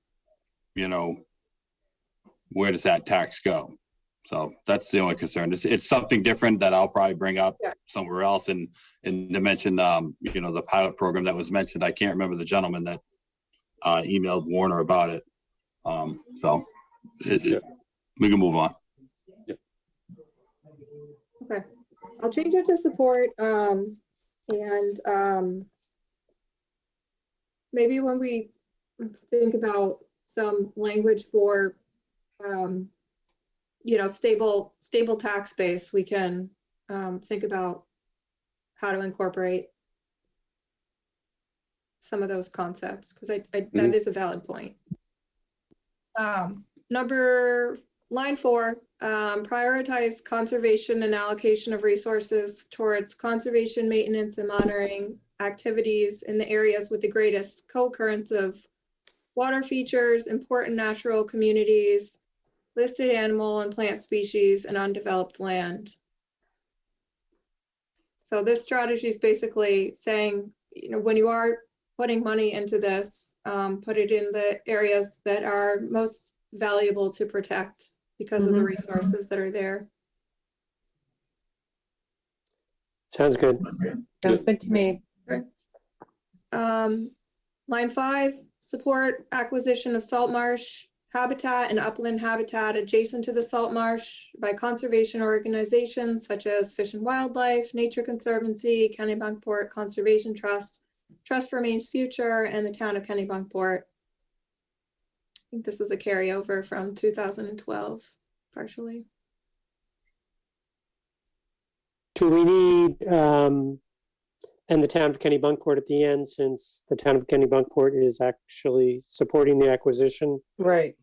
Speaker 9: where does that tax go? So that's the only concern. It's something different that I'll probably bring up somewhere else. And to mention, the pilot program that was mentioned, I can't remember the gentleman that emailed Warner about it. We can move on.
Speaker 8: Okay, I'll change it to support. Maybe when we think about some language for, stable tax base, we can think about how to incorporate some of those concepts, because that is a valid point. Line 4, prioritize conservation and allocation of resources towards conservation, maintenance, and monitoring activities in the areas with the greatest co-occurrence of water features, important natural communities, listed animal and plant species, and undeveloped land. So this strategy is basically saying, when you are putting money into this, put it in the areas that are most valuable to protect because of the resources that are there.
Speaker 1: Sounds good.
Speaker 3: Sounds good to me.
Speaker 8: Line 5, support acquisition of salt marsh habitat and upland habitat adjacent to the salt marsh by conservation organizations such as Fish and Wildlife, Nature Conservancy, Kennebunkport Conservation Trust, Trust for Maine's Future, and the town of Kennebunkport. I think this was a carryover from 2012, partially.
Speaker 1: Do we need, and the town of Kennebunkport at the end, since the town of Kennebunkport is actually supporting the acquisition?
Speaker 3: Right.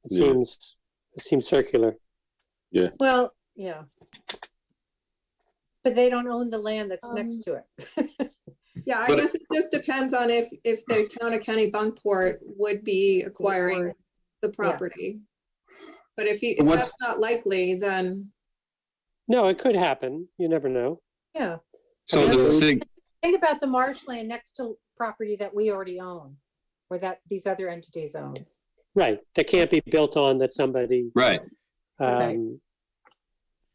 Speaker 1: It
Speaker 2: Yeah.
Speaker 1: seems circular.
Speaker 3: Well, yeah. But they don't own the land that's next to it.
Speaker 8: Yeah, I
Speaker 9: But-
Speaker 8: guess it just depends on if the town of Kennebunkport would be acquiring the property. But if
Speaker 9: And what's-
Speaker 8: that's not likely, then
Speaker 1: No, it could happen. You never know.
Speaker 3: Yeah.
Speaker 9: So the thing,
Speaker 3: Think about the marshland next to property that we already own, or that these other entities own.
Speaker 1: Right. That can't be built on that somebody
Speaker 9: right,
Speaker 3: Right.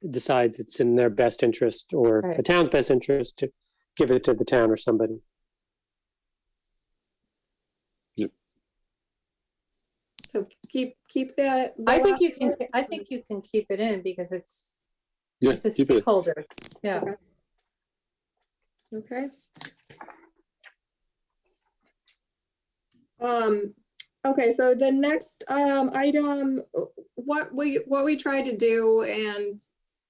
Speaker 1: decides it's in their best interest or the
Speaker 3: Right.
Speaker 1: town's best interest to give it to the town or somebody.
Speaker 8: so keep that. the
Speaker 3: I think
Speaker 8: last
Speaker 3: you can,
Speaker 8: part.
Speaker 3: I think you can keep it in because it's a
Speaker 2: keep it.
Speaker 3: stakeholder. Yeah.
Speaker 8: Okay. Okay, so the next item, what we tried to do, and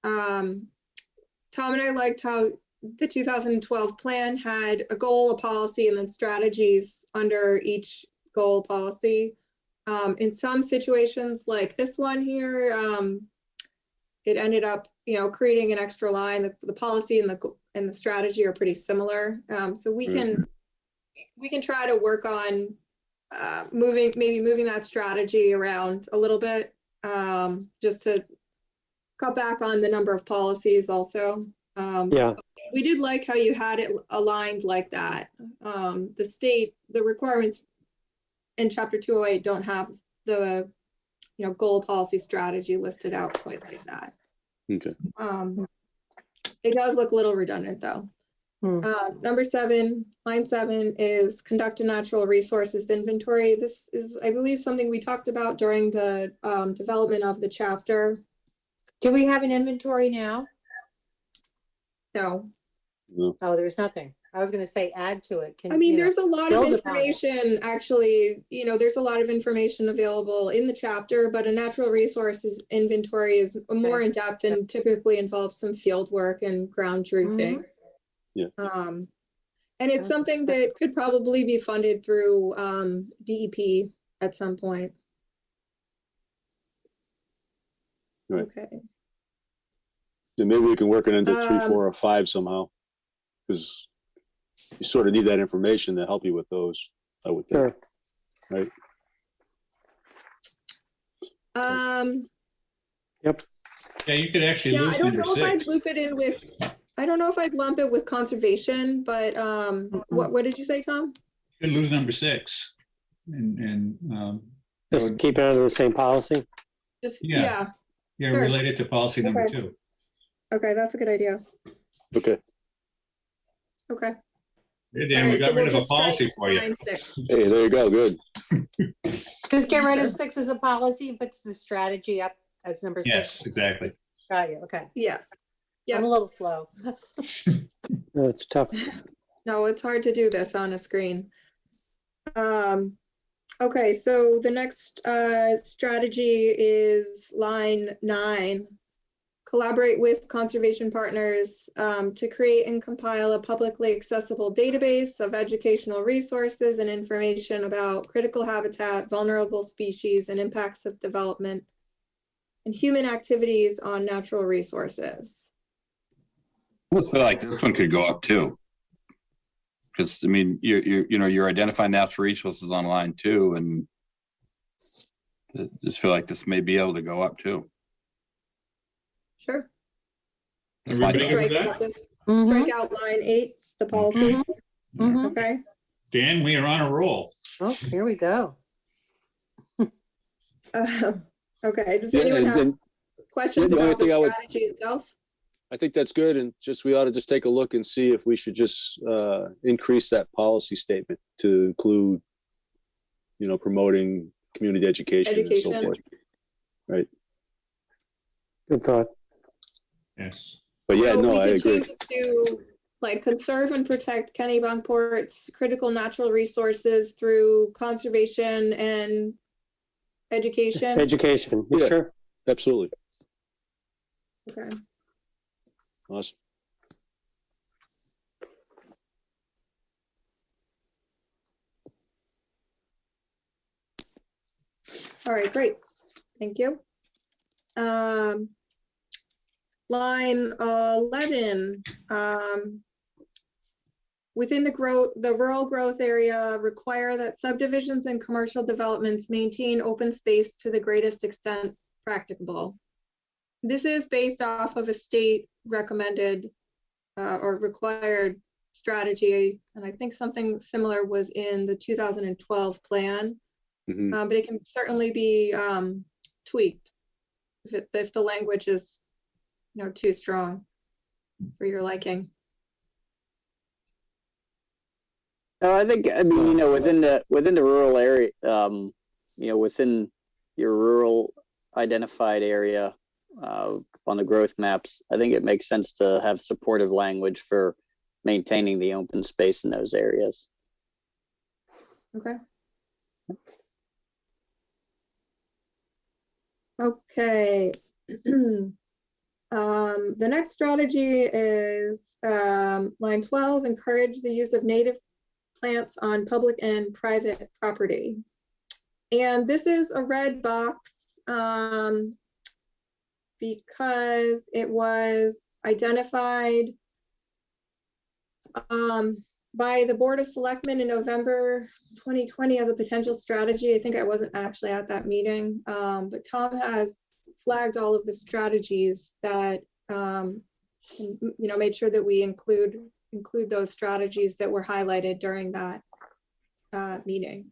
Speaker 8: Tom and I liked how the 2012 plan had a goal, a policy, and then strategies under each goal policy. In some situations like this one here, it ended up, creating an extra line. The policy and the strategy are pretty similar. So we can try to work on moving that strategy around a little bit, just to cut back on the number of policies also.
Speaker 1: Yeah.
Speaker 8: We did like how you had it aligned like that. The requirements in chapter 208 don't have the, goal, policy, strategy listed out quite like that.
Speaker 2: Okay.
Speaker 8: It does look a little redundant though. Number 7, line 7 is conduct a natural resources inventory. This is, I believe, something we talked about during the development of the chapter.
Speaker 3: Do we have an inventory now?
Speaker 8: No,
Speaker 3: Oh, there's nothing. I was gonna say add to it.
Speaker 8: I mean, there's a lot of
Speaker 3: build upon it.
Speaker 8: information, actually, there's a lot of information available in the chapter, but a natural resources inventory is more
Speaker 3: Okay.
Speaker 8: in-depth and typically involves some field work and ground truthing.
Speaker 2: Yeah.
Speaker 8: And it's
Speaker 3: Sounds
Speaker 8: something
Speaker 3: good.
Speaker 8: that could probably be funded through DEP at some point.
Speaker 2: Right.
Speaker 8: Okay.
Speaker 2: Then maybe we can work it into 3, 4,
Speaker 8: Um,
Speaker 2: or 5 somehow. Because you sort of need that information to help you with those, I would think.
Speaker 1: Sure.
Speaker 4: Yeah, you could actually
Speaker 8: Yeah,
Speaker 4: lose
Speaker 8: I don't
Speaker 4: number
Speaker 8: know if I'd
Speaker 4: 6.
Speaker 8: loop it in with, I don't know if I'd lump it with conservation, but what did you say, Tom?
Speaker 4: You could lose number 6. And
Speaker 1: Just keep it under the same policy.
Speaker 8: Just,
Speaker 4: Yeah.
Speaker 8: yeah,
Speaker 4: yeah, related to policy number
Speaker 8: Okay.
Speaker 4: 2.
Speaker 8: okay, that's a good idea.
Speaker 2: Okay.
Speaker 8: Okay.
Speaker 4: Hey, Dan, we
Speaker 8: Alright, so
Speaker 4: got
Speaker 8: we'll
Speaker 4: rid of a
Speaker 8: just strike
Speaker 4: policy for you.
Speaker 8: line 6.
Speaker 2: Hey, there you go. Good.
Speaker 3: Just get rid of 6 as a policy, but the strategy up as number 6.
Speaker 4: Yes, exactly.
Speaker 3: Got you. Okay.
Speaker 8: Yes.
Speaker 3: I'm a little slow.
Speaker 1: No, it's tough.
Speaker 8: No, it's hard to do this on a screen. Okay, so the next strategy is line 9. Collaborate with conservation partners to create and compile a publicly accessible database of educational resources and information about critical habitat, vulnerable species, and impacts of development and human activities on natural resources.
Speaker 9: I feel like this one could go up too. Because, I mean, you're identifying natural resources on line 2, and I just feel like this may be able to go up too.
Speaker 8: Sure.
Speaker 4: Everybody good with
Speaker 8: Strike
Speaker 4: that?
Speaker 8: out this,
Speaker 3: Mhm,
Speaker 8: strike out line 8, the policy,
Speaker 3: mhm.
Speaker 8: okay?
Speaker 4: Dan, we are on a roll.
Speaker 3: Oh, here we go.
Speaker 8: Okay, does
Speaker 2: Yeah,
Speaker 8: anyone
Speaker 2: and
Speaker 8: have
Speaker 2: then
Speaker 8: questions
Speaker 2: the only
Speaker 8: about the
Speaker 2: thing I would-
Speaker 8: strategy itself?
Speaker 2: I think that's good. And just, we ought to just take a look and see if we should just increase that policy statement to include, promoting community education and so
Speaker 8: Education.
Speaker 2: forth. Right.
Speaker 1: Good thought.
Speaker 4: Yes.
Speaker 2: But yeah,
Speaker 8: So
Speaker 2: no,
Speaker 8: we
Speaker 2: I
Speaker 8: could
Speaker 2: agree.
Speaker 8: change it to, like, conserve and protect Kennebunkport's critical natural resources through conservation and education.
Speaker 1: Education. You
Speaker 2: Yeah.
Speaker 1: sure?
Speaker 2: Absolutely.
Speaker 8: Okay.
Speaker 2: Awesome.
Speaker 8: All right, great. Thank you. Line 11, within the rural growth area, require that subdivisions and commercial developments maintain open space to the greatest extent practicable. This is based off of a state recommended or required strategy, and I think something similar was in the 2012 plan, but it can certainly be tweaked if the language is, you know, too strong for your liking.
Speaker 7: No, I think, I mean, you know, within the rural area, you know, within your rural identified area on the growth maps, I think it makes sense to have supportive language for maintaining the open space in those areas.
Speaker 8: Okay. Okay. The next strategy is line 12, encourage the use of native plants on public and private property. And this is a red box because it was identified by the Board of Selectmen in November 2020 as a potential strategy. I think I wasn't actually at that meeting, but Tom has flagged all of the strategies that, you know, made sure that we include those strategies that were highlighted during that meeting.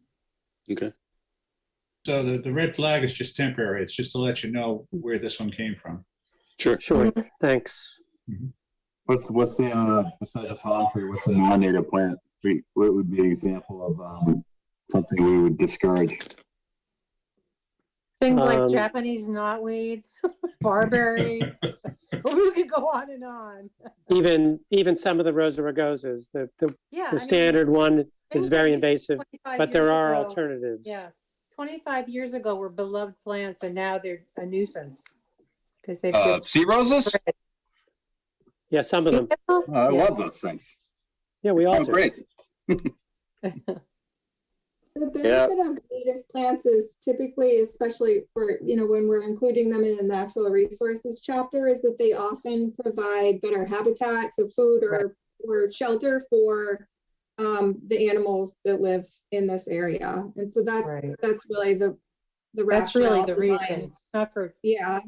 Speaker 2: Okay.
Speaker 4: So the red flag is just temporary. It's just to let you know where this one came from.
Speaker 2: Sure.
Speaker 1: Sure, thanks.
Speaker 9: What's the besides a palm tree, what's a non-native plant? What would be an example of something we would discourage?
Speaker 3: Things like
Speaker 1: Um,
Speaker 3: Japanese knotweed, barberry. We could go on and on.
Speaker 1: Even some of the Rosa rugosas,
Speaker 3: Yeah.
Speaker 1: the
Speaker 3: I mean,
Speaker 1: standard one
Speaker 3: things
Speaker 1: is
Speaker 3: that
Speaker 1: very
Speaker 3: used to
Speaker 1: invasive,
Speaker 3: 25
Speaker 1: but there
Speaker 3: years
Speaker 1: are
Speaker 3: ago-
Speaker 1: alternatives.
Speaker 3: Yeah, 25 years ago were beloved plants, and now they're a nuisance because they've just.
Speaker 9: Sea roses?
Speaker 1: Yeah, some of them.
Speaker 9: I
Speaker 3: Yeah.
Speaker 9: love those things.
Speaker 1: Yeah, we all
Speaker 9: Oh,
Speaker 1: do.
Speaker 9: great.
Speaker 8: The benefit of native plants is typically, especially for, you know, when we're including them in the natural resources chapter, is that they often provide better habitat, so food or shelter for the animals that live in this area. And so that's
Speaker 3: Right.
Speaker 8: that's really the
Speaker 3: That's really
Speaker 8: rationale
Speaker 3: the reason,
Speaker 8: behind-
Speaker 3: not for
Speaker 8: Yeah.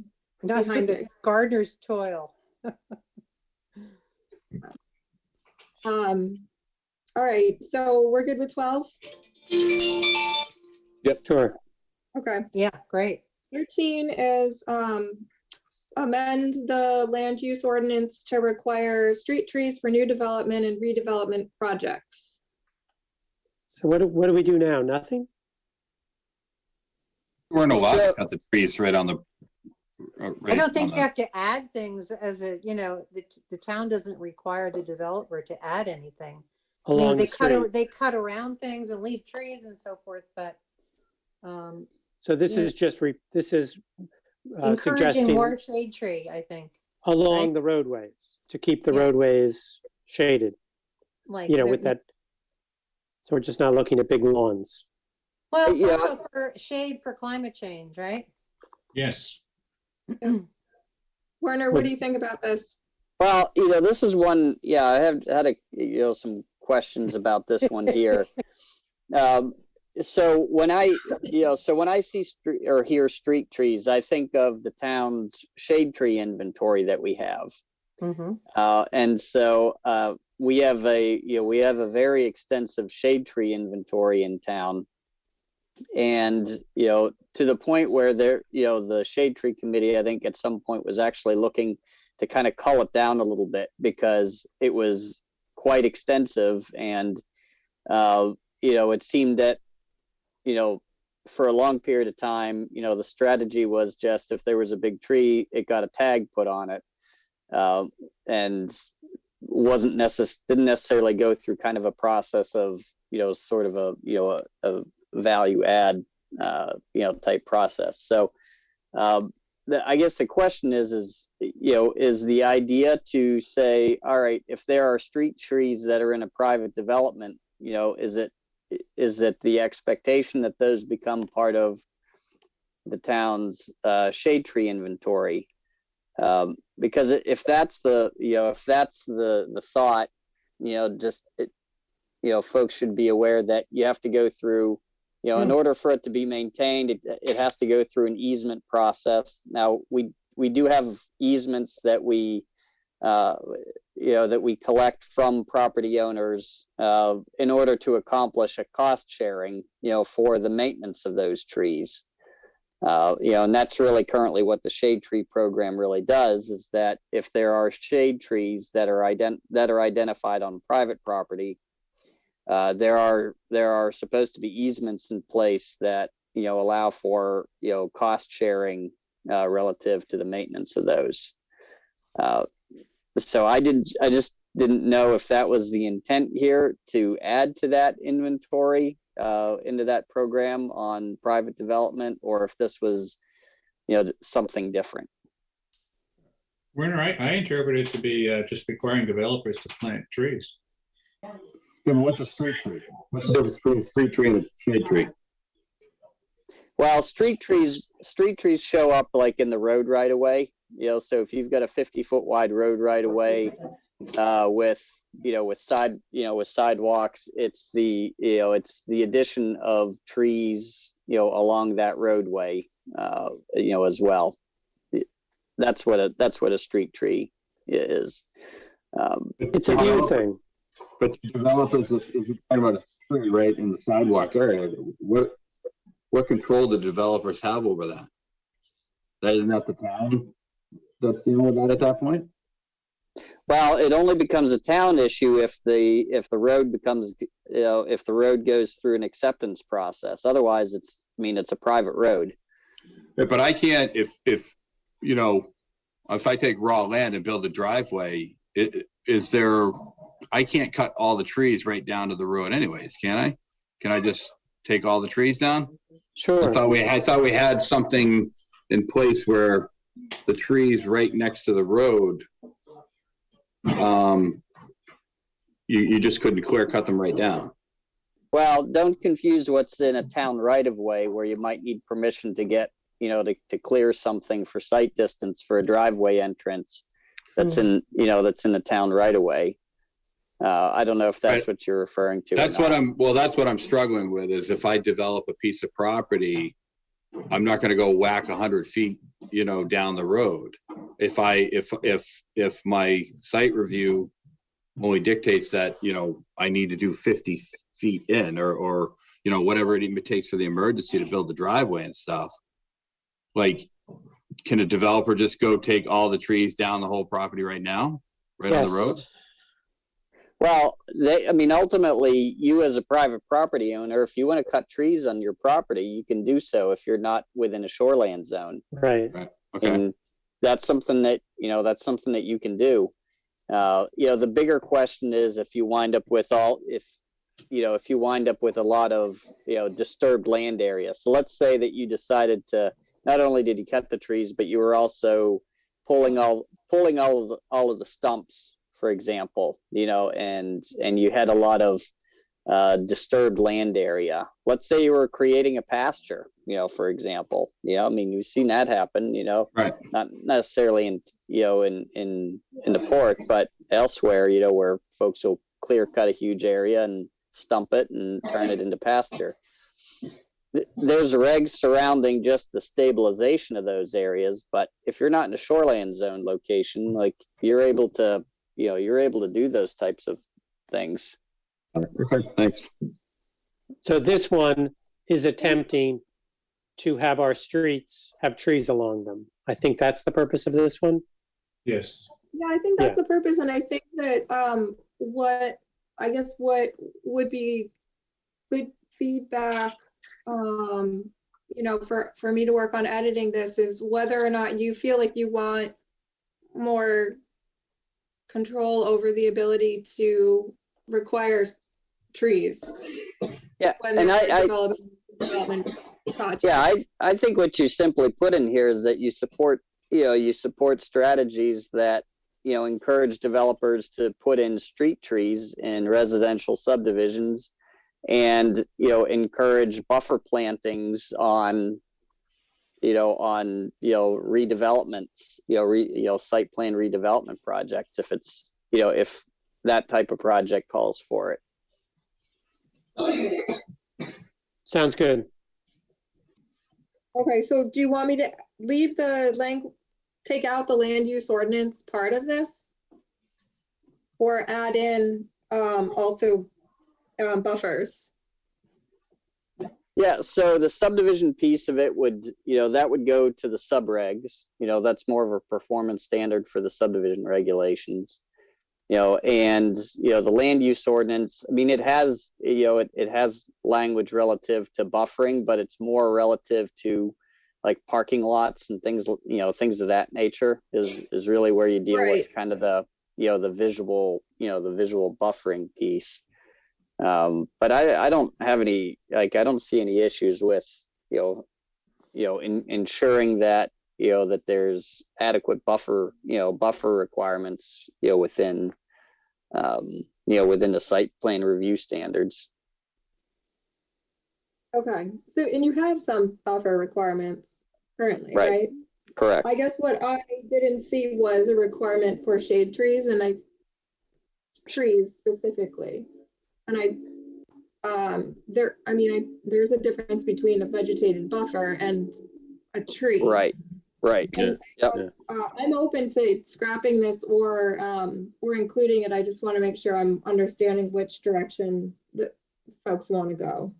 Speaker 3: not for
Speaker 8: behind
Speaker 3: the
Speaker 8: it.
Speaker 3: gardener's toil.
Speaker 8: All right, so we're good with 12?
Speaker 1: Sure.
Speaker 8: Okay.
Speaker 3: Yeah, great.
Speaker 8: 13 is amend the land use ordinance to require street trees for new development and redevelopment projects.
Speaker 1: So what do we do now? Nothing?
Speaker 9: We're not allowed to
Speaker 7: So-
Speaker 9: cut the trees right on the.
Speaker 3: I don't think you have to add things as a, you know, the town doesn't require the developer to add anything. I mean,
Speaker 1: Along the street.
Speaker 3: they cut around things and leave trees and so forth, but
Speaker 1: So this
Speaker 3: Yeah.
Speaker 1: is just, this is
Speaker 3: encouraging
Speaker 1: suggesting
Speaker 3: more shade tree, I think.
Speaker 1: along
Speaker 3: right?
Speaker 1: the roadways, to keep the
Speaker 3: Yeah.
Speaker 1: roadways shaded,
Speaker 3: Like,
Speaker 1: you know,
Speaker 3: the-
Speaker 1: with that. So we're just not looking at big lawns.
Speaker 3: Well, it's
Speaker 7: Yeah.
Speaker 3: also for shade for climate change, right?
Speaker 4: Yes.
Speaker 8: Werner, what do you think about this?
Speaker 7: Well, you know, this is one, yeah, I have had some questions about this one here. So when I see street or hear street trees, I think of the town's shade tree inventory that we have.
Speaker 3: Mm-hmm.
Speaker 7: And so we have a very extensive shade tree inventory in town. And, you know, to the point where the shade tree committee, I think at some point was actually looking to kind of cull it down a little bit because it was quite extensive. And, you know, it seemed that, you know, for a long period of time, you know, the strategy was just if there was a big tree, it got a tag put on it. And didn't necessarily go through kind of a process of, you know, sort of a value add, you know, type process. So I guess the question is, you know, is the idea to say, all right, if there are street trees that are in a private development, you know, is it the expectation that those become part of the town's shade tree inventory. Because if that's the, if that's the thought, folks should be aware that you have to go through, in order for it to be maintained, it has to go through an easement process. Now, we do have easements that we collect from property owners in order to accomplish a cost sharing, for the maintenance of those trees. And that's really currently what the shade tree program really does, is that if there are shade trees that are identified on private property, there are supposed to be easements in place that allow for cost sharing relative to the maintenance of those. So I just didn't know if that was the intent here, to add to that inventory into that program on private development, or if this was something different.
Speaker 4: Werner, I interpret it to be just requiring developers to plant trees.
Speaker 9: Yeah, but what's a street tree? What's the difference between a street tree and a shade tree?
Speaker 7: Well, street trees show up like in the road right away. So if you've got a 50-foot wide road right away with sidewalks, it's the addition of trees along that roadway as well. That's what a street tree is.
Speaker 1: It's a view thing.
Speaker 9: But developers, is talking about a tree right in the sidewalk area. What control do developers have over that? That isn't that the town that's dealing with that at that point?
Speaker 7: Well, it only becomes a town issue if the road becomes, if the road goes through an acceptance process. Otherwise, it's a private road.
Speaker 9: Yeah, but I can't, if I take raw land and build a driveway, I can't cut all the trees right down to the road anyways, can I? Can I just take all the trees down?
Speaker 1: Sure.
Speaker 9: I thought we had something in place where the trees right next to the road, you just couldn't clear cut them right down.
Speaker 7: Well, don't confuse what's in a town right of way, where you might need permission to get, to clear something for sight distance for a driveway entrance that's in a town right of way. I don't know if that's what you're referring to.
Speaker 9: That's what I'm struggling with, is if I develop a piece of property, I'm not going to go whack 100 feet, down the road. If my site review only dictates that, I need to do 50 feet in or whatever it takes for the emergency to build the driveway and stuff. Like, can a developer just go take all the trees down the whole property right now, right on the road?
Speaker 7: Well, ultimately, you as a private property owner, if you want to cut trees on your property, you can do so if you're not within a shoreland zone.
Speaker 1: Right.
Speaker 9: Okay.
Speaker 7: And that's something that you can do. The bigger question is if you wind up with a lot of, disturbed land area. So let's say that you decided to, not only did you cut the trees, but you were also pulling all of the stumps, for example, and you had a lot of disturbed land area. Let's say you were creating a pasture, for example, we've seen that happen,
Speaker 9: right.
Speaker 7: Not necessarily in the port, but elsewhere, where folks will clear cut a huge area and stump it and turn it into pasture. There's regs surrounding just the stabilization of those areas, but if you're not in a shoreland zone location, like you're able to do those types of things.
Speaker 9: Okay, thanks.
Speaker 1: So this one is attempting to have our streets have trees along them. I think that's the purpose of this one.
Speaker 4: Yes.
Speaker 8: Yeah, I think that's the purpose. And I think that what would be good feedback, for me to work on editing this, is whether or not you feel like you want more control over the ability to require trees.
Speaker 7: Yeah,
Speaker 8: and development projects.
Speaker 7: Yeah, I think what you simply put in here is that you support strategies that encourage developers to put in street trees in residential subdivisions, and encourage buffer plantings on on, redevelopments, site plan redevelopment projects, if it's, if that type of project calls for it.
Speaker 1: Sounds good.
Speaker 8: Okay, so do you want me to leave take out the land use ordinance part of this? Or add in also buffers?
Speaker 7: Yeah, so the subdivision piece of it would, that would go to the subregs. That's more of a performance standard for the subdivision regulations. And the land use ordinance, I mean, it has, it has language relative to buffering, but it's more relative to like parking lots and things, things of that nature is really where you deal with kind of the, the visual buffering piece. But I don't have any, I don't see any issues with, ensuring that, that there's adequate buffer requirements, within, within the site plan review standards.
Speaker 8: Okay, so, and you have some buffer requirements currently, right?
Speaker 7: Correct.
Speaker 8: I guess what I didn't see was a requirement for shade trees trees specifically. And there's a difference between a vegetated buffer and a tree.
Speaker 7: Right.
Speaker 8: And I'm open to scrapping this or including it. I just want to make sure I'm understanding which direction that folks want to go.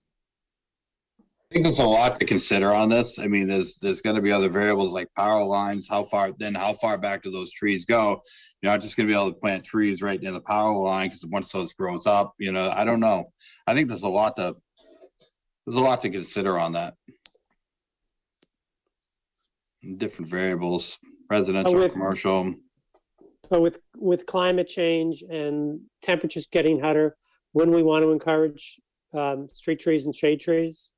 Speaker 9: I think there's a lot to consider on this. I mean, there's going to be other variables like power lines, how far back do those trees go? You're not just going to be able to plant trees right near the power line because once those grows up, I don't know. I think there's a lot to consider on that. Different variables, residential, commercial.
Speaker 1: But with climate change and temperatures getting hotter, wouldn't we want to encourage street trees and shade trees?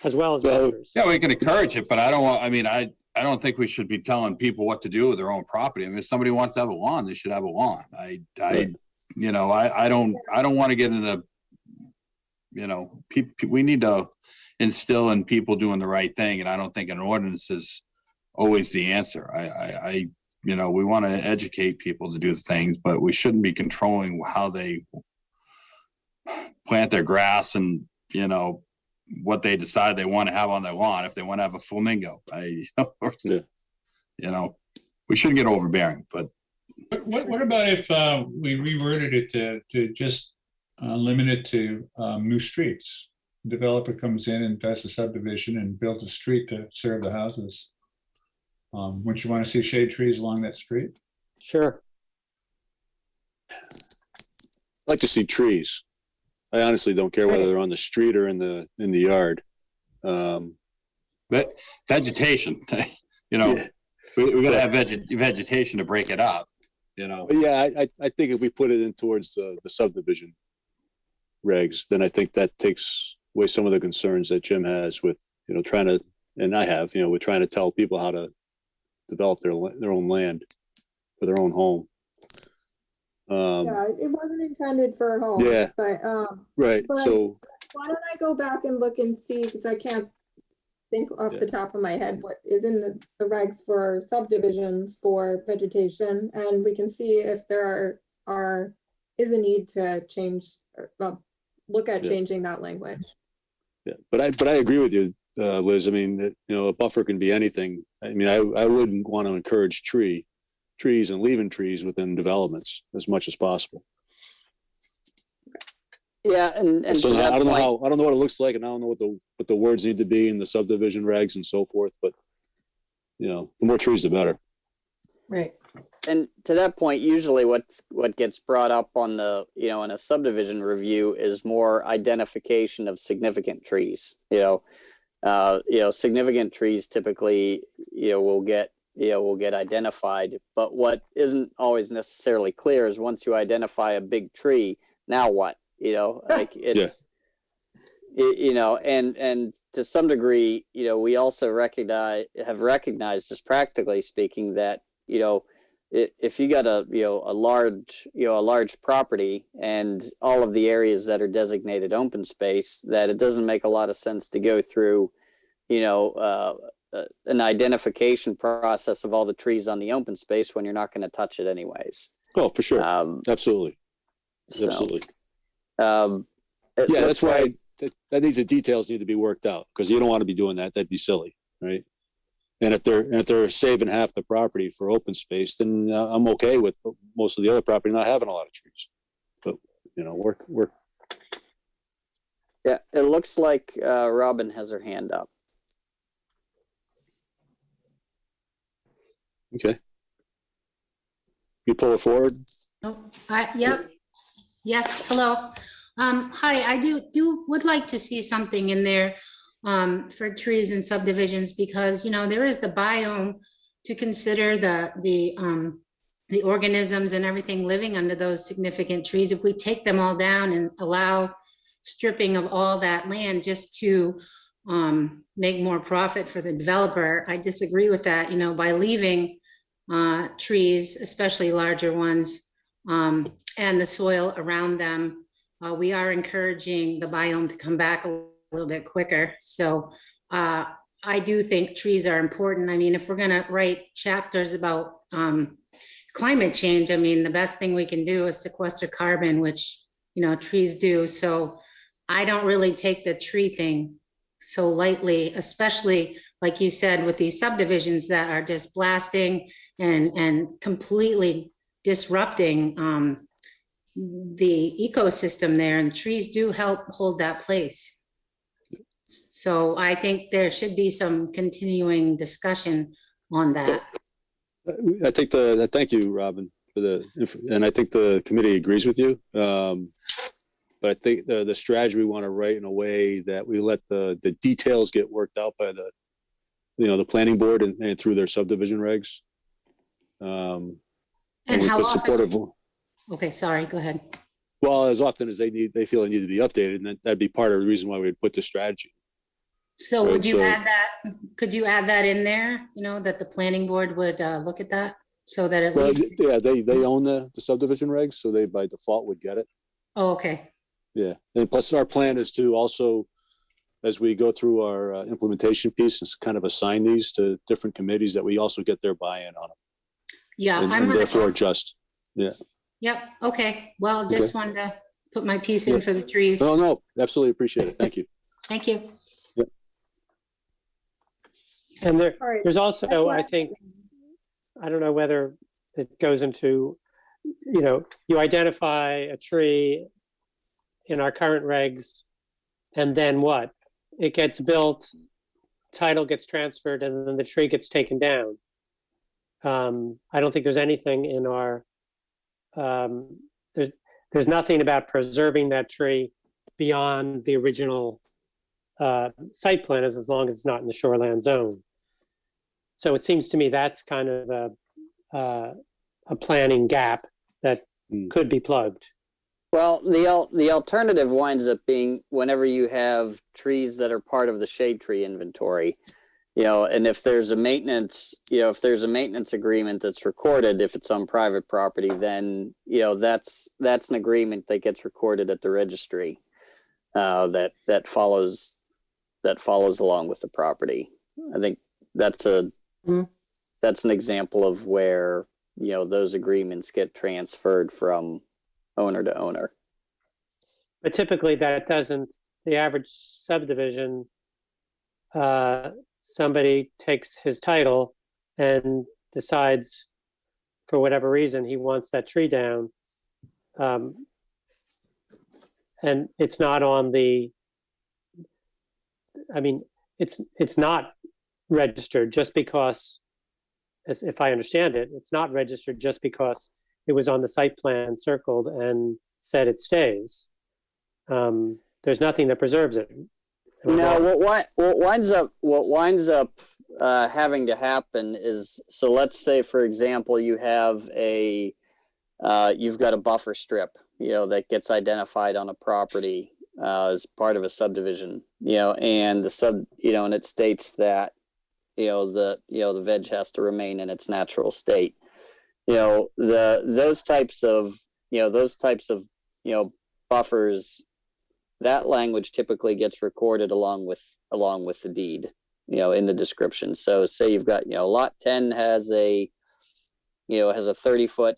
Speaker 1: As well as buffers.
Speaker 9: Yeah, we can encourage it, but I don't think we should be telling people what to do with their own property. I mean, if somebody wants to have a lawn, they should have a lawn. I don't want to get into, we need to instill in people doing the right thing. And I don't think an ordinance is always the answer. We want to educate people to do things, but we shouldn't be controlling how they plant their grass and, what they decide they want to have on their lawn. If they want to have a flamingo, we shouldn't get overbearing. But
Speaker 4: what about if we reworded it to just limit it to new streets? Developer comes in and does a subdivision and builds a street to serve the houses. Wouldn't you want to see shade trees along that street?
Speaker 1: Sure.
Speaker 2: I'd like to see trees. I honestly don't care whether they're on the street or in the yard.
Speaker 9: But vegetation, we got to have vegetation to break it up.
Speaker 2: But yeah, I think if we put it in towards the subdivision regs, then I think that takes away some of the concerns that Jim has with trying to, and I have, with trying to tell people how to develop their own land for their own home.
Speaker 8: Yeah, it wasn't intended for a home.
Speaker 2: Yeah.
Speaker 8: But
Speaker 2: right.
Speaker 8: But
Speaker 2: so
Speaker 8: why don't I go back and look and see, because I can't think off the top of my head what is in the regs for subdivisions for vegetation, and we can see if there is a need to change or look at changing that language.
Speaker 2: Yeah, but I agree with you, Liz. I mean, a buffer can be anything. I mean, I wouldn't want to encourage trees and leaving trees within developments as much as possible.
Speaker 7: Yeah, and
Speaker 2: so I don't know what it looks like, and I don't know what the words need to be in the subdivision regs and so forth. But the more trees, the better.
Speaker 3: Right.
Speaker 7: And to that point, usually what gets brought up on the in a subdivision review is more identification of significant trees. Significant trees typically will get identified, but what isn't always necessarily clear is once you identify a big tree, now what? It's and to some degree, we also have recognized, just practically speaking, that if you got a large property and all of the areas that are designated open space, that it doesn't make a lot of sense to go through an identification process of all the trees on the open space when you're not going to touch it anyways.
Speaker 2: Oh, for sure. Absolutely. Absolutely. Yeah, that's why that needs the details need to be worked out, because you don't want to be doing that. That'd be silly, right? And if they're saving half the property for open space, then I'm okay with most of the other property not having a lot of trees. But work.
Speaker 7: Yeah, it looks like Robin has her hand up.
Speaker 2: Okay. You pull it forward.
Speaker 10: Oh, yep. Yes, hello. Hi, I would like to see something in there for trees and subdivisions, because, there is the biome to consider, the organisms and everything living under those significant trees. If we take them all down and allow stripping of all that land just to make more profit for the developer, I disagree with that. By leaving trees, especially larger ones, and the soil around them, we are encouraging the biome to come back a little bit quicker. So I do think trees are important. I mean, if we're going to write chapters about climate change, I mean, the best thing we can do is sequester carbon, which, trees do. So I don't really take the tree thing so lightly, especially like you said, with these subdivisions that are just blasting and completely disrupting the ecosystem there, and trees do help hold that place. So I think there should be some continuing discussion on that.
Speaker 2: I think thank you, Robin, and I think the committee agrees with you. But I think the strategy we want to write in a way that we let the details get worked out by the planning board and through their subdivision regs.
Speaker 10: And how often? Okay, sorry, go ahead.
Speaker 2: Well, as often as they feel they need to be updated, and that'd be part of the reason why we'd put the strategy.
Speaker 10: So right, would you add that? Could you add that in there? That the planning board would look at that, so that at least.
Speaker 2: Yeah, they own the subdivision regs, so they by default would get it.
Speaker 10: Oh, okay.
Speaker 2: Yeah, and plus our plan is to also, as we go through our implementation piece, is kind of assign these to different committees that we also get their buy-in on them.
Speaker 10: Yeah,
Speaker 2: and therefore adjust. Yeah.
Speaker 10: Yep. Okay. Well, just wanted to put my piece in for the trees.
Speaker 2: No, absolutely appreciate it. Thank you.
Speaker 10: Thank you.
Speaker 2: Yep.
Speaker 1: And there's also, I think, I don't know whether it goes into, you identify a tree in our current regs, and then what? It gets built, title gets transferred, and then the tree gets taken down. I don't think there's anything in our, there's nothing about preserving that tree beyond the original site plan, as long as it's not in the shoreland zone. So it seems to me that's kind of a planning gap that could be plugged.
Speaker 7: Well, the alternative winds up being whenever you have trees that are part of the shade tree inventory, and if there's a maintenance, if there's a maintenance agreement that's recorded, if it's on private property, then, that's an agreement that gets recorded at the registry, that follows along with the property. I think that's an example of where, those agreements get transferred from owner to owner.
Speaker 1: But typically that doesn't, the average subdivision, somebody takes his title and decides for whatever reason he wants that tree down. And it's not on the, I mean, it's not registered just because, as if I understand it, it's not registered just because it was on the site plan circled and said it stays. There's nothing that preserves it.
Speaker 7: No, what winds up having to happen is, so let's say, for example, you have you've got a buffer strip, that gets identified on a property as part of a subdivision, and and it states that, the veg has to remain in its natural state. Those types of buffers, that language typically gets recorded along with the deed. in the description. So say you've got, lot 10 has a 30-foot,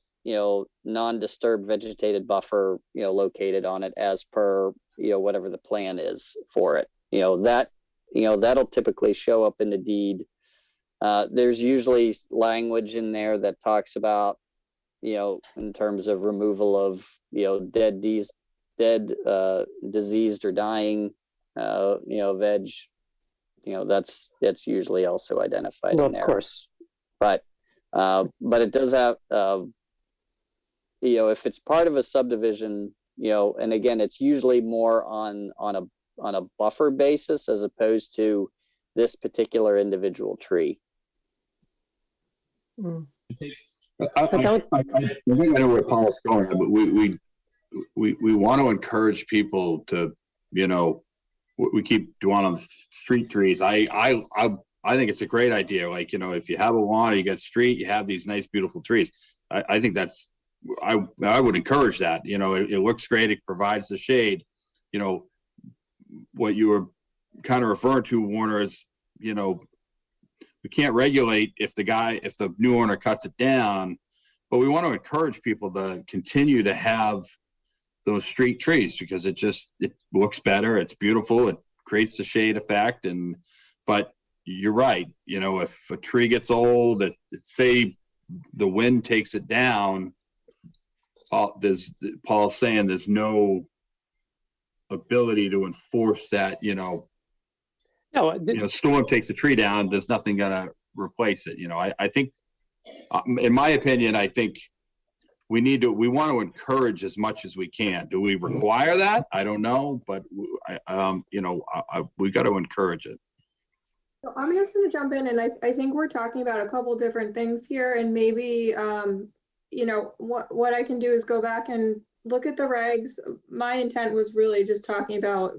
Speaker 7: non-disturbed vegetated buffer, located on it as per, whatever the plan is for it. That'll typically show up in the deed. There's usually language in there that talks about, in terms of removal of, dead, diseased or dying, veg, that's usually also identified
Speaker 1: Well,
Speaker 7: in there.
Speaker 1: of course.
Speaker 7: But it does have, if it's part of a subdivision, and again, it's usually more on a buffer basis as opposed to this particular individual tree.
Speaker 9: I think I know where Paul's going, but we want to encourage people to, we keep doing on street trees. I think it's a great idea. Like, if you have a lawn, you got street, you have these nice, beautiful trees. I think I would encourage that. It looks great. It provides the shade. What you were kind of referring to, Warner, is, we can't regulate if the new owner cuts it down, but we want to encourage people to continue to have those street trees because it looks better. It's beautiful. It creates the shade effect. But you're right. If a tree gets old, say the wind takes it down, Paul's saying there's no ability to enforce that, storm takes the tree down, there's nothing gonna replace it. I think, in my opinion, I think we want to encourage as much as we can. Do we require that? I don't know, but we got to encourage it.
Speaker 8: So I'm just going to jump in, and I think we're talking about a couple different things here, and maybe what I can do is go back and look at the regs. My intent was really just talking about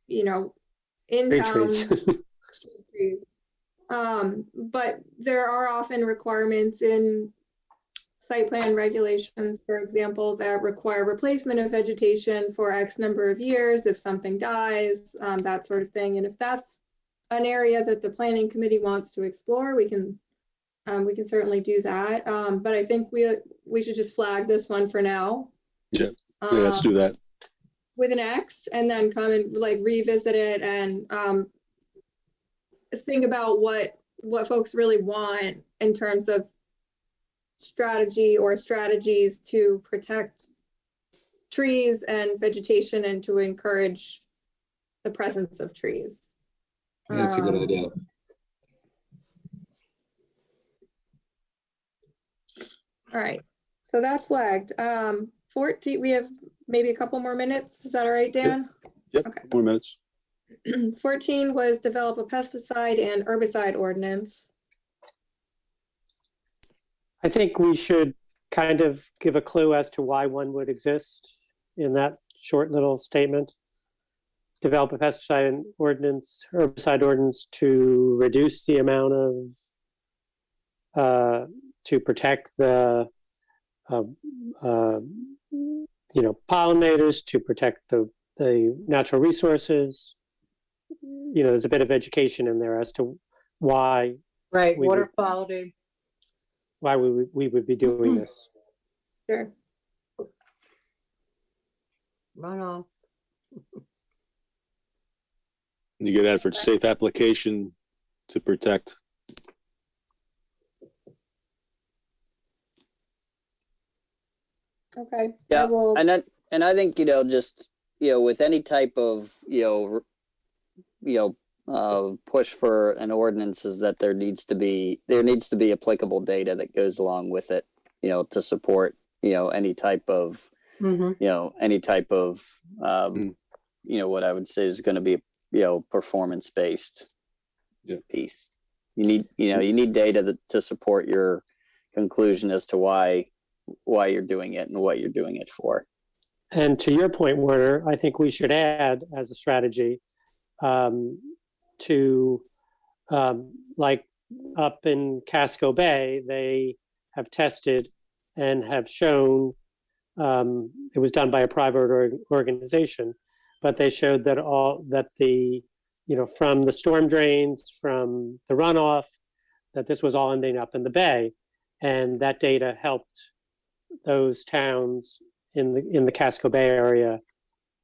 Speaker 8: in
Speaker 1: Great
Speaker 8: town
Speaker 1: trees.
Speaker 8: trees. But there are often requirements in site plan regulations, for example, that require replacement of vegetation for X number of years if something dies, that sort of thing. And if that's an area that the planning committee wants to explore, we can certainly do that. But I think we should just flag this one for now.
Speaker 2: Yeah, let's do that.
Speaker 8: With an X, and then come and revisit it and think about what folks really want in terms of strategy or strategies to protect trees and vegetation and to encourage the presence of trees.
Speaker 9: That's a good idea.
Speaker 8: All right, so that's flagged. 14, we have maybe a couple more minutes. Is that all right, Dan?
Speaker 2: Yep.
Speaker 8: Okay.
Speaker 2: 4 minutes.
Speaker 8: 14 was develop a pesticide and herbicide ordinance.
Speaker 1: I think we should kind of give a clue as to why one would exist in that short little statement. Develop a pesticide and herbicide ordinance to reduce the amount of, to protect the, pollinators, to protect the natural resources. There's a bit of education in there as to why.
Speaker 3: Right,
Speaker 1: we
Speaker 3: water
Speaker 1: would-
Speaker 3: quality.
Speaker 1: Why we would be doing this.
Speaker 8: Sure.
Speaker 3: Runoff.
Speaker 2: You get that for safe application to protect.
Speaker 8: Okay.
Speaker 7: Yeah,
Speaker 8: I will-
Speaker 7: and I think, just, with any type of, push for an ordinance is that there needs to be applicable data that goes along with it, to support, any type of, what I would say is going to be, performance-based piece. You need data to support your conclusion as to why you're doing it and what you're doing it for.
Speaker 1: And to your point, Werner, I think we should add as a strategy to like up in Casco Bay, they have tested and have shown, it was done by a private organization, but they showed that the from the storm drains, from the runoff, that this was all ending up in the bay. And that data helped those towns in the Casco Bay area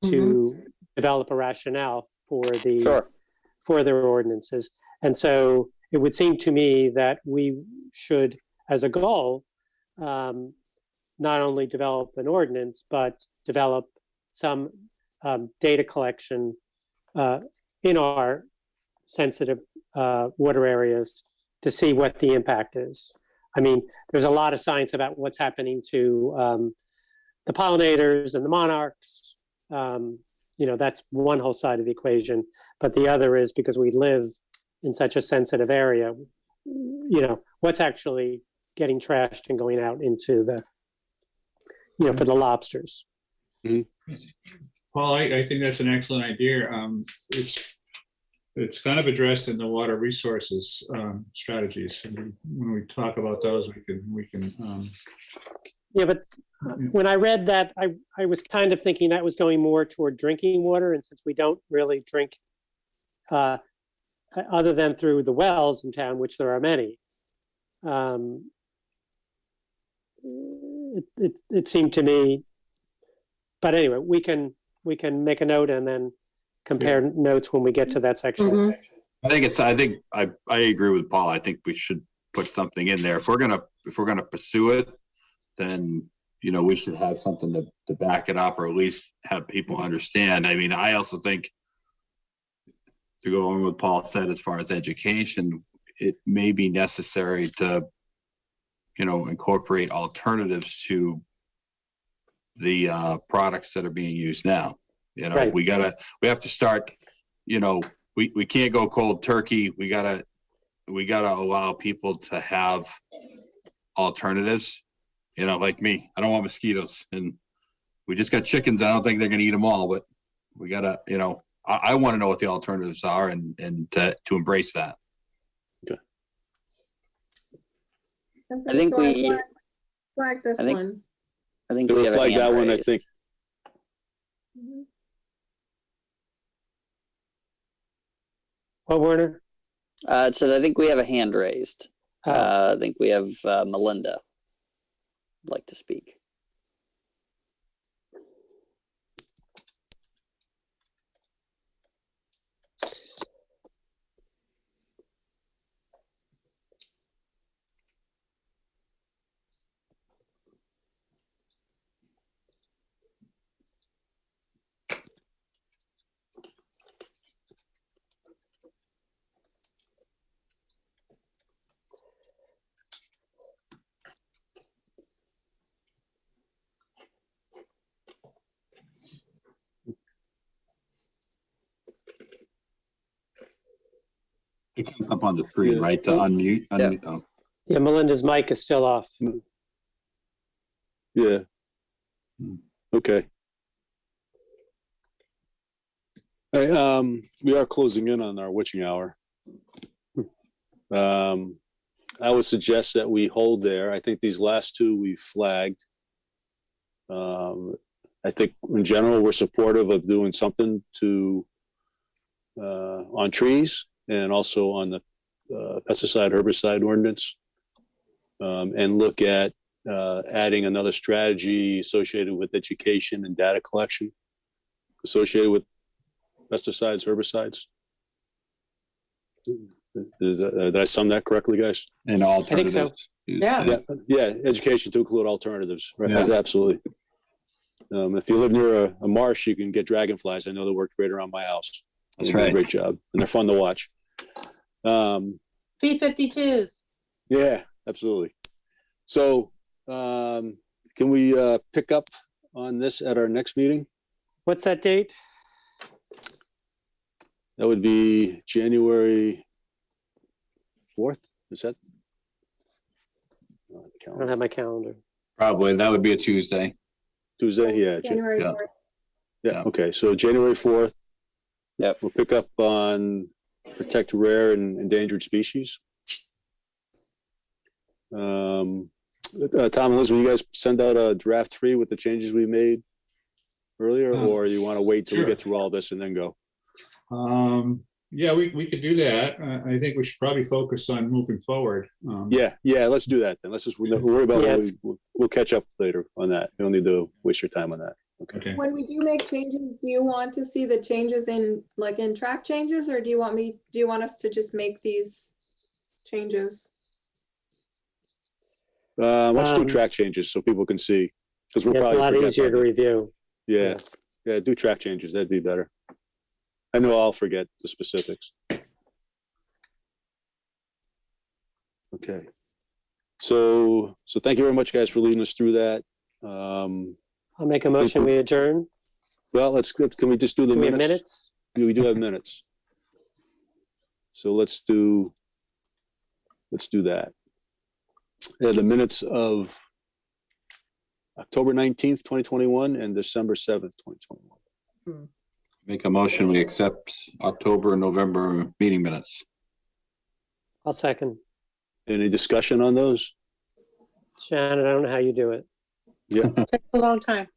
Speaker 1: to develop a rationale for their ordinances. And so it would seem to me that we should, as a goal, not only develop an ordinance, but develop some data collection in our sensitive water areas to see what the impact is. I mean, there's a lot of science about what's happening to the pollinators and the monarchs. That's one whole side of the equation. But the other is because we live in such a sensitive area, what's actually getting trashed and going out into the, for the lobsters.
Speaker 4: Paul, I think that's an excellent idea. It's kind of addressed in the water resources strategies. And when we talk about those, we can.
Speaker 1: Yeah, but when I read that, I was kind of thinking that was going more toward drinking water, and since we don't really drink other than through the wells in town, which there are many, it seemed to me. But anyway, we can make a note and then compare notes when we get to that section.
Speaker 9: I think I agree with Paul. I think we should put something in there. If we're gonna pursue it, then we should have something to back it up, or at least have people understand. I mean, I also think, to go on with what Paul said, as far as education, it may be necessary to incorporate alternatives to the products that are being used now.
Speaker 1: Right.
Speaker 9: We have to start, we can't go cold turkey. We gotta allow people to have alternatives. Like me, I don't want mosquitoes, and we just got chickens. I don't think they're gonna eat them all, but we gotta, I want to know what the alternatives are and to embrace that.
Speaker 2: Okay.
Speaker 7: I think we
Speaker 8: flag this one.
Speaker 7: I think
Speaker 2: So
Speaker 7: we
Speaker 2: we'll
Speaker 7: have a
Speaker 2: flag
Speaker 7: hand
Speaker 2: that one, I
Speaker 7: raised.
Speaker 2: think.
Speaker 1: Well, Werner?
Speaker 7: It said, I think we have a hand raised. I think we have Melinda would like to speak.
Speaker 9: It comes up on the screen, right? To unmute. Oh.
Speaker 1: Yeah, Melinda's mic is still off.
Speaker 2: Yeah. Okay. All right, we are closing in on our witching hour. I would suggest that we hold there. I think these last two we flagged. I think in general, we're supportive of doing something to on trees and also on the pesticide herbicide ordinance, and look at adding another strategy associated with education and data collection associated with pesticides, herbicides. Did I sum that correctly, guys?
Speaker 9: And alternatives.
Speaker 1: I think so.
Speaker 3: Yeah.
Speaker 2: Yeah, education to include alternatives. Right?
Speaker 9: Yeah.
Speaker 2: Absolutely. If you live near a marsh, you can get dragonflies. I know they work right around my house.
Speaker 9: That's
Speaker 2: They do a
Speaker 9: right.
Speaker 2: great job, and they're fun to watch.
Speaker 3: B-52s.
Speaker 2: Yeah, absolutely. So can we pick up on this at our next meeting?
Speaker 1: What's that date?
Speaker 2: That would be January 4th. Is that?
Speaker 1: I don't have my calendar.
Speaker 9: Probably that would be a Tuesday.
Speaker 2: Tuesday? Yeah.
Speaker 8: January
Speaker 9: yeah.
Speaker 8: 4th.
Speaker 2: Yeah. Okay. So January 4th.
Speaker 7: Yep.
Speaker 2: We'll pick up on protect rare and endangered species. Tom and Liz, will you guys send out a draft 3 with the changes we made earlier, or you want to wait till we
Speaker 4: Sure.
Speaker 2: get through all this and then go?
Speaker 4: Yeah, we could do that. I think we should probably focus on moving forward.
Speaker 2: Yeah, let's do that then. Let's just worry about
Speaker 1: Yeah,
Speaker 2: what we'll catch up later on that. You don't need to waste your time on that. Okay.
Speaker 4: Okay.
Speaker 8: When we do make changes, do you want to see the changes in track changes, or do you want us to just make these changes?
Speaker 2: Let's do
Speaker 1: Um,
Speaker 2: track changes so people can see, because we'll
Speaker 1: Yeah, it's a
Speaker 2: probably
Speaker 1: lot
Speaker 2: forget
Speaker 1: easier to
Speaker 2: about it.
Speaker 1: review.
Speaker 2: Yeah, do track changes. That'd be better. I know I'll forget the specifics. Okay. So thank you very much, guys, for leading us through that.
Speaker 1: I'll make a
Speaker 2: I think
Speaker 1: motion, we adjourn.
Speaker 2: Well, can we just do the
Speaker 1: Do we have
Speaker 2: minutes?
Speaker 1: minutes?
Speaker 2: We do have minutes. So let's do that. Yeah, the minutes of October 19th, 2021 and December 7th, 2021.
Speaker 9: Make a motion, we accept October and November meeting minutes.
Speaker 1: I'll second.
Speaker 2: Any discussion on those?
Speaker 1: Shannon, I don't know how you do it.
Speaker 3: Takes a long time.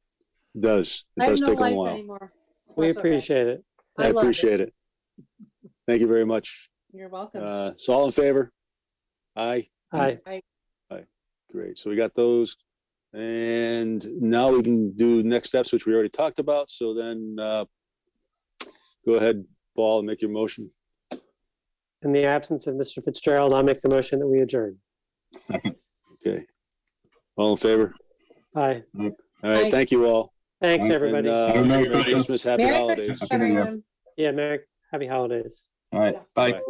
Speaker 2: It does. It
Speaker 3: I have
Speaker 2: does
Speaker 3: no
Speaker 2: take a
Speaker 3: life
Speaker 2: while.
Speaker 3: anymore.
Speaker 1: We
Speaker 3: That's okay.
Speaker 1: appreciate it.
Speaker 2: I
Speaker 3: love
Speaker 2: appreciate it. Thank you very much.
Speaker 3: You're welcome.
Speaker 2: So all in favor? Aye.
Speaker 1: Aye.
Speaker 2: Great. So we got those. And now we can do next steps, which we already talked about. So then go ahead, Paul, and make your motion.
Speaker 1: In the absence of Mr. Fitzgerald, I'll make the motion that we adjourn.
Speaker 9: Second.
Speaker 2: Okay. All in favor?
Speaker 1: Aye.
Speaker 2: All right.
Speaker 3: Aye.
Speaker 2: Thank you all.
Speaker 1: Thanks,
Speaker 2: And,
Speaker 1: everybody.
Speaker 9: Merry
Speaker 2: Merry
Speaker 9: Christmas.
Speaker 2: Christmas. Happy
Speaker 3: Merry
Speaker 2: holidays.
Speaker 3: Christmas,
Speaker 9: Happy New Year.
Speaker 3: everyone.
Speaker 1: Yeah, happy holidays.
Speaker 9: All right, bye.
Speaker 2: Bye.